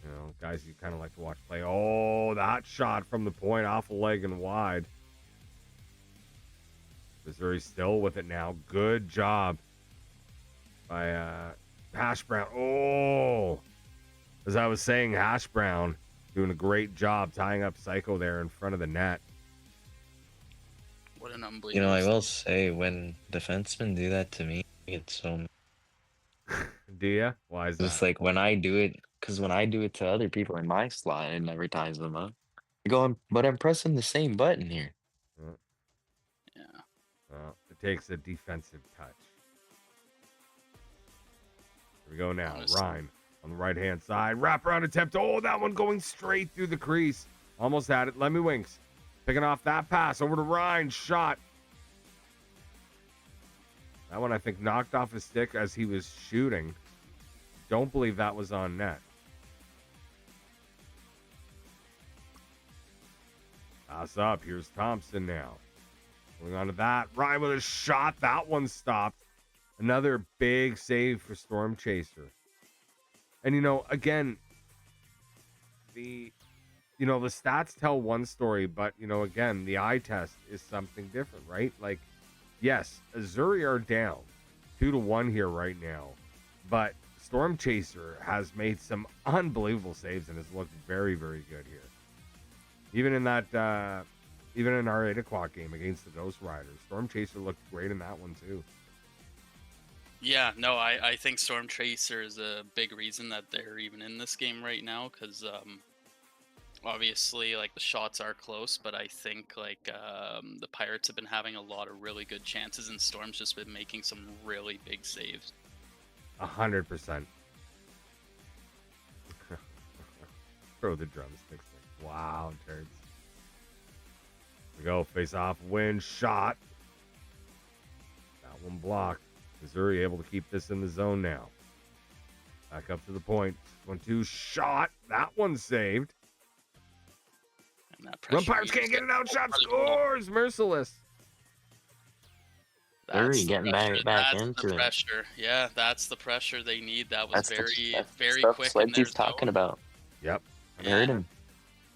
You know, guys you kind of like to watch play. Oh, that shot from the point off a leg and wide. Missouri still with it now. Good job by Hash Brown. Oh, as I was saying, Hash Brown doing a great job tying up Psycho there in front of the net. What an unbelievable. You know, I will say, when defensemen do that to me, it's so... Do ya? Why is that? It's like when I do it, because when I do it to other people in my slot, it never ties them up. I go, but I'm pressing the same button here. Yeah. Well, it takes a defensive touch. Here we go now. Honestly. Rhyme on the right-hand side. Wraparound attempt. Oh, that one going straight through the crease. Almost had it. Lemmy Winks picking off that pass over to Ryan. Shot. That one, I think, knocked off his stick as he was shooting. Don't believe that was on net. Pass up. Here's Thompson now. Going on to that. Ryan with a shot. That one stopped. Another big save for Storm Chaser. And, you know, again, the stats tell one story, but, you know, again, the eye test is something different, right? Like, yes, Azzuri are down 2-1 here right now, but Storm Chaser has made some unbelievable saves and has looked very, very good here. Even in that, even in our 8 o'clock game against the Ghost Riders, Storm Chaser looked great in that one too. Yeah, no, I think Storm Chaser is a big reason that they're even in this game right now, because obviously, like, the shots are close, but I think, like, the Pirates have been having a lot of really good chances, and Storm's just been making some really big saves. 100%. Throw the drumsticks. Wow, turds. Here we go. Face off, win, shot. That one blocked. Azzuri able to keep this in the zone now. Back up to the point. 1-2 shot. That one saved. And that Rum pressure Pirates can't used get it out. Shot really cool. scores. Merciless. Azzuri getting back That's into the it. pressure. Yeah, that's the pressure they need. That was very That's very stuff quick. in Sledgy's their talking zone. about. Yep. I heard him.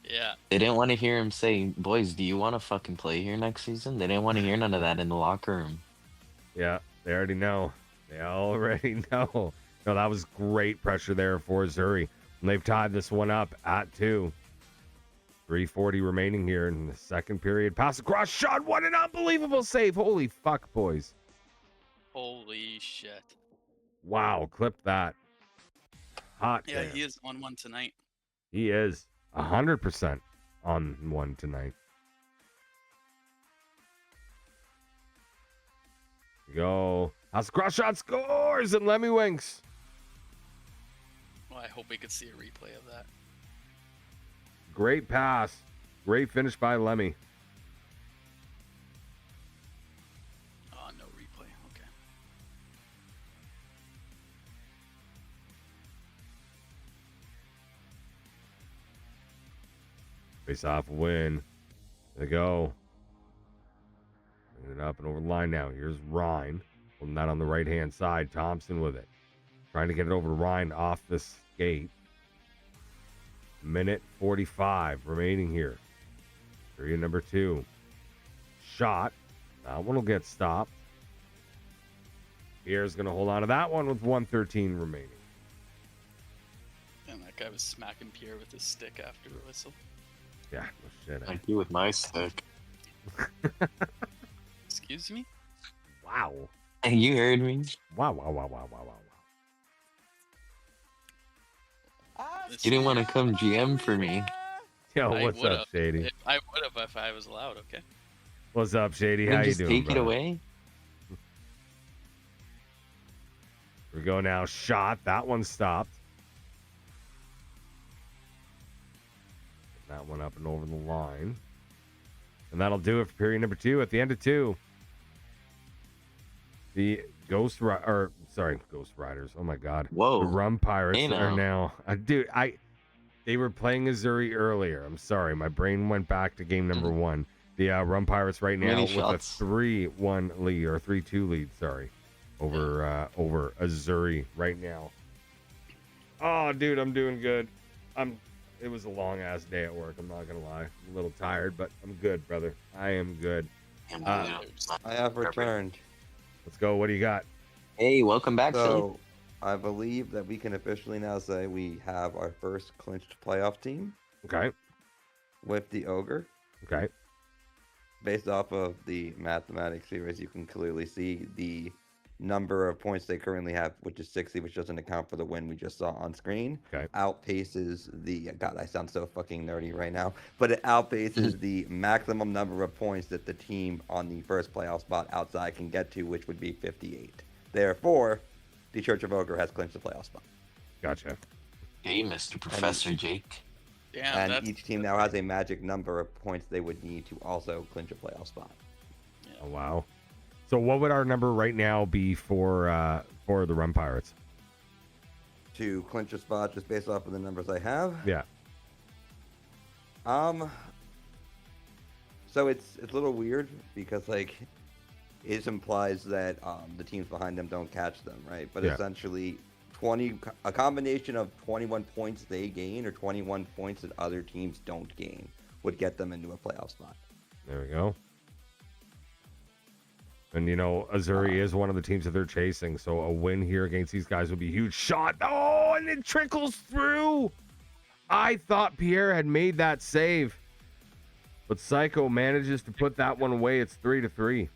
Yeah. They didn't want to hear him say, "Boys, do you want to fucking play here next season?" They didn't want to hear none of that in the locker room. Yeah, they already know. They already know. No, that was great pressure there for Azzuri. And they've tied this one up at 2. 3:40 remaining here in the second period. Pass across, shot, what an unbelievable save. Holy fuck, boys. Holy shit. Wow, clip that. Hot. Yeah, damn. he is on one tonight. He is 100% on one tonight. Go. House cross shot scores and Lemmy Winks. Well, I hope we could see a replay of that. Great pass. Great finish by Lemmy. Oh, no replay. Okay. Face off win. There they go. Bringing it up and over the line now. Here's Ryan. Putting that on the right hand side. Thompson with it. Trying to get it over to Ryan off the skate. Minute 45 remaining here. Period number 2. Shot. That one will get stopped. Pierre's going to hold on to that one with 1:13 remaining. And that guy was smacking Pierre with his stick after the whistle. Yeah, no shit. I do with my stick. Excuse me? Wow. And you heard me. Wow. You didn't want to come GM for me. Yo, I what's would've. up, Shady? I would have if I was allowed, okay? What's up, Shady? Then How you just doing, take it brother? away. Here we go now. Shot. That one stopped. That one up and over the line. And that'll do it for period number 2. At the end of 2, the Ghost Riders. Oh my God. Whoa. The Rum Pirates Hey, are now. now. They were playing Azzuri earlier. I'm sorry. My brain went back to game number 1. The Rum Pirates right now Many with shots. a 3-1 lead or 3-2 lead. Sorry, over Azzuri right now. Oh, dude, I'm doing good. It was a long ass day at work. I'm not gonna lie. I'm a little tired, but I'm good, brother. I am good. I have returned. Let's go. What do you got? Hey, welcome back, Philly. So, I believe that we can officially now say we have our first clinched playoff team Okay. with the Ogre. Okay. Based off of the mathematics series, you can clearly see the number of points they currently have, which is 60, which doesn't account for the win we just saw on screen. Okay. Outpaces the, God, I sound so fucking nerdy right now, but it outpaces the maximum number of points that the team on the first playoff spot outside can get to, which would be 58. Therefore, the Church of Ogre has clinched the playoff spot. Gotcha. Hey, Mr. Professor Jake. Damn, And each team now has a magic number of points they would need to also clinch a playoff spot. Oh wow. So what would our number right now be for the Rum Pirates? To clinch a spot just based off of the numbers I have. Yeah. So it's a little weird because like it implies that the teams behind them don't catch them, right? But Yeah. essentially a combination of 21 points they gain or 21 points that other teams don't gain would get them into a playoff spot. There we go. And, Azzuri is one of the teams that they're chasing, so a win here against these guys would be a huge shot. Oh, and it trickles through. I thought Pierre had made that save, but Psycho manages to put that one away. It's 3-3.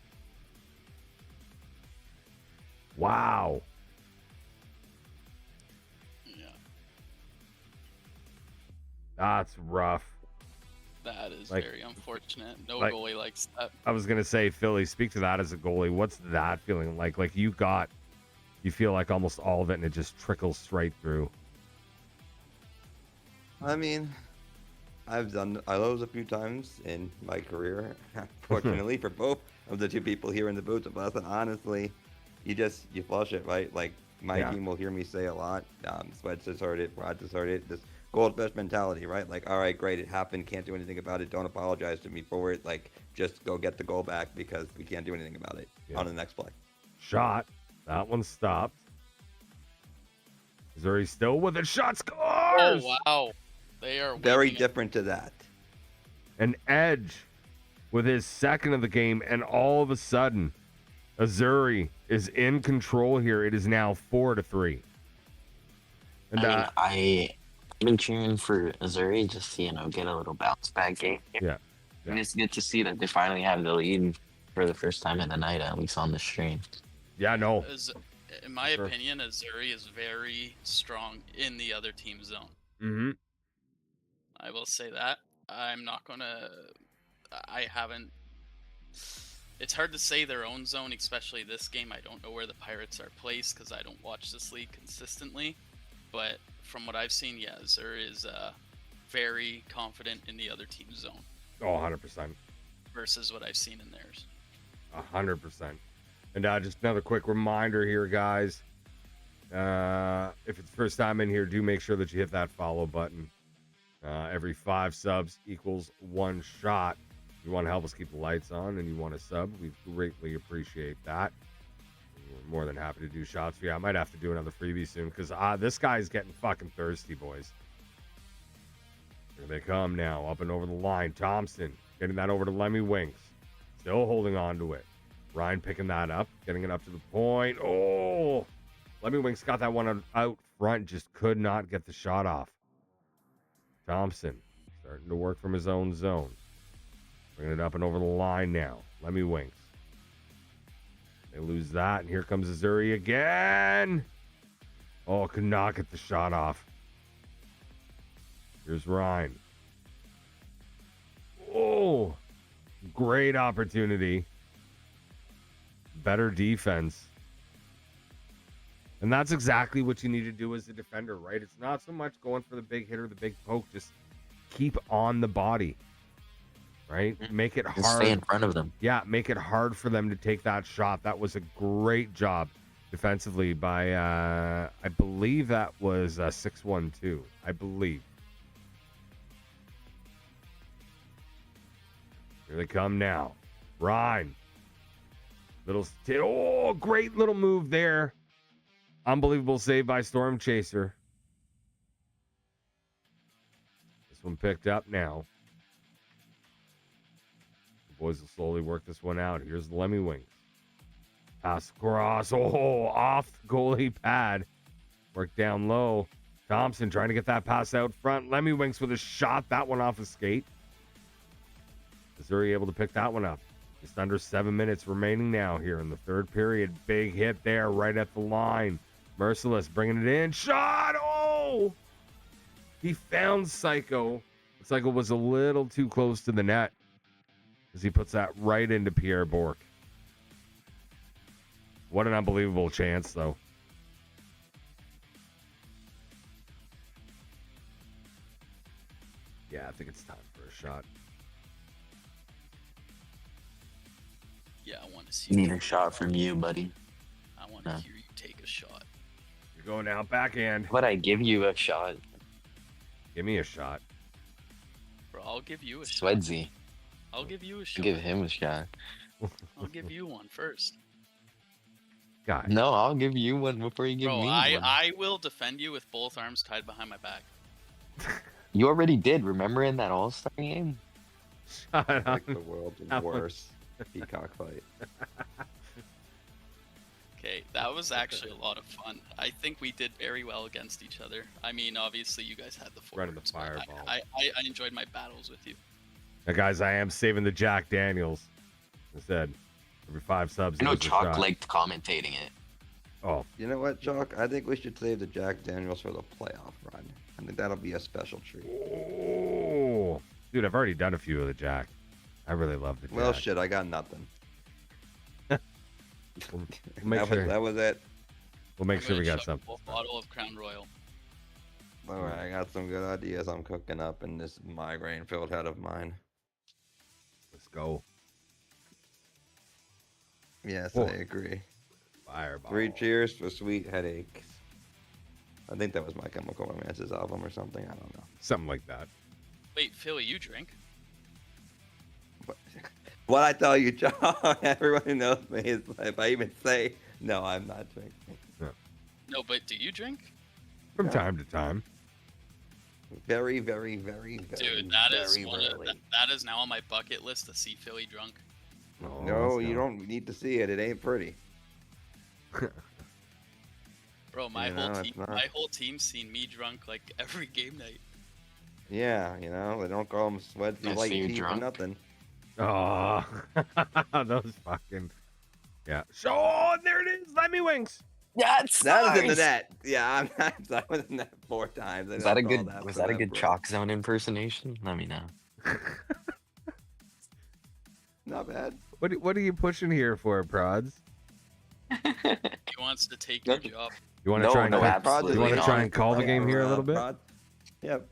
Wow. Yeah, That's rough. that is Like- very unfortunate. No like- goalie likes that. I was going to say, Philly, speak to that as a goalie. What's that feeling like? Like you feel like almost all of it and it just trickles straight through. I mean, I've done those a few times in my career. Fortunately for both of the two people here in the booth with us, and honestly, you flush it, right? Like my team will hear me say a lot. Sweats has heard it, Rod has heard it. This goldfish mentality, right? Like, all right, great, it happened. Can't do anything about it. Don't apologize to me for it. Like, just go get the goal back because we can't do anything about it on the next play. Shot. That one stopped. Azzuri still with it. Shot scores! Oh wow! They are Very waking up. different to that. An Edge with his second of the game, and all of a sudden, Azzuri is in control here. It is now 4-3. And I've been cheering for Azzuri just to, get a little bounce back game here. yeah. And it's good to see that they finally have the lead for the first time in the night, at least on the stream. Yeah, no. In my Sure. opinion, Azzuri is very strong in the other team's zone. Mm-hmm. I will say that. I'm not gonna. I haven't. It's hard to say their own zone, especially this game. I don't know where the Pirates are placed because I don't watch this league consistently. But from what I've seen, yeah, Azzuri is very confident in the other team's zone. Oh, 100%. Versus what I've seen in theirs. 100%. And just another quick reminder here, guys. If it's first time in here, do make sure that you hit that follow button. Every 5 subs equals 1 shot. If you want to help us keep the lights on and you want to sub, we greatly appreciate that. We're more than happy to do shots for you. I might have to do another freebie soon because this guy's getting fucking thirsty, boys. Here they come now, up and over the line. Thompson getting that over to Lemmy Winks. Still holding on to it. Ryan picking that up, getting it up to the point. Oh! Lemmy Winks got that one out front, just could not get the shot off. Thompson starting to work from his own zone. Bringing it up and over the line now. Lemmy Winks. They lose that, and here comes Azzuri again. Oh, could not get the shot off. Here's Ryan. Oh, great opportunity. Better defense. And that's exactly what you need to do as a defender, right? It's not so much going for the big hit or the big poke. Just keep on the body, right? Make it Just hard. stay in front of them. Yeah, make it hard for them to take that shot. That was a great job defensively by, I believe that was 6-1-2. I believe. Here they come now. Ryan. Oh, great little move there. Unbelievable save by Storm Chaser. This one picked up now. The boys will slowly work this one out. Here's the Lemmy Winks. Pass across. Oh, off goalie pad. Work down low. Thompson trying to get that pass out front. Lemmy Winks with a shot. That one off his skate. Azzuri able to pick that one up. Just under 7 minutes remaining now here in the third period. Big hit there right at the line. Merciless bringing it in. Shot! Oh! He found Psycho. Psycho was a little too close to the net as he puts that right into Pierre Bourque. What an unbelievable chance, though. Yeah, I think it's time for a shot. Yeah, I want to see. Need a shot from you, buddy. I want to hear you take a shot. You're going out backhand. But I give you a shot. Give me a shot. Bro, I'll give you a shot. Swedsy. I'll give you a shot. Give him a shot. I'll give you one first. Guy. No, I'll give you one before you give Bro, me one. I will defend you with both arms tied behind my back. You already did, remember in that All-Star game? Shut Like the world's worst peacock fight. Okay, that was actually a lot of fun. I think we did very well against each other. I mean, obviously you guys had the Running the forwards, but fireball. I enjoyed my battles with you. Now, guys, I am saving the Jack Daniels. I said, every 5 subs. I know there's a Chalk shot. liked commentating it. Oh, You know what, Chalk? I think we should save the Jack Daniels for the playoff run. I think that'll be a special treat. oh, dude, I've already done a few of the Jack. I really love the Jack. Well, shit, I got nothing. We'll make sure. That was it. We'll make I'm sure we gonna got chug a something. full bottle of Crown Royal. All right, I got some good ideas I'm cooking up in this migraine-filled head of mine. Let's go. Yes, Oh. I agree. Fireball. 3 cheers for sweet headaches. I think that was My Chemical Romance's album or something. I don't know. Something like that. Wait, Philly, you drink? What I tell you, John, everyone who knows me is if I even say no, I'm not drinking. No, but do you drink? From time to time. Very, very, very, very, Dude, that is very one rarely. of that is now on my bucket list to see Philly drunk. Oh, No, let's you go. don't need to see it. It ain't pretty. Bro, my You know, whole it's team, not- my whole team's seen me drunk like every game night. Yeah, you know, they don't call them sweaty I light see you tea for drunk. nothing. Oh, those fucking. Yeah. So, oh, there it is. Let me wings. That's That was in the net. Yeah, I'm not. That was in the net 4 times. They Was that a don't call good? Was for that a them, good bro. Chalkzone impersonation? Let me know. Not bad. What are you pushing here for, Prods? He wants to take your job. You want to No, try and no, call, absolutely you want to not. try and call the game here a little bit?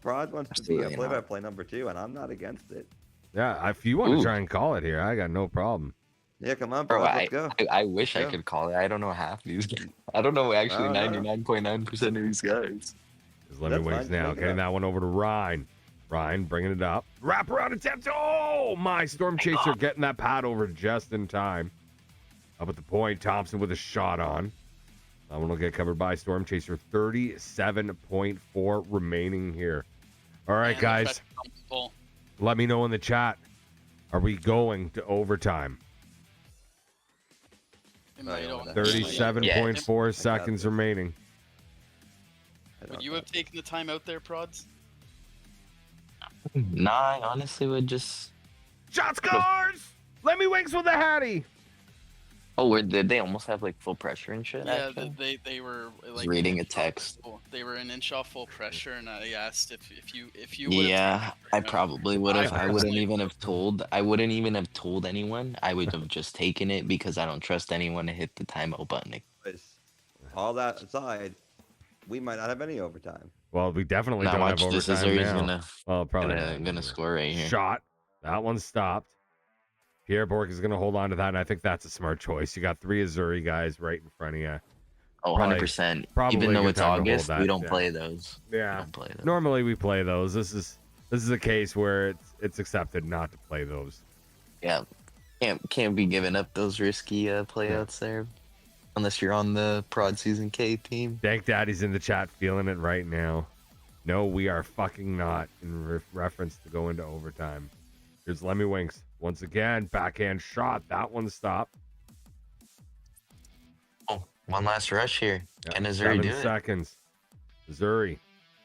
Prod wants to be Absolutely a not. play-by-play number 2, and I'm not against it. Yeah, if you want to Ooh. try and call it here, I got no problem. Yeah, come on, Bro, Prod, let's go. I wish I Go. could call it. I don't know half these guys. I don't know actually Oh, no. 99.9% of these guys. Just let me That's wings fine, now. make it Getting up. that one over to Ryan. Ryan bringing it up. Wrap around attempt. Oh, my Storm Chaser getting that pad over just in time. Up at the point. Thompson with a shot on. That one will get covered by Storm Chaser. 37.4 remaining here. All right, And the guys. pressure comes full. Let me know in the chat. Are we going to overtime? It might yeah, own- 37.4 seconds this. remaining. Would you have taken the time out there, Prods? Nah, I honestly would just. Shot scores! Let me wings with the Hattie. Oh, did they almost have like full pressure and shit? Yeah, actually? they were was like reading an a inch off text. full- They were an inch off full pressure, and I asked if you would Yeah, I probably would have. I wouldn't personally even have told. I wouldn't even have told anyone. I would have just taken it because I don't trust anyone to hit the timeout button. All that aside, we might not have any overtime. Well, we definitely Now don't have watch this. overtime Azzuri's now. Well, probably not. gonna score right here. Shot. That one stopped. Pierre Bork is going to hold on to that, and I think that's a smart choice. You got 3 Azzuri guys right in front of you. Oh, Probably- 100%. probably Even a though good it's time to hold August, that, we don't yeah. play those. We Yeah. don't play those. Normally we play those. This is a case where it's accepted not to play those. Yeah, can't be giving up those risky playouts there, unless you're on the Prod Season K team. Dank Daddy's in the chat feeling it right now. No, we are fucking not, in reference to go into overtime. Here's Lemmy Winks. Once again, backhand shot. That one stopped. Oh, one last rush here. Yeah, Can Azzuri 7 do it? seconds. Azzuri.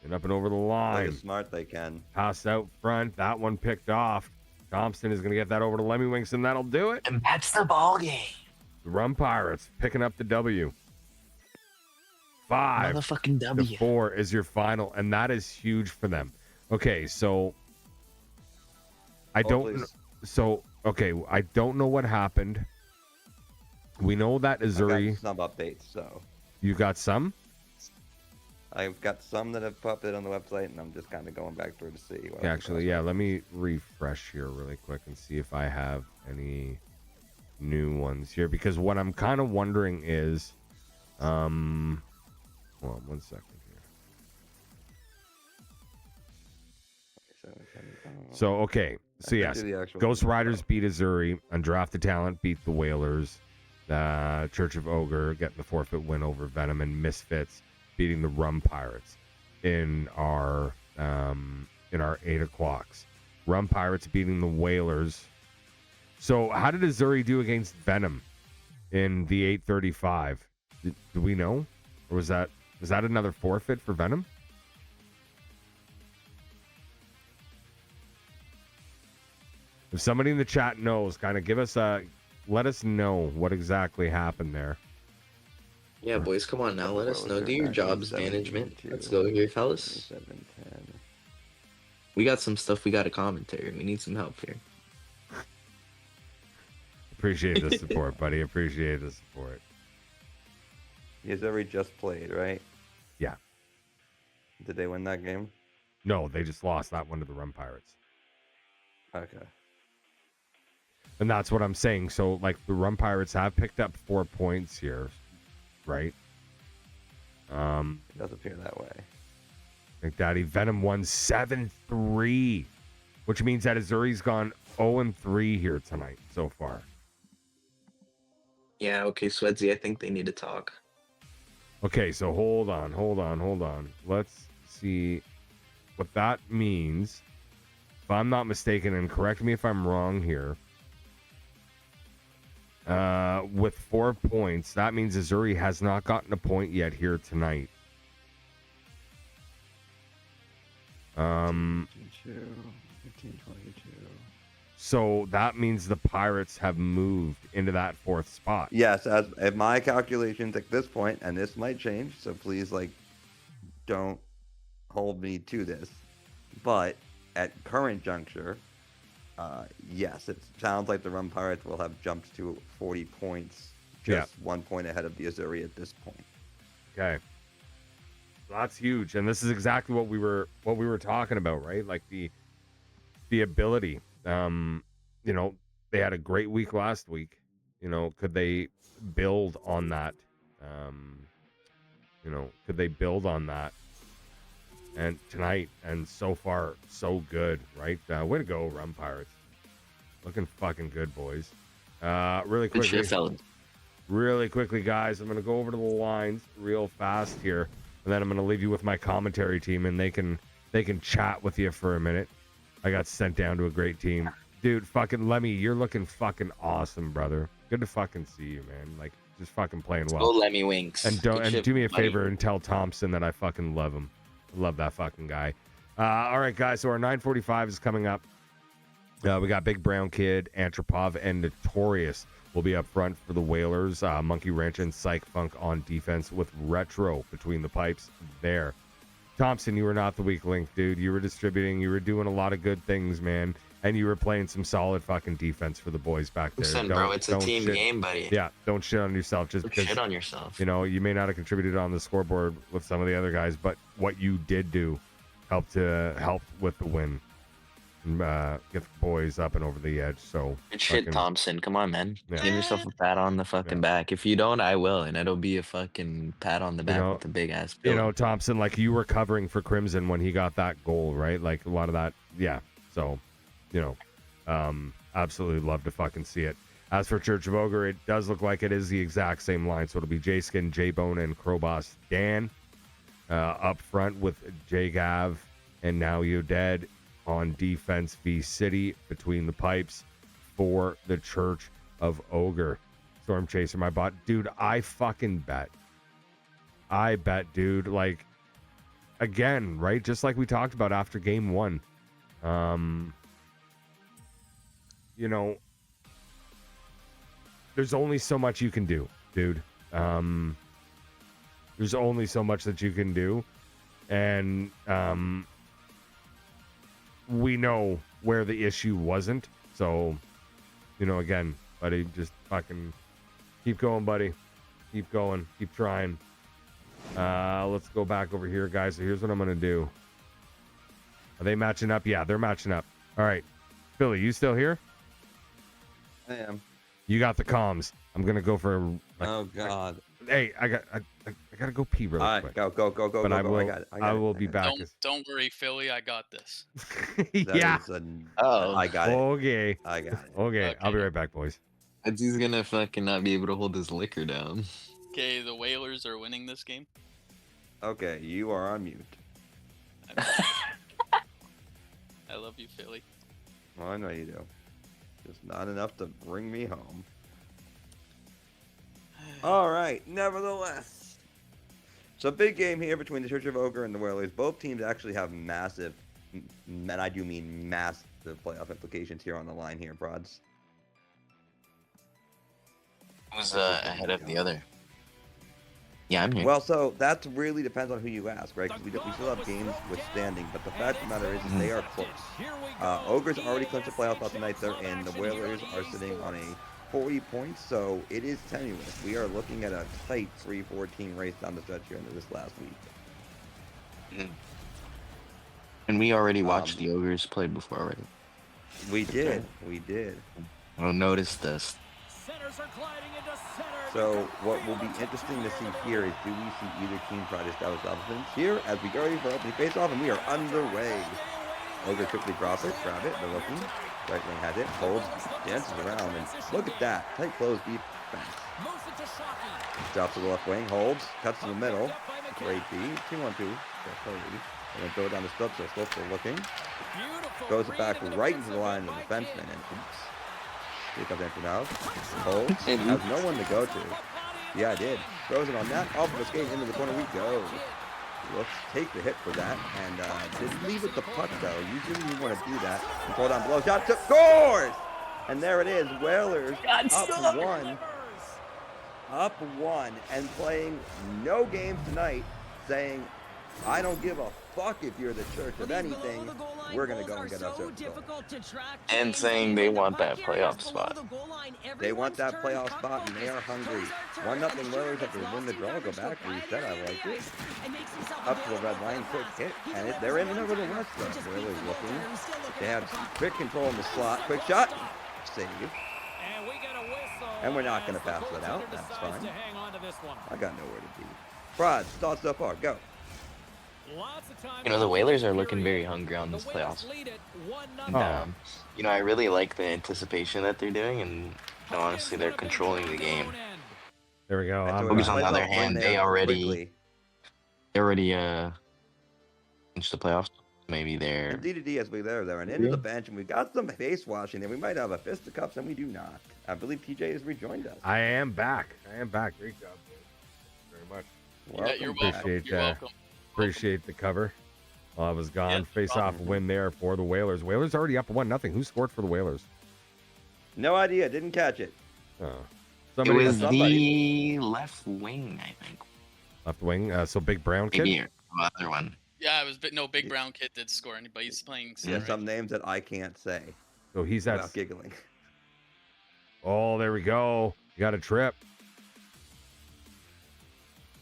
And up and over the Play line. as smart they can. Pass out front. That one picked off. Thompson is going to get that over to Lemmy Winks, and that'll do it. And that's the ball game. The Rum Pirates picking up the W. 5 Motherfucking to W. 4 is your final, and that is huge for them. Okay, so I don't. please. So okay, I don't know what happened. We know that I've Azzuri. got some updates, so You got some? I've got some that have popped it on the website, and I'm just kind of going back through to see. What Actually, yeah. Let me refresh here really quick and see if I have any new ones here, because what I'm kind of wondering is, hold on 1 second here. So okay, so yes, do the actual Ghost thing. Riders beat Azzuri, Undrafted Talent beat the Whalers, Church of Ogre getting the forfeit win over Venom, and Misfits beating the Rum Pirates in our 8 o'clocks. Rum Pirates beating the Whalers. So how did Azzuri do against Venom in the 8:35? Do we know, or was that another forfeit for Venom? If somebody in the chat knows, kind of let us know what exactly happened there. Yeah, boys, come on now. Let us know. Do your jobs, management. Let's go here, fellas. 7, 10. We got some stuff we got to commentary. We need some help here. Appreciate the support, buddy. Appreciate the support. Azzuri just played, right? Yeah. Did they win that game? No, they just lost that one to the Rum Pirates. Okay. And that's what I'm saying. So, like, the Rum Pirates have picked up 4 points here, right? It does appear that way. McDaddy Venom won 7-3, which means that Azzuri's gone 0-3 here tonight so far. Yeah, okay, Swedsy, I think they need to talk. Okay, so hold on. Let's see what that means, if I'm not mistaken, and correct me if I'm wrong here, with 4 points, that means Azzuri has not gotten a point yet here tonight. 15, 22. So that means the Pirates have moved into that 4th spot. Yes, as my calculations at this point, and this might change, so please, like, don't hold me to this. But at current juncture, yes, it sounds like the Rum Pirates will have jumped to 40 points, just 1 point ahead of the Azzuri at this point. Okay. That's huge, and this is exactly what we were talking about, right? Like the ability. You know, they had a great week last week. You know, could they build on that? You know, could they build on that? And tonight, and so far, so good, right? Way to go, Rum Pirates. Looking fucking good, boys. Really quickly. Good shit, fellas. Really quickly, guys, I'm going to go over to the lines real fast here, and then I'm going to leave you with my commentary team, and they can chat with you for a minute. I got sent down to a great team. Dude, fucking Lemmy, you're looking fucking awesome, brother. Good to fucking see you, man. Like, just fucking playing well. Go Lemmy Winks. And do me a favor and tell Thompson that I fucking love him. I love that fucking guy. All right, guys, so our 9:45 is coming up. We got Big Brown Kid, Antropov, and Notorious will be up front for the Whalers. Monkey Ranch and Psych Funk on defense with Retro between the pipes there. Thompson, you were not the weak link, dude. You were distributing. You were doing a lot of good things, man. And you were playing some solid fucking defense for the boys back there. Listen, bro, it's a team game, buddy. Yeah, don't shit on yourself. Just because, shit on yourself. You know, you may not have contributed on the scoreboard with some of the other guys, but what you did do helped with the win. And, get the boys up and over the edge. So good shit, Thompson. Come on, man. Yeah. Give yourself a pat on the fucking back. If you don't, I will, and it'll be a fucking pat on the back with the big ass bill. You know, Thompson, like you were covering for Crimson when he got that goal, right? Like a lot of that, yeah. So, you know, absolutely love to fucking see it. As for Church of Ogre, it does look like it is the exact same line. So it'll be J-Skin, J-Bone, and Crowboss Dan up front with J-Gav and Now You Dead on defense. V City between the pipes for the Church of Ogre. Storm Chaser, my bot. Dude, I fucking bet. Dude. Like, again, right? Just like we talked about after game 1. You know, there's only so much you can do, dude. There's only so much that you can do. And we know where the issue wasn't. So, you know, again, buddy, just fucking keep going, buddy. Keep going. Keep trying. Let's go back over here, guys. So here's what I'm going to do. Are they matching up? Yeah, they're matching up. All right. Philly, you still here? I am. You got the comms. I'm going to go for a... Oh, God. Hey, I got to go pee really quick. Go. But I will be back. Don't worry, Philly. I got this. Yeah. I got it. Okay. I got it. Okay. I'll be right back, boys. He's going to fucking not be able to hold his liquor down. Okay, the Whalers are winning this game. Okay, you are on mute. I love you, Philly. Well, I know you do. Just not enough to bring me home. All right, nevertheless. So big game here between the Church of Ogre and the Whalers. Both teams actually have massive, and I do mean massive playoff implications here on the line here, Prods. Who's ahead of the other? Yeah, I'm here. Well, so that really depends on who you ask, right? Because we still have games withstanding, but the fact of the matter is they are close. Ogres already clinched the playoff spot tonight, and the Whalers are sitting on a 40 points, so it is tenuous. We are looking at a tight 3-14 race down the stretch here into this last week. And we already watched the Ogres play before already. We did. Well, notice this. So what will be interesting to see here is, do we see either team try to establish offense here as we go ready for opening face-off, and we are underway. Ogre quickly grab it, they're looking. Right wing has it, holds, dances around, and look at that. Tight close deep defense. Drops to the left wing, holds, cuts to the middle. Great D, 2-on-2. And then throw it down to Stutzer. Stutzer looking. Throws it back right into the line of the defenseman, and oops. Here comes Antonov. Holds. Has no one to go to. Yeah, I did. Throws it on that. Off of the skate into the corner we go. Let's take the hit for that. And didn't leave with the puck, though. Usually you want to do that. And pull down below. Shot to scores! And there it is. Whalers up 1. Up 1. And playing no games tonight. Saying, I don't give a fuck if you're the church. If anything, we're going to go and get ourselves a goal. And saying they want that playoff spot. They want that playoff spot, and they are hungry. 1-0 Whalers have to win the draw, go back, reset. I like it. Up to the red line, quick hit, and they're in nevertheless, though. Whalers looking. They have quick control in the slot. Quick shot. Save. And we're not going to pass that out. That's fine. I got nowhere to be. Prod, thoughts so far. Go. You know, the Whalers are looking very hungry on this playoffs. And, you know, I really like the anticipation that they're doing, and you know, honestly, they're controlling the game. There we go. Ogres, on the other hand, they already clinched the playoffs. Maybe they're... And D2D as we there and into the bench, and we've got some face washing there. We might have a fisticuffs, and we do not. I believe TJ has rejoined us. I am back. Great job. Very much. Welcome. You're welcome. You're welcome. Appreciate the cover. While I was gone, face-off win there for the Whalers. Whalers already up 1-0. Who scored for the Whalers? No idea. Didn't catch it. Oh, it was the left wing, I think. Left wing. So Big Brown kid. Maybe other one. Yeah, it was. No, Big Brown kid did score. Anybody he's playing. Yeah, some names that I can't say. So he's at. Without giggling. Oh, there we go. You got a trip.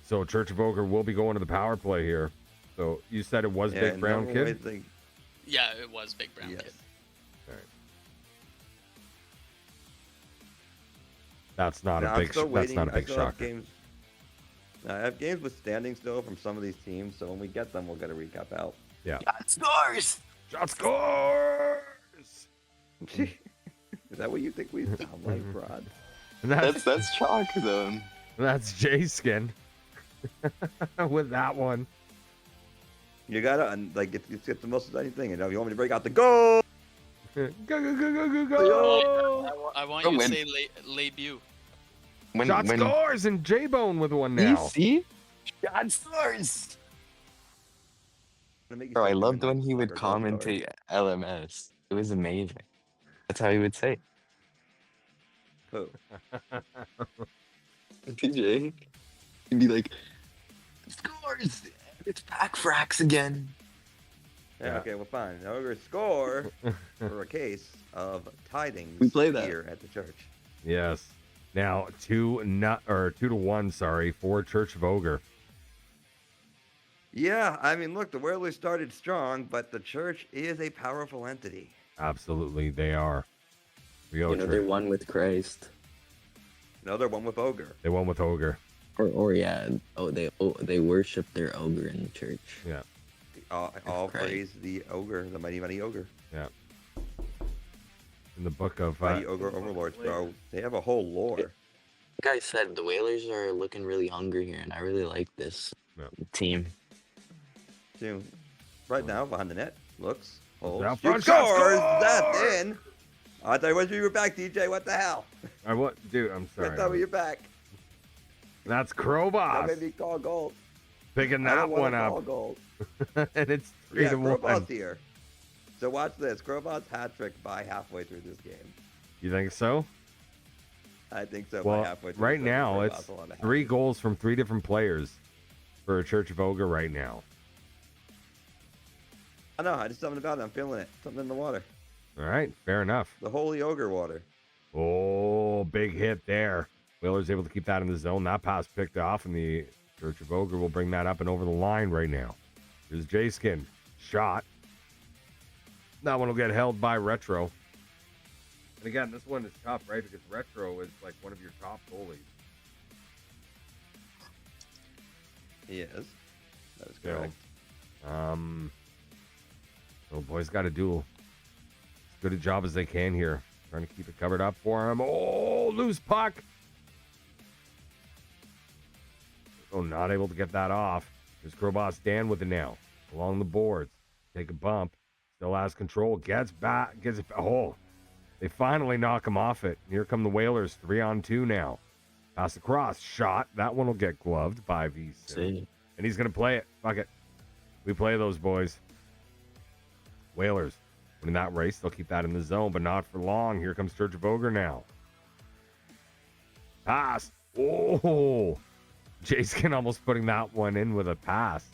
So Church of Ogre will be going to the power play here. So you said it was Big Brown kid? Yeah, it was Big Brown kid. All right. That's not a big shock. I have games with standing still from some of these teams, so when we get them, we'll get a recap out. Yeah. Shot scores! Shot scores! Is that what you think we sound like, Rod? That's Chalkzone. That's J-Skin. With that one. You gotta, like, it's the most exciting thing. You know, you want me to break out the goal? Go, go, go, go, go, go! I want you to say Lebu. Shot scores and J-Bone with one now. You see? Shot scores! Bro, I loved when he would commentate LMS. It was amazing. That's how he would say. Who? TJ. He'd be like, scores! It's pack fracks again. Yeah, okay, well, fine. Ogre score for a case of tidings we play that here at the church. Yes. Now 2-1, for Church of Ogre. Yeah, I mean, look, the Whalers started strong, but the church is a powerful entity. Absolutely, they are. They won with Christ. No, they're one with Ogre. They won with Ogre. Or yeah, they worship their ogre in the church. Yeah. All praise the ogre, the mighty ogre. Yeah. In the book of mighty ogre overlords, bro. They have a whole lore. Like I said, the Whalers are looking really hungry here, and I really like this team. Soon, right now behind the net, looks. Scores! That's in. I thought you were back, DJ. What the hell? Dude, I'm sorry. I thought you were back. That's Crowboss. That made me call gold. Picking that one up. And it's 3-1. Crowboss here. So watch this. Crowboss hat trick by halfway through this game. You think so? I think so. Well, by halfway through right now it's 3 goals from 3 different players for a Church of Ogre right now. I know. I just something about it. I'm feeling it. Something in the water. All right, fair enough. The holy ogre water. Oh, big hit there. Wheeler's able to keep that in the zone. That pass picked off, and the Church of Ogre will bring that up and over the line right now. Here's J-Skin. Shot. That one will get held by Retro. And again, this one is tough, right? Because Retro is like one of your top goalies. He is. That is correct. So boys got to do as good a job as they can here. Trying to keep it covered up for him. Oh, loose puck. Oh, not able to get that off. There's Crowboss Dan with it now. Along the boards. Take a bump. Still has control. Gets back. Gets it. Oh, they finally knock him off it. Here come the Whalers. 3-on-2 now. Pass across. Shot. That one will get gloved by VC. And he's going to play it. Fuck it. We play those boys. Whalers winning that race. They'll keep that in the zone, but not for long. Here comes Church of Ogre now. Pass. Oh. Jaskin almost putting that one in with a pass.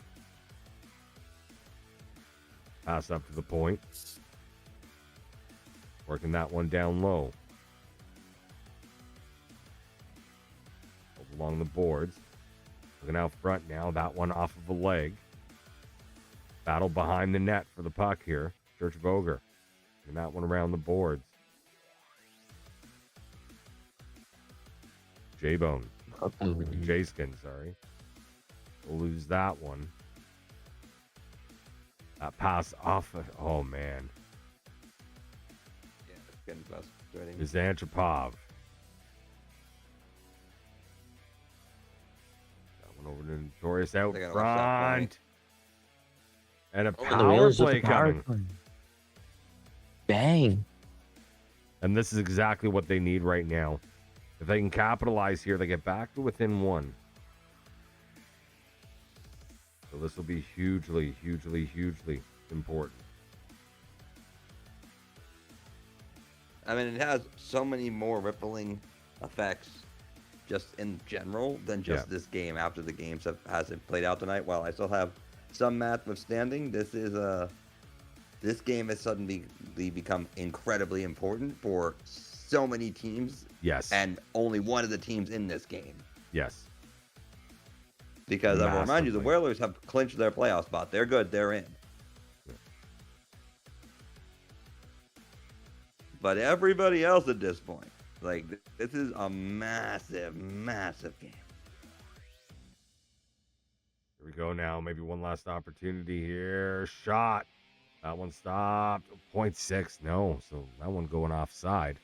Pass up to the point. Working that one down low. Along the boards. Looking out front now. That one off of a leg. Battle behind the net for the puck here. Church of Ogre. And that one around the boards. J-Bone. J-Skin, sorry. We'll lose that one. That pass off. Oh, man. Yeah, it's getting frustrating. Is Antropov. That one over to Notorious out front. And a power play coming. Bang. And this is exactly what they need right now. If they can capitalize here, they get back to within one. So this will be hugely, hugely, hugely important. I mean, it has so many more rippling effects just in general than just this game after the games hasn't played out tonight. While I still have some math withstanding, this game has suddenly become incredibly important for so many teams. Yes. And only one of the teams in this game. Yes. Because I will remind you, the Whalers have clinched their playoff spot. They're good. They're in. Yeah. But everybody else at this point, like, this is a massive, massive game. Here we go now. Maybe one last opportunity here. Shot. That one stopped. 0.6. No. So that one going offside.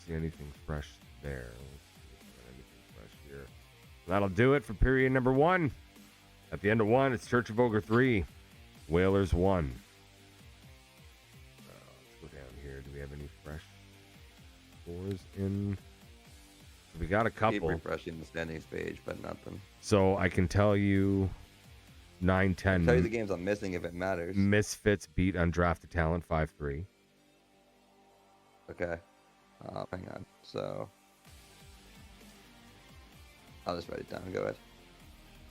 See anything fresh there. Let's see if we got anything fresh here. That'll do it for period number 1. At the end of 1, it's Church of Ogre 3, Whalers 1. Let's go down here. Do we have any fresh scores in? So we got a couple. Keep refreshing the standings page, but nothing. So I can tell you 9-10. Tell you the games I'm missing if it matters. Misfits beat Undrafted Talent 5-3. Okay. Hang on. So I'll just write it down. Go ahead.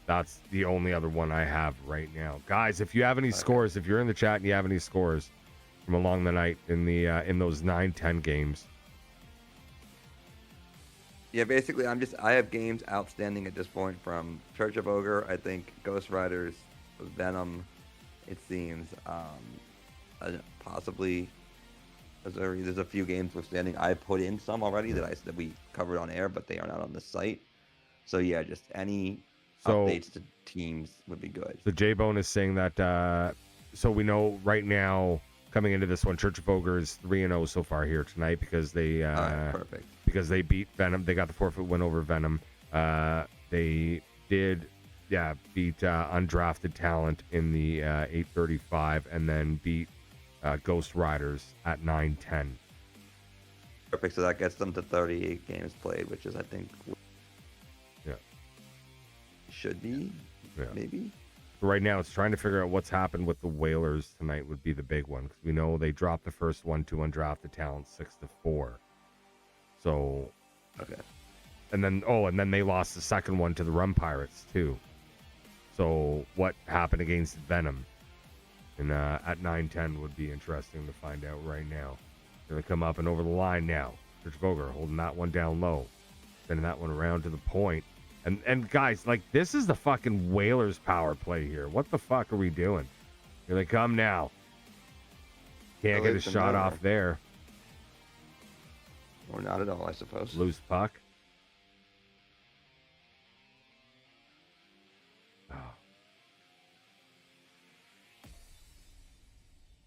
That's the only other one I have right now. Guys, if you have any scores, if you're in the chat and you have any scores from along the night in the in those 9-10 games. Yeah, basically I have games outstanding at this point from Church of Ogre, I think Ghost Riders, Venom, it seems. Possibly Azzuri. There's a few games withstanding. I put in some already that we covered on air, but they are not on the site. So yeah, just any updates to teams would be good. So J-Bone is saying that so we know right now coming into this one, Church of Ogre is 3-0 so far here tonight because they perfect. Because they beat Venom. They got the forfeit win over Venom. They did beat Undrafted Talent in the 8:35 and then beat Ghost Riders at 9-10. Perfect. So that gets them to 38 games played, which is, I think, should be, maybe. So right now, it's trying to figure out what's happened with the Whalers tonight would be the big one because we know they dropped the first one to Undrafted Talent 6-4. So, okay. And then they lost the second one to the Rum Pirates too. So what happened against Venom? And at 9-10 would be interesting to find out right now. They're going to come up and over the line now. Church of Ogre holding that one down low. Sending that one around to the point. And guys, like, this is the fucking Whalers power play here. What the fuck are we doing? Here they come now. Can't get a shot off there. Or not at all, I suppose. Loose puck.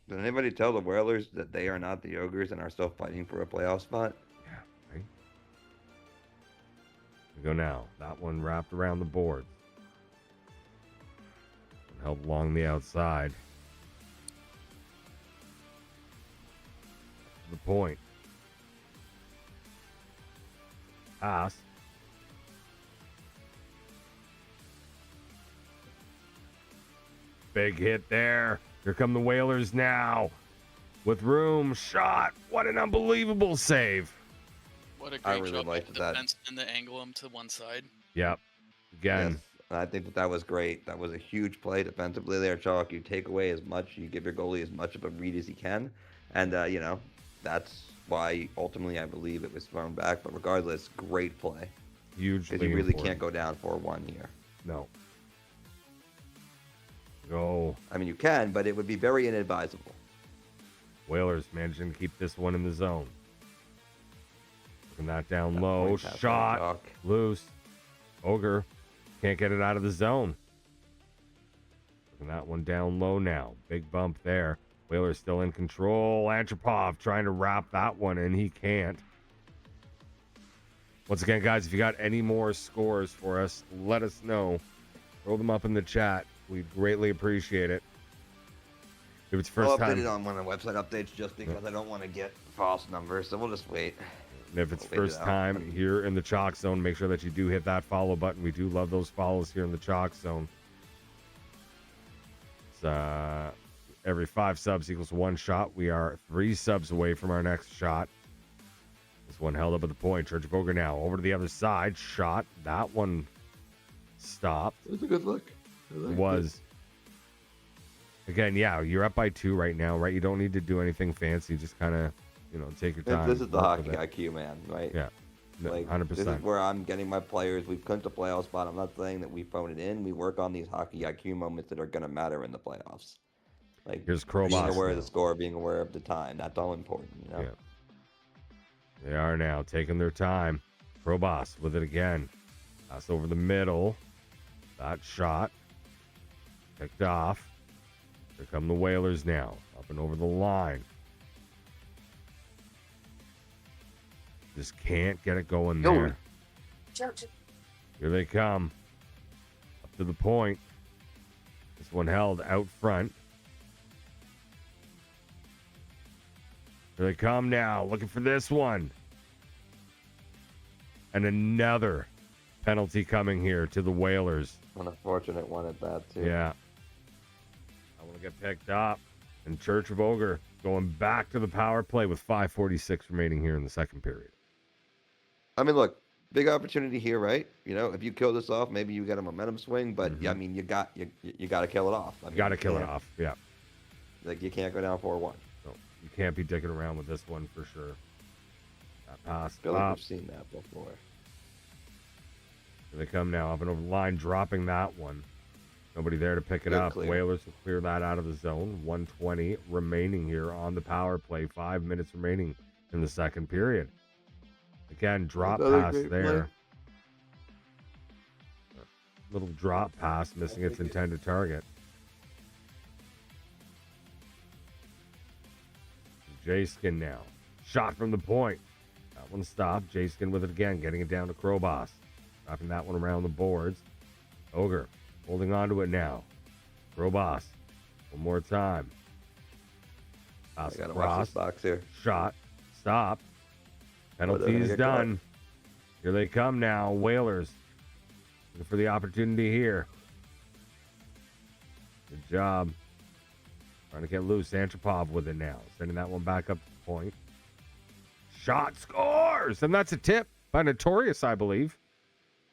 Did anybody tell the Whalers that they are not the Ogres and are still fighting for a playoff spot? Yeah, right. We go now. That one wrapped around the boards. Held along the outside. The point. Pass. Big hit there. Here come the Whalers now. With room, shot. What an unbelievable save. What a I great really job liked by the that. defenseman to angle him to one side. Yep. Again. Yes. I think that was great. That was a huge play defensively there, Chalk. You take away as much, you give your goalie as much of a read as he can. And, that's why ultimately I believe it was thrown back. But regardless, great play. Hugely Because you really important. can't go down 4-1 here. No. Go. I mean, you can, but it would be very inadvisable. Whalers managing to keep this one in the zone. Looking that down That low. point pass there, Shot. Chalk. Loose. Ogre. Can't get it out of the zone. Looking that one down low now. Big bump there. Whalers still in control. Antropov trying to wrap that one in. He can't. Once again, guys, if you got any more scores for us, let us know. Throw them up in the chat. We'd greatly appreciate it. If it's 1st I'll time. update it on one of the website updates just because I don't want to get false numbers, so we'll just wait. And if it's We'll wait it first out. time here in the Chalk Zone, make sure that you do hit that follow button. We do love those follows here in the Chalk Zone. It's, every 5 subs equals 1 shot. We are 3 subs away from our next shot. This one held up at the point. Church of Ogre now over to the other side. Shot. That one stopped. It was a good look. It was. Again, yeah, you're up by 2 right now, right? You don't need to do anything fancy. Just kind of, take your time. This is the work hockey with it. IQ, man, right? Yeah. No, Like 100%. this is where I'm getting my players. We've clinched a playoff spot. I'm not saying that we phone it in. We work on these hockey IQ moments that are going to matter in the playoffs. Like Here's being Krobos aware of now. the score, being aware of the time. That's all important, Yeah. They are now taking their time. Krobos with it again. Pass over the middle. That shot. Picked off. Here come the Whalers now. Up and over the line. Just can't get it going there. Here they come. Up to the point. This one held out front. Here they come now. Looking for this one. And another penalty coming here to the Whalers. An unfortunate one at that, too. Yeah. I want to get picked up. And Church of Ogre going back to the power play with 5:46 remaining here in the second period. I mean, look, big opportunity here, right? If you kill this off, maybe you get a momentum swing. But Mm-hmm. yeah, I mean, you got to kill it off. I mean, Got to kill it can't- off. Yeah. Like you can't go down 4-1. So you can't be dicking around with this one for sure. That pass I feel like up. we've seen that before. Here they come now, up and over the line, dropping that one. Nobody there to pick it Good up. clear. Whalers will clear that out of the zone. 1:20 remaining here on the power play. 5 minutes remaining in the second period. Again, drop Another pass great there. Little drop pass, missing its intended target. J-Skin now. Shot from the point. That one stopped. J-Skin with it again, getting it down to Krobos. Dropping that one around the boards. Ogre holding on to it now. Krobos. One more time. Pass I gotta watch across. this box here. Shot. Stop. they're Penalty gonna is get done. Here they come now. Whalers. Looking for the opportunity here. Good job. Trying to get loose. Antropov with it now. Sending that one back up to the point. Shot scores! And that's a tip by Notorious, I believe.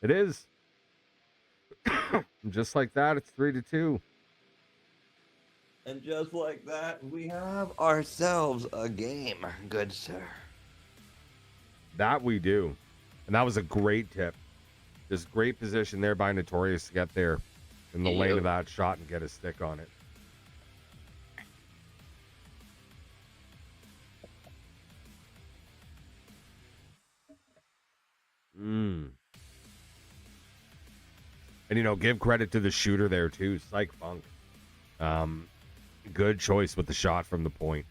It is. Just like that, it's 3-2. And just like that, we have ourselves a game, good sir. That we do. And that was a great tip. Just great position there by Notorious to get there in the lane of that shot and get a stick on it. And, give credit to the shooter there, too, Psych Funk. Good choice with the shot from the point.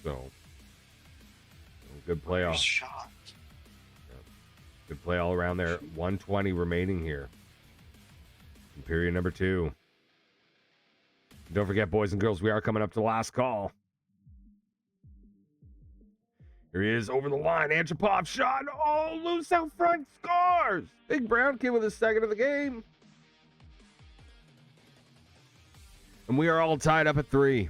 So, good play off. Shot. Good play all around there. 120 remaining here. In period number 2. Don't forget, boys and girls, we are coming up to the last call. Here he is over the line. Antropov shot. Oh, loose out front. Scores. Big brown kid with his second of the game. And we are all tied up at 3.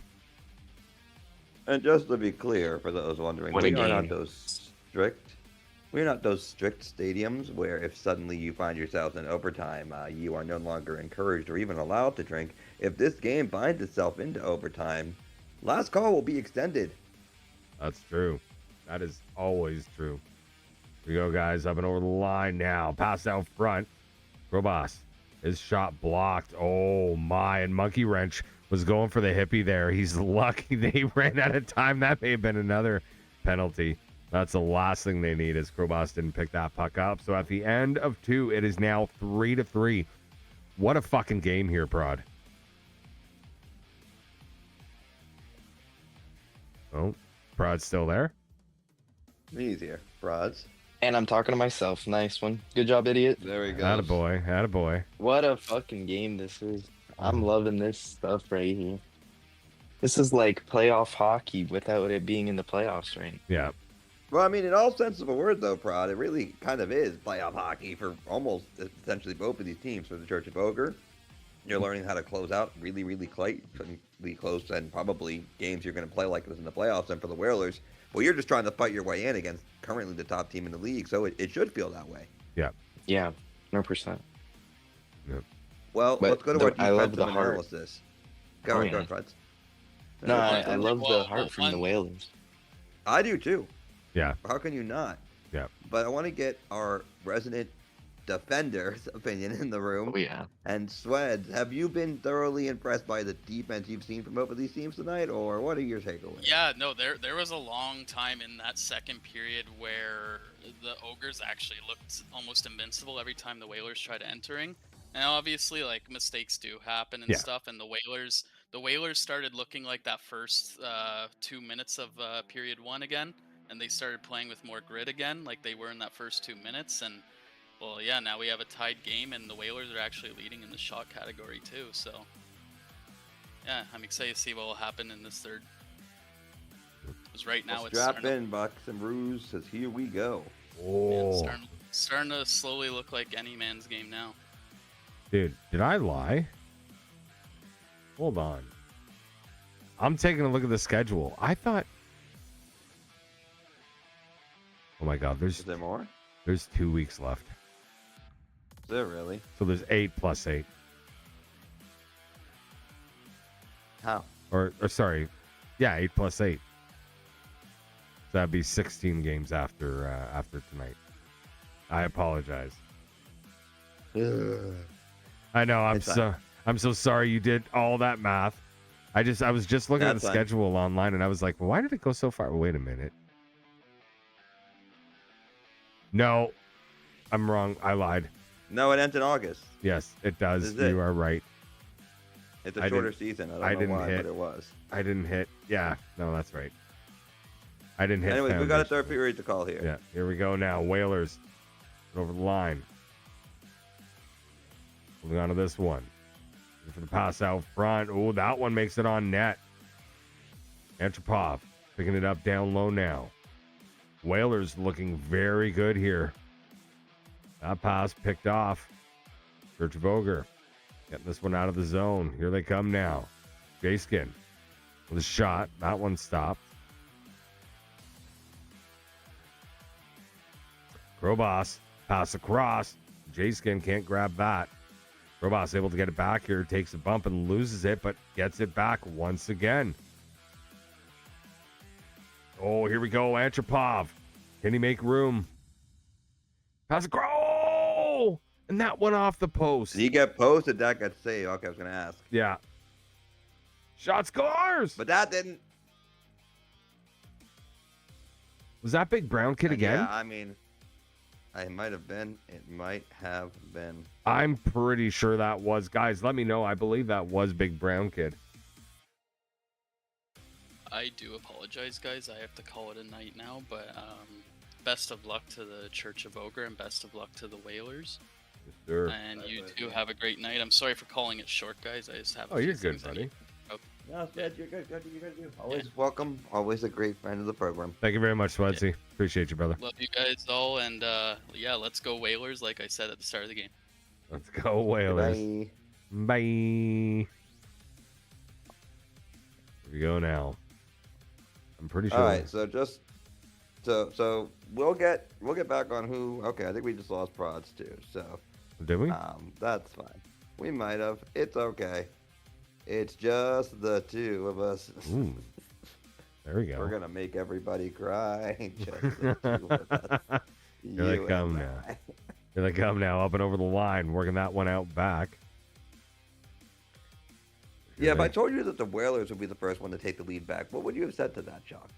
And just to be clear, for those wondering, What a we are not game. those strict. We're not those strict stadiums where if suddenly you find yourselves in overtime, you are no longer encouraged or even allowed to drink. If this game binds itself into overtime, last call will be extended. That's true. That is always true. Here we go, guys. Up and over the line now. Pass out front. Robas. His shot blocked. Oh, my. And Monkey Wrench was going for the hippie there. He's lucky they ran out of time. That may have been another penalty. That's the last thing they need, as Krobos didn't pick that puck up. So at the end of 2, it is now 3-3. What a fucking game here, Prod. Oh, Prod's still there? He's here. Broads. And I'm talking to myself. Nice one. Good job, idiot. There we go. Attaboy. Attaboy. What a fucking game this is. I'm loving this stuff right here. This is like playoff hockey without it being in the playoffs, right? Yeah. Well, I mean, in all sense of a word, though, Prod, it really kind of is playoff hockey for almost essentially both of these teams. For the Church of Ogre, you're learning how to close out really, really close and probably games you're going to play like this in the playoffs. And for the Whalers, well, you're just trying to fight your way in against currently the top team in the league, so it should feel that way. Yeah. Yeah, 100%. Yep. Well, But let's go to our I love defensive the heart. analysis. Go Oh, on, yeah. Freds. No, I Well, love the well, heart from the one- Whalers. I do too. Yeah. How can you not? Yeah. But I want to get our resident defender's opinion in the room. Oh, yeah. And Sweds, have you been thoroughly impressed by the defense you've seen from both of these teams tonight, or what are your takeaways? Yeah, no, there was a long time in that second period where the Ogres actually looked almost invincible every time the Whalers tried entering. And obviously, like, mistakes do happen and Yeah. stuff, and the Whalers started looking like that first 2 minutes of period 1 again, and they started playing with more grit again, like they were in that first 2 minutes, and well, yeah, now we have a tied game, and the Whalers are actually leading in the shot category too. So, yeah, I'm excited to see what will happen in this third. Because right now Well, it's strap starting, in, Bucks and Ruse says, here we go. Oh. starting to slowly look like any man's game now. Dude, did I lie? Hold on. I'm taking a look at the schedule. I thought... Oh my God, Is there more? there's 2 weeks left. Is there really? So there's 8 plus 8. How? Or sorry. Yeah, 8 plus 8. So that'd be 16 games after tonight. I apologize. I know, It's fine. I'm so sorry you did all that math. I was just looking at That's the fine. schedule online and I was like, well, why did it go so far? Wait a minute. No, I'm wrong. I lied. No, it ends in August. Yes, it does. This is it. You are right. It's a I shorter didn't- season. I I don't know didn't why, hit. but it was. I didn't hit. Yeah, no, that's right. I didn't hit. Anyways, we got a foundation. third period to call here. Yeah, here we go now. Whalers over the line. Moving on to this one. Looking for the pass out front. Oh, that one makes it on net. Antropov picking it up down low now. Whalers looking very good here. That pass picked off. Church of Ogre getting this one out of the zone. Here they come now. J-Skin with a shot. That one stopped. Krobos pass across. J-Skin can't grab that. Krobos able to get it back here. Takes a bump and loses it, but gets it back once again. Oh, here we go. Antropov. Can he make room? Pass across. Oh! And that one off the post. Did he get posted? That got saved. Okay, I was going to ask. Yeah. Shot scores. But that didn't. Was that Big Brown Kid again? Yeah, I mean, it might have been. It might have been. I'm pretty sure that was. Guys, let me know. I believe that was Big Brown Kid. I do apologize, guys. I have to call it a night now, but best of luck to the Church of Ogre and best of luck to the Whalers. Yes, sir. And you two have a great night. I'm sorry for calling it short, guys. I just have. Oh, you're good, buddy. No, Sweat, you're good. Always welcome. Always a great friend of the program. Thank you very much, Sweatsy. Appreciate you, brother. Love you guys all, and yeah, let's go Whalers, like I said at the start of the game. Let's go Whalers. Bye. Bye. Here we go now. I'm pretty sure. All right, so just so we'll get back on who. Okay, I think we just lost Prods too. So Did we? that's fine. We might have. It's okay. It's just the two of us. Ooh. There we go. We're gonna make everybody cry. Just the two of us. Here they come now. Here they come now, up and over the line, working that one out back. Yeah, if I told you that the Whalers would be the first one to take the lead back, what would you have said to that, Chalk?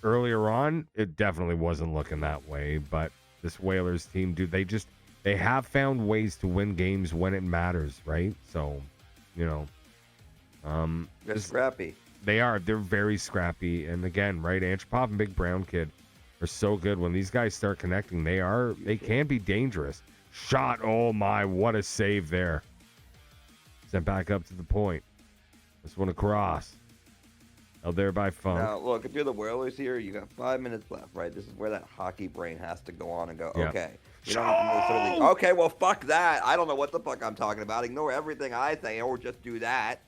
Earlier on, it definitely wasn't looking that way, but this Whalers team, dude, they have found ways to win games when it matters, right? So, you know, They're scrappy. They're very scrappy, and again, right, Antropov and Big Brown Kid are so good. When these guys start connecting, they can be dangerous. Shot, oh my, what a save there. Sent back up to the point. This one across. Held there by Funk. Now, look, if you're the Whalers here, you got 5 minutes left, right? This is where that hockey brain has to go on and go, Yep. okay. You don't necessarily, okay, well, fuck that. I don't know what the fuck I'm talking about. Ignore everything I say or just do that.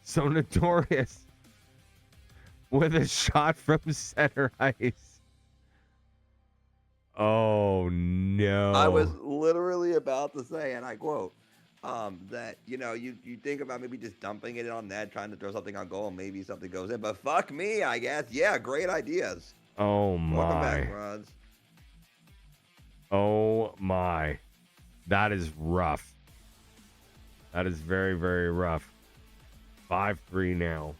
So Notorious with a shot from center ice. Oh, no. I was literally about to say, and I quote, that, you think about maybe just dumping it on net, trying to throw something on goal, and maybe something goes in. But fuck me, I guess. Yeah, great ideas. Oh, my. Welcome back, Rods. Oh, my. That is rough. That is very, very rough. 5-3 now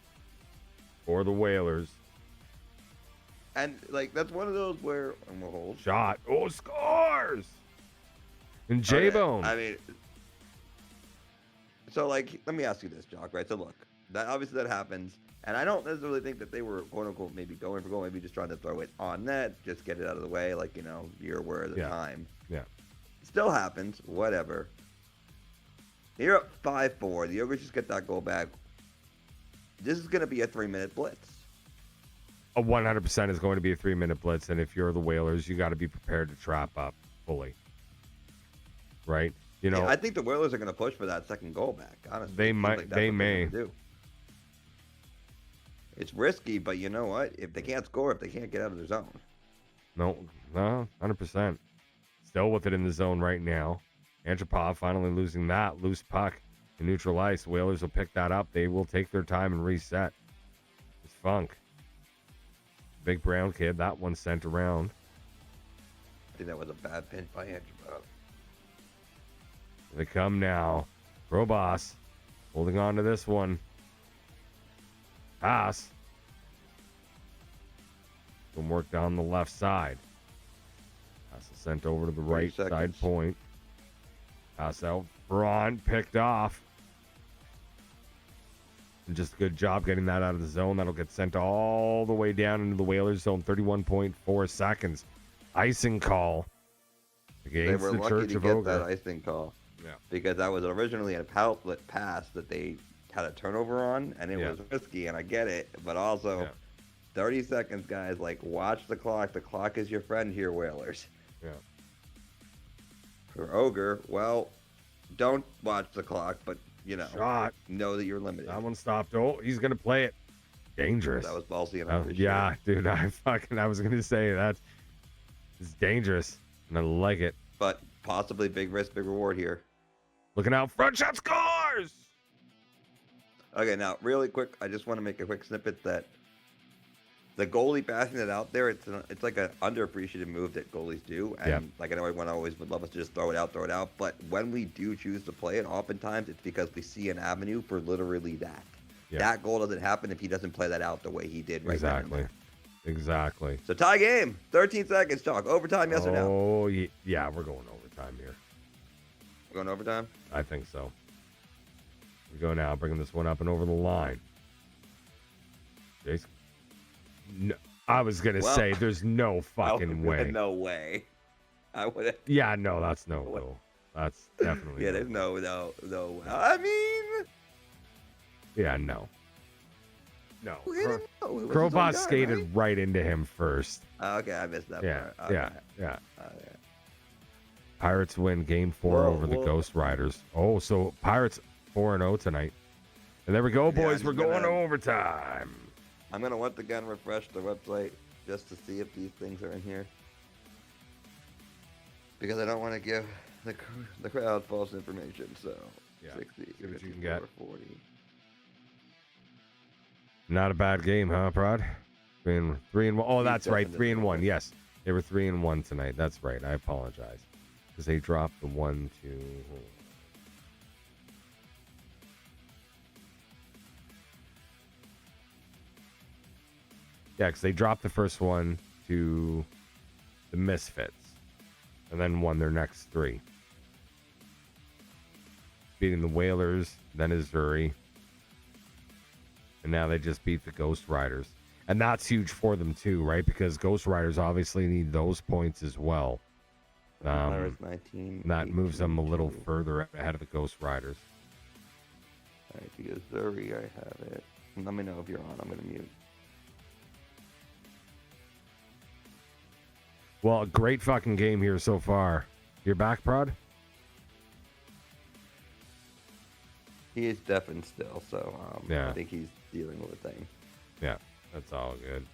for the Whalers. And, that's one of those where, and we'll hold. Shot. Oh, scores! And J-Bone. I mean, so, let me ask you this, Jock, right? So, look, obviously that happens, and I don't necessarily think that they were, quote-unquote, maybe going for goal, maybe just trying to throw it on net, just get it out of the way, you're aware of the time. Yeah. Still happens, whatever. You're up 5-4. The Ogres just get that goal back. This is going to be a 3-minute blitz. A 100% is going to be a 3-minute blitz, and if you're the Whalers, you got to be prepared to trap up fully. Right? Yeah, I think the Whalers are going to push for that second goal back, honestly. They might. They may. It's risky, but you know what? If they can't score, if they can't get out of their zone. No, 100%. Still with it in the zone right now. Antropov finally losing that. Loose puck in neutral ice. Whalers will pick that up. They will take their time and reset. It's Funk. Big Brown Kid. That one sent around. I think that was a bad pinch by Antropov. They come now. Robos holding on to this one. Pass. Some work down the left side. Pass is sent over to the right side point. Pass out front. Picked off. And just a good job getting that out of the zone. That'll get sent all the way down into the Whalers zone. 31.4 seconds. Icing call. They were lucky to get that icing call. Yeah. Because that was originally an outlet pass that they had a turnover on, and it was risky, and I get it. But also, 30 seconds, guys. Watch the clock. The clock is your friend here, Whalers. Yeah. For Ogre, well, don't watch the clock, but, Shot. know that you're limited. That one stopped. Oh, he's going to play it. Dangerous. That was ballsy, and I appreciate yeah, it. dude, I was going to say it's dangerous, and I like it. But possibly big risk, big reward here. Looking out, front shot scores! Okay, now, really quick, I just want to make a quick snippet that the goalie passing it out there, it's like an underappreciated move that goalies do. And I know everyone always would love us to just throw it out. But when we do choose to play it, oftentimes it's because we see an avenue for literally that. Yeah. That goal doesn't happen if he doesn't play that out the way he did right now. Exactly. So tie game, 13 seconds, Chalk. Overtime, yes or no? Oh, yeah, we're going overtime here. We're going overtime? I think so. We go now, bringing this one up and over the line. Jace. No, I was going to say, there's no fucking way. No way. I would. Yeah, no, that's no go. That's definitely Yeah, there's no way. I mean. Yeah, no. No. Who hit him? No, it was his own Crowbot guy, skated right? right into him first. Okay, I missed that Yeah, part. yeah, Okay. yeah. Okay. Pirates win game 4 Whoa, over the whoa. Ghost Riders. Oh, so Pirates 4-0 tonight. And there we go, boys. I'm We're just going to gonna- overtime. I'm gonna once again refresh the website just to see if these things are in here, because I don't want to give the crowd false information. So Yeah, 60, see what you can 54, get. 40. Not a bad game, huh, Prod? Being 3-1. Oh, that's right, 3-1. Yes, they were 3-1 tonight. That's right. I apologize because they dropped the 1-2. Yeah, because they dropped the first one to the Misfits and then won their next 3. Beating the Whalers, then Azzuri. And now they just beat the Ghost Riders. And that's huge for them too, right? Because Ghost Riders obviously need those points as well. Pirates 19. That moves them a little 2. further ahead of the Ghost Riders. All right, the Azzuri, I have it. Let me know if you're on. I'm gonna mute. Well, a great fucking game here so far. You're back, Prod? He is deafened still, so Yeah. I think he's dealing with a thing. Yeah, that's all good.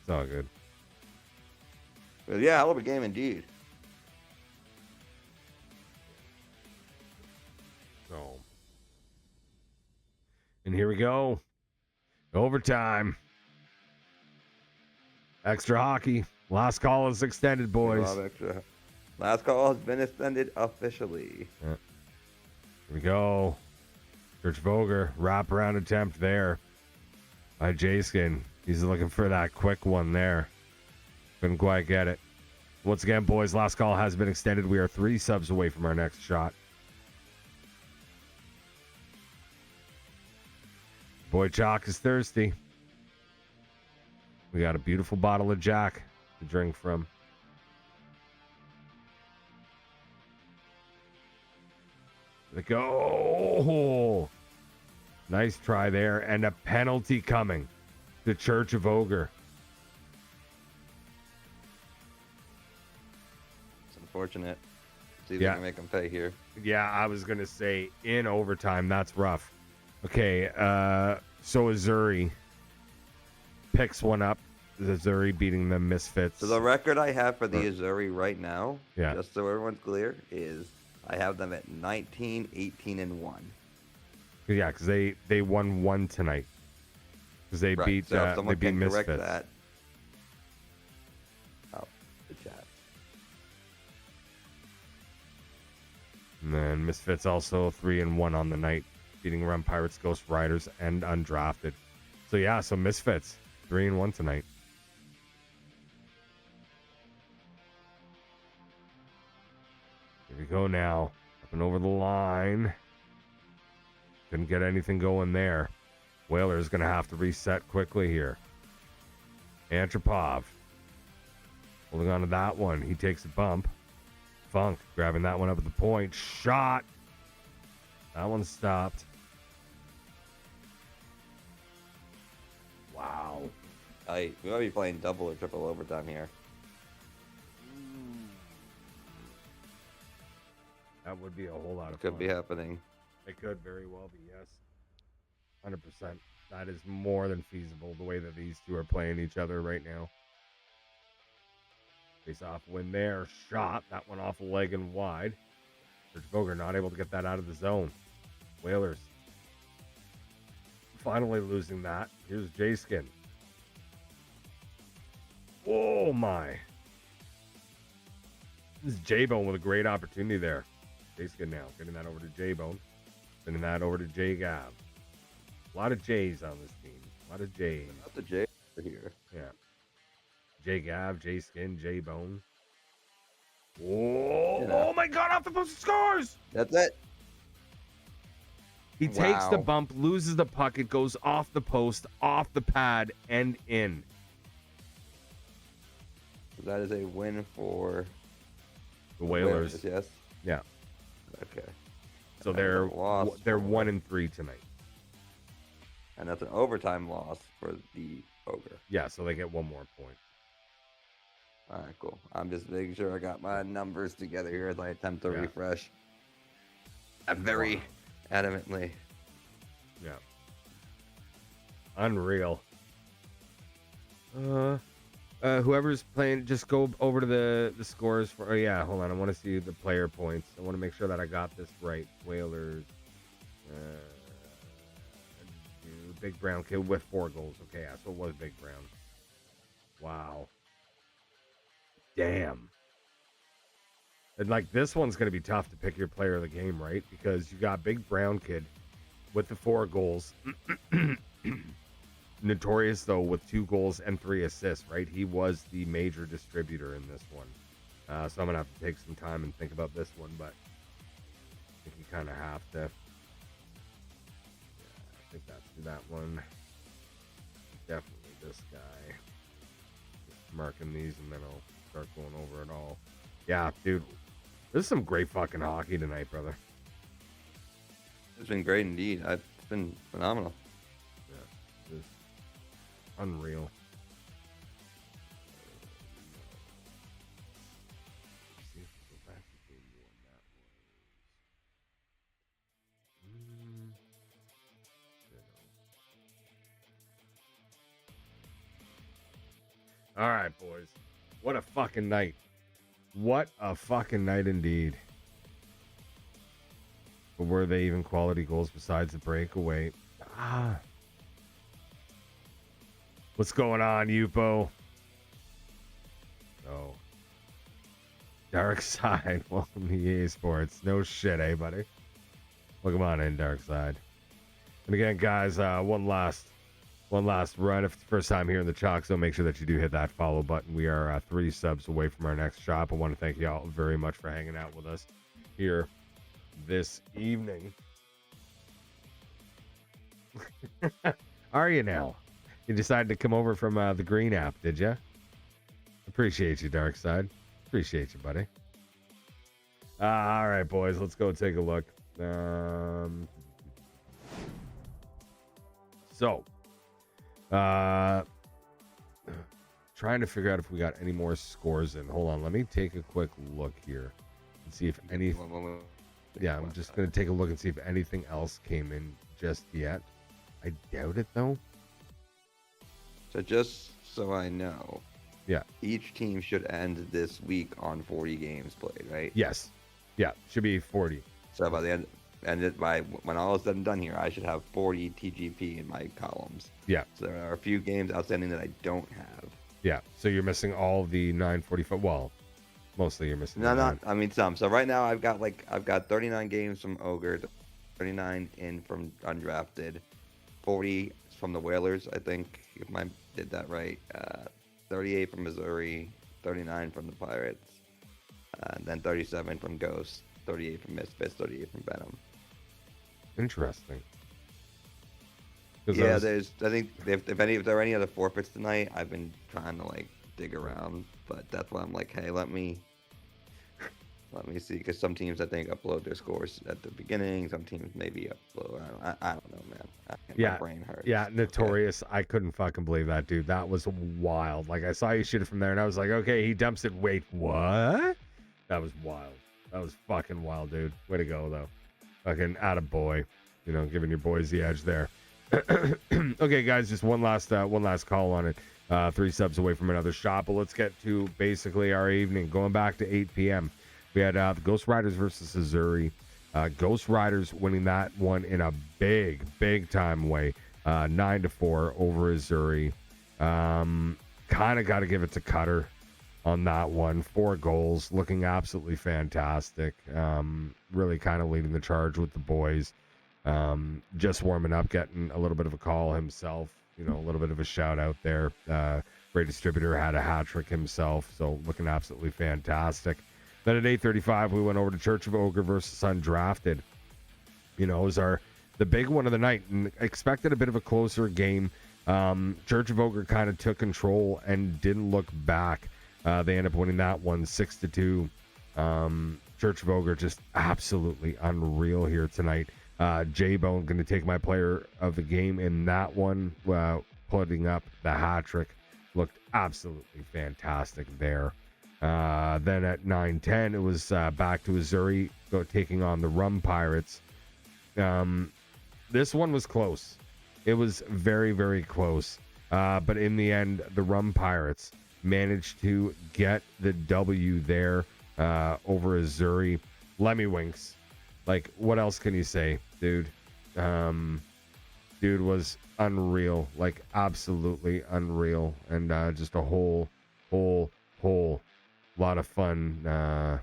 It's all good. But yeah, hell of a game indeed. So, and here we go. Overtime. Extra hockey. Last call is extended, boys. Rob extra. Last call has been extended officially. Yeah. Here we go. Church of Ogre, wraparound attempt there by J-Skin. He's looking for that quick one there. Couldn't quite get it. Once again, boys, last call has been extended. We are 3 subs away from our next shot. Boy Chalk is thirsty. We got a beautiful bottle of Jack to drink from. There we go. Nice try there. And a penalty coming. The Church of Ogre. It's unfortunate. See if they can make him pay here. Yeah, I was going to say in overtime. That's rough. Okay, so Azzuri picks one up. Azzuri beating the Misfits. So the record I have for the Azzuri right now, Yeah. just so everyone's clear, is I have them at 19, 18, and 1. Yeah, because they won 1 tonight. Because they Right, beat so if they someone beat can correct Misfits. that. Oh, the chat. And then Misfits also 3-1 on the night, beating Rum Pirates, Ghost Riders, and Undrafted. So yeah, so Misfits 3-1 tonight. Here we go now, up and over the line. Couldn't get anything going there. Whaler's going to have to reset quickly here. Antropov holding on to that one. He takes a bump. Funk grabbing that one up at the point. Shot. That one stopped. Wow. We might be playing double or triple overtime here. That would be a whole lot of Could fun. be happening. It could very well be, yes. 100%. That is more than feasible, the way that these two are playing each other right now. Face-off win there. Shot. That one off a leg and wide. Church of Ogre not able to get that out of the zone. Whalers finally losing that. Here's J-Skin. Oh, my. This is J-Bone with a great opportunity there. J-Skin now. Getting that over to J-Bone. Sending that over to J-Gav. A lot of J's on this team. A lot of J's. Not the J here. Yeah. J-Gav, J-Skin, J-Bone. Oh, oh my God, off the post scores! That's it. He takes the Wow. bump, loses the puck. It goes off the post, off the pad, and in. That is a win for The Whalers. Yes. Yeah. Okay. So And that was a loss they're for- 1-3 tonight. And that's an overtime loss for the Ogre. Yeah, so they get one more point. All right, cool. I'm just making sure I got my numbers together here as I attempt to Yeah. refresh. I'm very adamantly. Yeah. Unreal. Whoever's playing, just go over to the scores for. Oh yeah, hold on. I want to see the player points. I want to make sure that I got this right. Whalers. Big Brown kid with 4 goals. Okay, yeah, so it was Big Brown. Wow. Damn. And like this one's gonna be tough to pick your player of the game, right? Because you got Big Brown kid with the 4 goals. Notorious though with 2 goals and 3 assists, right? He was the major distributor in this one. So I'm gonna have to take some time and think about this one, but I think you kind of have to. Yeah, I think that's that one. Definitely this guy. Just marking these and then I'll start going over it all. Yeah, dude. This is some great fucking hockey tonight, brother. It's been great indeed. It's been phenomenal. Yeah, it's unreal. See if we go back to game one. That was. All right, boys. What a fucking night. What a fucking night indeed. But were they even quality goals besides the breakaway? What's going on, Yupo? Oh. Dark Side. Welcome to eSports. No shit, eh, buddy? Welcome on in, Dark Side. And again, guys, one last run. If it's the first time here in the Chalkzone, make sure that you do hit that follow button. We are 3 subs away from our next shop. I want to thank you all very much for hanging out with us here this evening. Are you now? You decided to come over from the Green app, did you? Appreciate you, Dark Side. Appreciate you, buddy. All right, boys, let's go take a look. Trying to figure out if we got any more scores in. Hold on, let me take a quick look here and see if any. Yeah, I'm just gonna take a look and see if anything else came in just yet. I doubt it though. So just so I know, yeah, each team should end this week on 40 games played, right? Yes. Yeah, should be 40. So by the end, by when all is said and done here, I should have 40 TGP in my columns. Yeah. So there are a few games outstanding that I don't have. Yeah. So you're missing all the 945. Well, mostly you're missing. I mean some. So right now I've got 39 games from Ogre, 39 in from Undrafted, 40 from the Whalers, I think, if I did that right. 38 from Azzuri, 39 from the Pirates, and then 37 from Ghost, 38 from Misfits, 38 from Venom. Interesting. Yeah, I think if there are any other forfeits tonight, I've been trying to dig around, but that's why I'm like, hey, let me see, because some teams I think upload their scores at the beginning, some teams maybe upload. I don't know, man. My brain hurts. Yeah, Notorious. Okay. I couldn't fucking believe that, dude. That was wild. Like I saw you shoot it from there, and I was like, okay, he dumps it. Wait, what? That was wild. That was fucking wild, dude. Way to go, though. Fucking attaboy. You know, giving your boys the edge there. Okay, guys, just one last call on it. 3 subs away from another shot, but let's get to basically our evening. Going back to 8 p.m. We had the Ghost Riders versus Azzuri. Ghost Riders winning that one in a big time way. 9-4 over Azzuri. Kind of got to give it to Cutter on that one. 4 goals, looking absolutely fantastic. Really kind of leading the charge with the boys. Just warming up, getting a little bit of a call himself. You know, a little bit of a shout out there. Great distributor, had a hat trick himself, so looking absolutely fantastic. Then at 8:35, we went over to Church of Ogre versus Undrafted. You know, it was our the big one of the night. And expected a bit of a closer game. Church of Ogre kind of took control and didn't look back. They end up winning that one 6-2. Church of Ogre just absolutely unreal here tonight. J-Bone going to take my player of the game in that one, putting up the hat trick. Looked absolutely fantastic there. Then at 9-10, it was back to Azzuri taking on the Rum Pirates. This one was close. It was very, very close. But in the end, the Rum Pirates managed to get the W there over Azzuri. Lemmy Winks. Like, what else can you say, dude? Dude was unreal. Like, absolutely unreal. And just a whole lot of fun.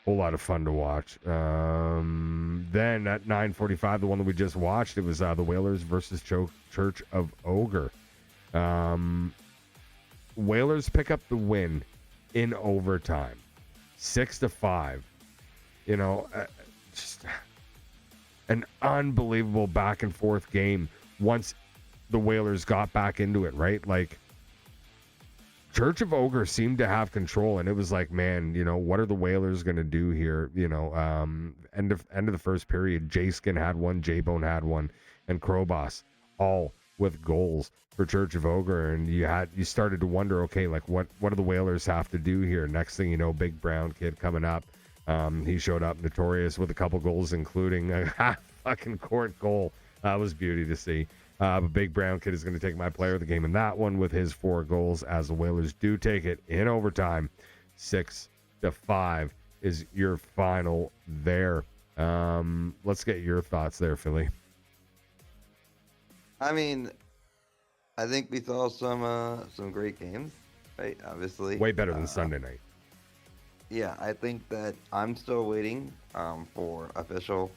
Whole lot of fun to watch. Then at 9:45, the one that we just watched, it was the Whalers versus Church of Ogre. Whalers pick up the win in overtime, 6-5. You know, just an unbelievable back and forth game once the Whalers got back into it, right? Like, Church of Ogre seemed to have control, and it was like, man, you know, what are the Whalers going to do here? You know, end of the first period, J-Skin had one, J-Bone had one, and Krobos all with goals for Church of Ogre, and you started to wonder, okay, like what do the Whalers have to do here? Next thing you know, Big Brown Kid coming up. He showed up notorious with a couple goals, including a half fucking court goal. That was beauty to see. But Big Brown Kid is going to take my player of the game in that one with his 4 goals, as the Whalers do take it in overtime. 6-5 is your final there. Let's get your thoughts there, Philly. I mean, I think we saw some great games, right? Obviously, way better than Sunday night. Yeah, I think that I'm still waiting for official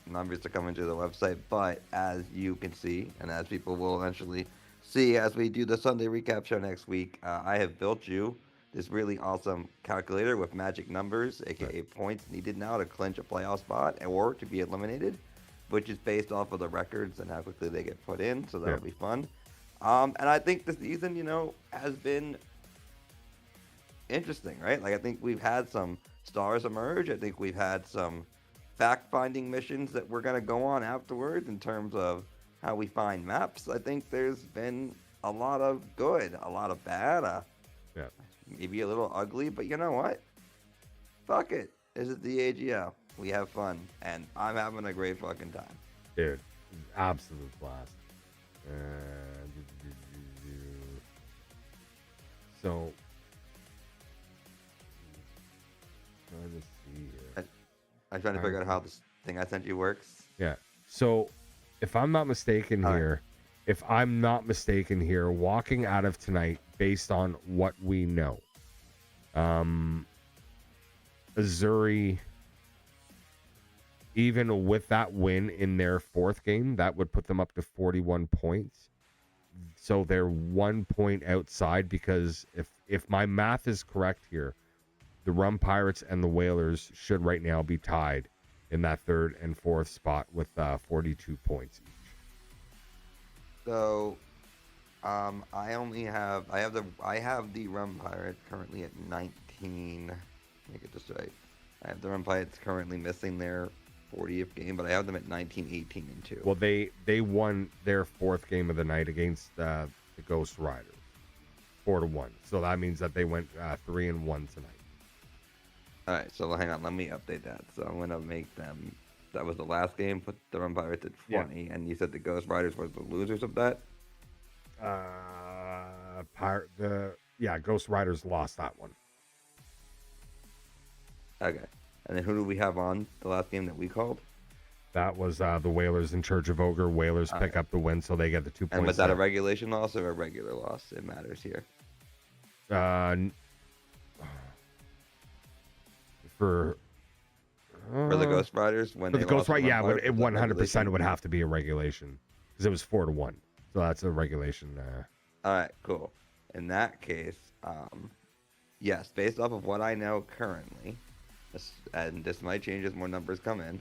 numbers to come into the website, but as you can see, and as people will eventually see as we do the Sunday recap show next week, I have built you this really awesome calculator with magic numbers, aka points needed now to clinch a playoff spot or to be eliminated, which is based off of the records and how quickly they get put in, so that'll be fun. And I think the season, has been interesting, right? Like, I think we've had some stars emerge. I think we've had some fact-finding missions that we're going to go on afterwards in terms of how we find maps. I think there's been a lot of good, a lot of bad, maybe a little ugly, but you know what? Fuck it. This is the AGL. We have fun, and I'm having a great fucking time. Dude, absolute blast. So, trying to see here. I'm trying to figure out how this thing I sent you works. Yeah. So, if I'm not mistaken here, walking out of tonight based on what we know, Azzuri, even with that win in their 4th game, that would put them up to 41 points. So they're 1 point outside, because if my math is correct here, the Rum Pirates and the Whalers should right now be tied in that 3rd and 4th spot with 42 points each. So, I have the Rum Pirates currently at 19. Let me get this right. I have the Rum Pirates currently missing their 40th game, but I have them at 19, 18, and 2. Well, they won their 4th game of the night against the Ghost Riders, 4-1. So that means that they went 3-1 tonight. All right, so hang on, let me update that. So I'm gonna make them. That was the last game. Put the Rum Pirates at 20, and you said the Ghost Riders was the losers of that. Ghost Riders lost that one. Okay, and then who do we have on the last game that we called? That was the Whalers and Church of Ogre. Whalers pick up the win, so they get the 2 points. And was that a regulation loss or a regular loss? It matters here. For the Ghost Riders, when for they the Ghost lost, Riders, it 100% would have to be a regulation, because it was 4-1. So that's a regulation. All right, cool. In that case, yes, based off of what I know currently, and this might change as more numbers come in.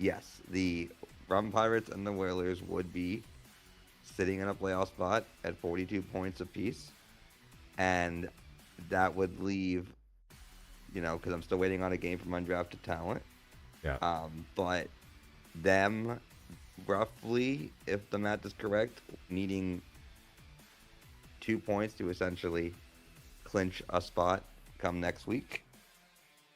yes, the Rum Pirates and the Whalers would be sitting in a playoff spot at 42 points apiece, and that would leave, because I'm still waiting on a game from undrafted talent. Yeah. But them roughly, if the math is correct, needing 2 points to essentially clinch a spot come next week.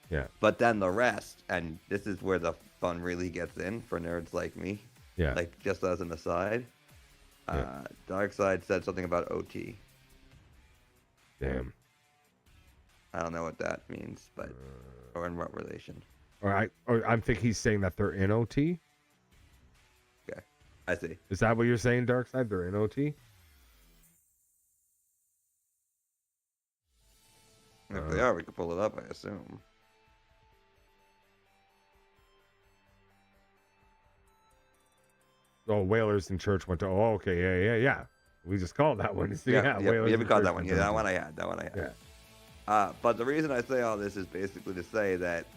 Yeah. But then the rest, and this is where the fun really gets in for nerds like me. Yeah. Like, just as an aside, Darkside said something about OT. Damn. I don't know what that means, but or in what relation. Or I'm thinking he's saying that they're in OT. Okay, I see. Is that what you're saying, Darkside? They're in OT? If they are, we can pull it up, I assume. Oh, Whalers and Church went to. Oh, okay, yeah. We just called that one. Whalers we called and that one. Church Yeah, that went one to. I had. That one I had. Yeah. But the reason I say all this is basically to say that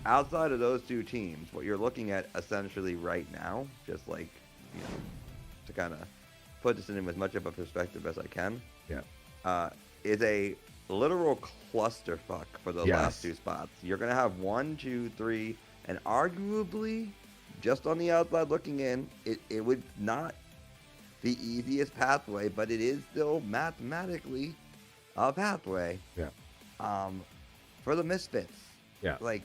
outside of those two teams, what you're looking at essentially right now, just like, to kind of put this in as much of a perspective as I can, is a literal clusterfuck for the last two spots. You're going to have 1, 2, 3, and arguably, just on the outside looking in, it would not the easiest pathway, but it is still mathematically a pathway. Yeah. For the Misfits. Yeah. Like,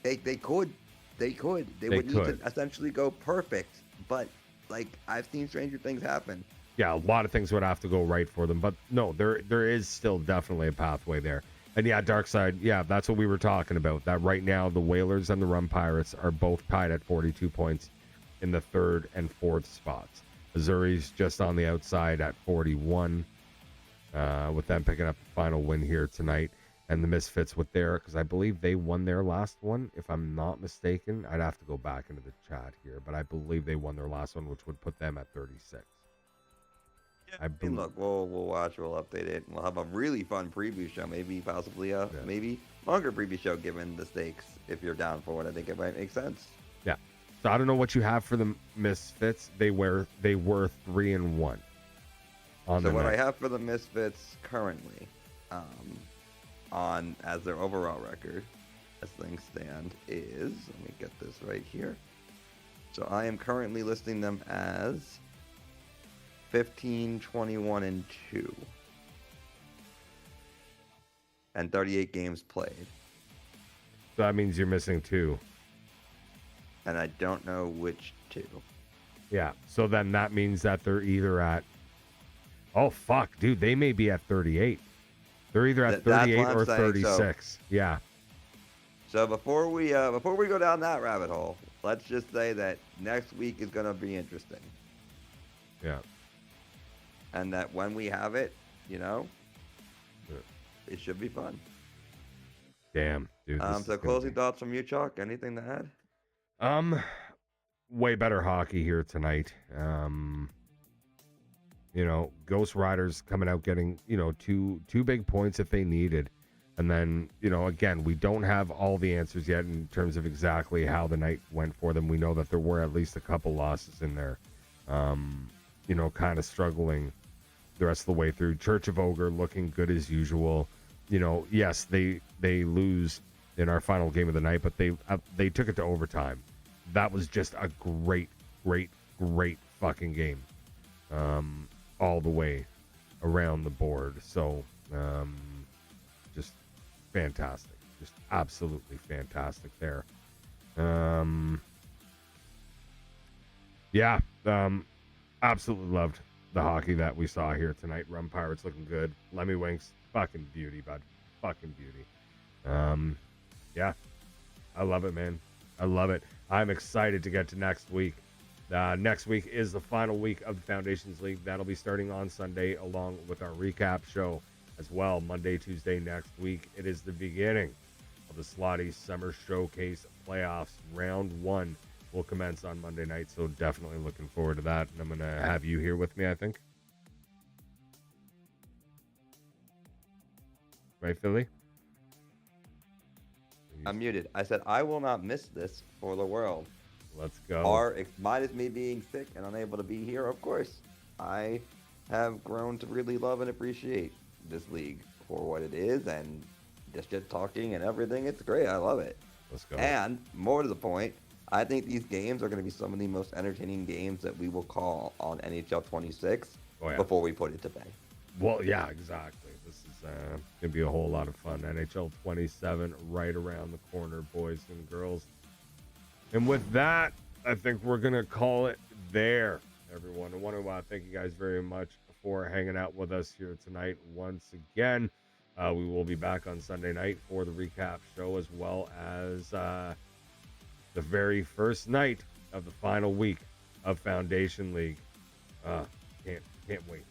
they could. They would need to essentially go perfect, but, like, I've seen stranger things happen. Yeah, a lot of things would have to go right for them, but no, there is still definitely a pathway there. And yeah, Darkside, yeah, that's what we were talking about. That right now the Whalers and the Rum Pirates are both tied at 42 points in the 3rd and 4th spots. Azzuri's just on the outside at 41, with them picking up the final win here tonight. And the Misfits with because I believe they won their last one, if I'm not mistaken. I'd have to go back into the chat here, but I believe they won their last one, which would put them at 36. And look, we'll watch, we'll update it, and we'll have a really fun preview show, maybe possibly maybe longer preview show given the stakes. If you're down for it, I think it might make sense. Yeah. So I don't know what you have for the Misfits. They were 3-1 on So what I have for the Misfits currently, on as their overall record, as things stand, is, let me get this right here. So I am currently listing them as 15, 21, and 2. And 38 games played. So that means you're missing 2. And I don't know which 2. Yeah. So then that means that they're either at. Oh fuck, dude! They may be at 38. They're either at 38 or 36. Yeah. So before we go down that rabbit hole, let's just say that next week is gonna be interesting. Yeah. And that when we have it, it should be fun. Damn, dude. So closing thoughts from you, Chalk. Anything to add? Way better hockey here tonight. Ghost Riders coming out getting, two big points if they needed. And then, again, we don't have all the answers yet in terms of exactly how the night went for them. We know that there were at least a couple losses in there, kind of struggling the rest of the way through. Church of Ogre looking good as usual. Yes, they lose in our final game of the night, but they took it to overtime. That was just a great fucking game. All the way around the board. So, just fantastic. Just absolutely fantastic there. Absolutely loved the hockey that we saw here tonight. Rum Pirates looking good. Lemmy Winks, fucking beauty, bud. Fucking beauty. I love it, man. I love it. I'm excited to get to next week. Next week is the final week of the Foundations League. That'll be starting on Sunday along with our recap show as well. Monday, Tuesday next week. It is the beginning of the Slotty Summer Showcase Playoffs. Round 1 will commence on Monday night, so definitely looking forward to that. And I'm going to have you here with me, I think. Right, Philly? I'm muted. I said I will not miss this for the world. Let's go. Or minus me being sick and unable to be here, of course, I have grown to really love and appreciate this league for what it is, and just talking and everything. It's great. I love it. Let's go. And more to the point, I think these games are going to be some of the most entertaining games that we will call on NHL 26 before we put it to bed. Well, yeah, exactly. This is going to be a whole lot of fun. NHL 27 right around the corner, boys and girls. And with that, I think we're going to call it there, everyone. I want to thank you guys very much for hanging out with us here tonight once again. We will be back on Sunday night for the recap show, as well as the very first night of the final week of Foundation League. Can't wait.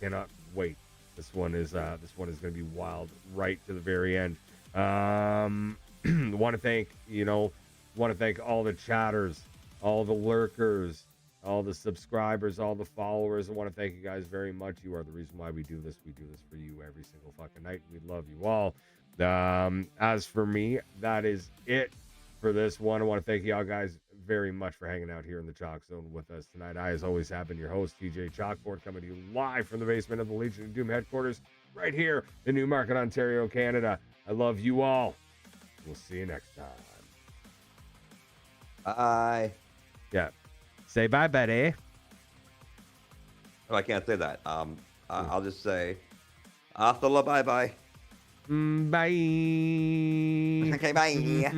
Cannot wait. This one is going to be wild right to the very end. Want to thank all the chatters, all the lurkers, all the subscribers, all the followers. I want to thank you guys very much. You are the reason why we do this. We do this for you every single fucking night. We love you all. As for me, that is it for this one. I want to thank y'all guys very much for hanging out here in the Chalk Zone with us tonight. I, as always, have been your host, TJchalkboard, coming to you live from the basement of the Legion of Doom headquarters right here in Newmarket, Ontario, Canada. I love you all. We'll see you next time. Bye. Yeah. Say bye, buddy. Oh, I can't say that. I'll just say, hasta la bye-bye. Bye. Okay, bye.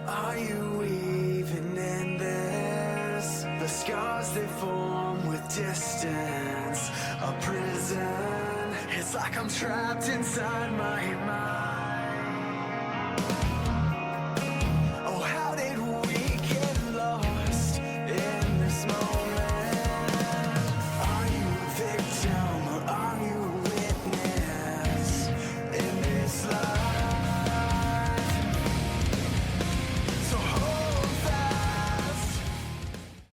Are you even in this? The scars they form with distance. A prison. It's like I'm trapped inside my mind.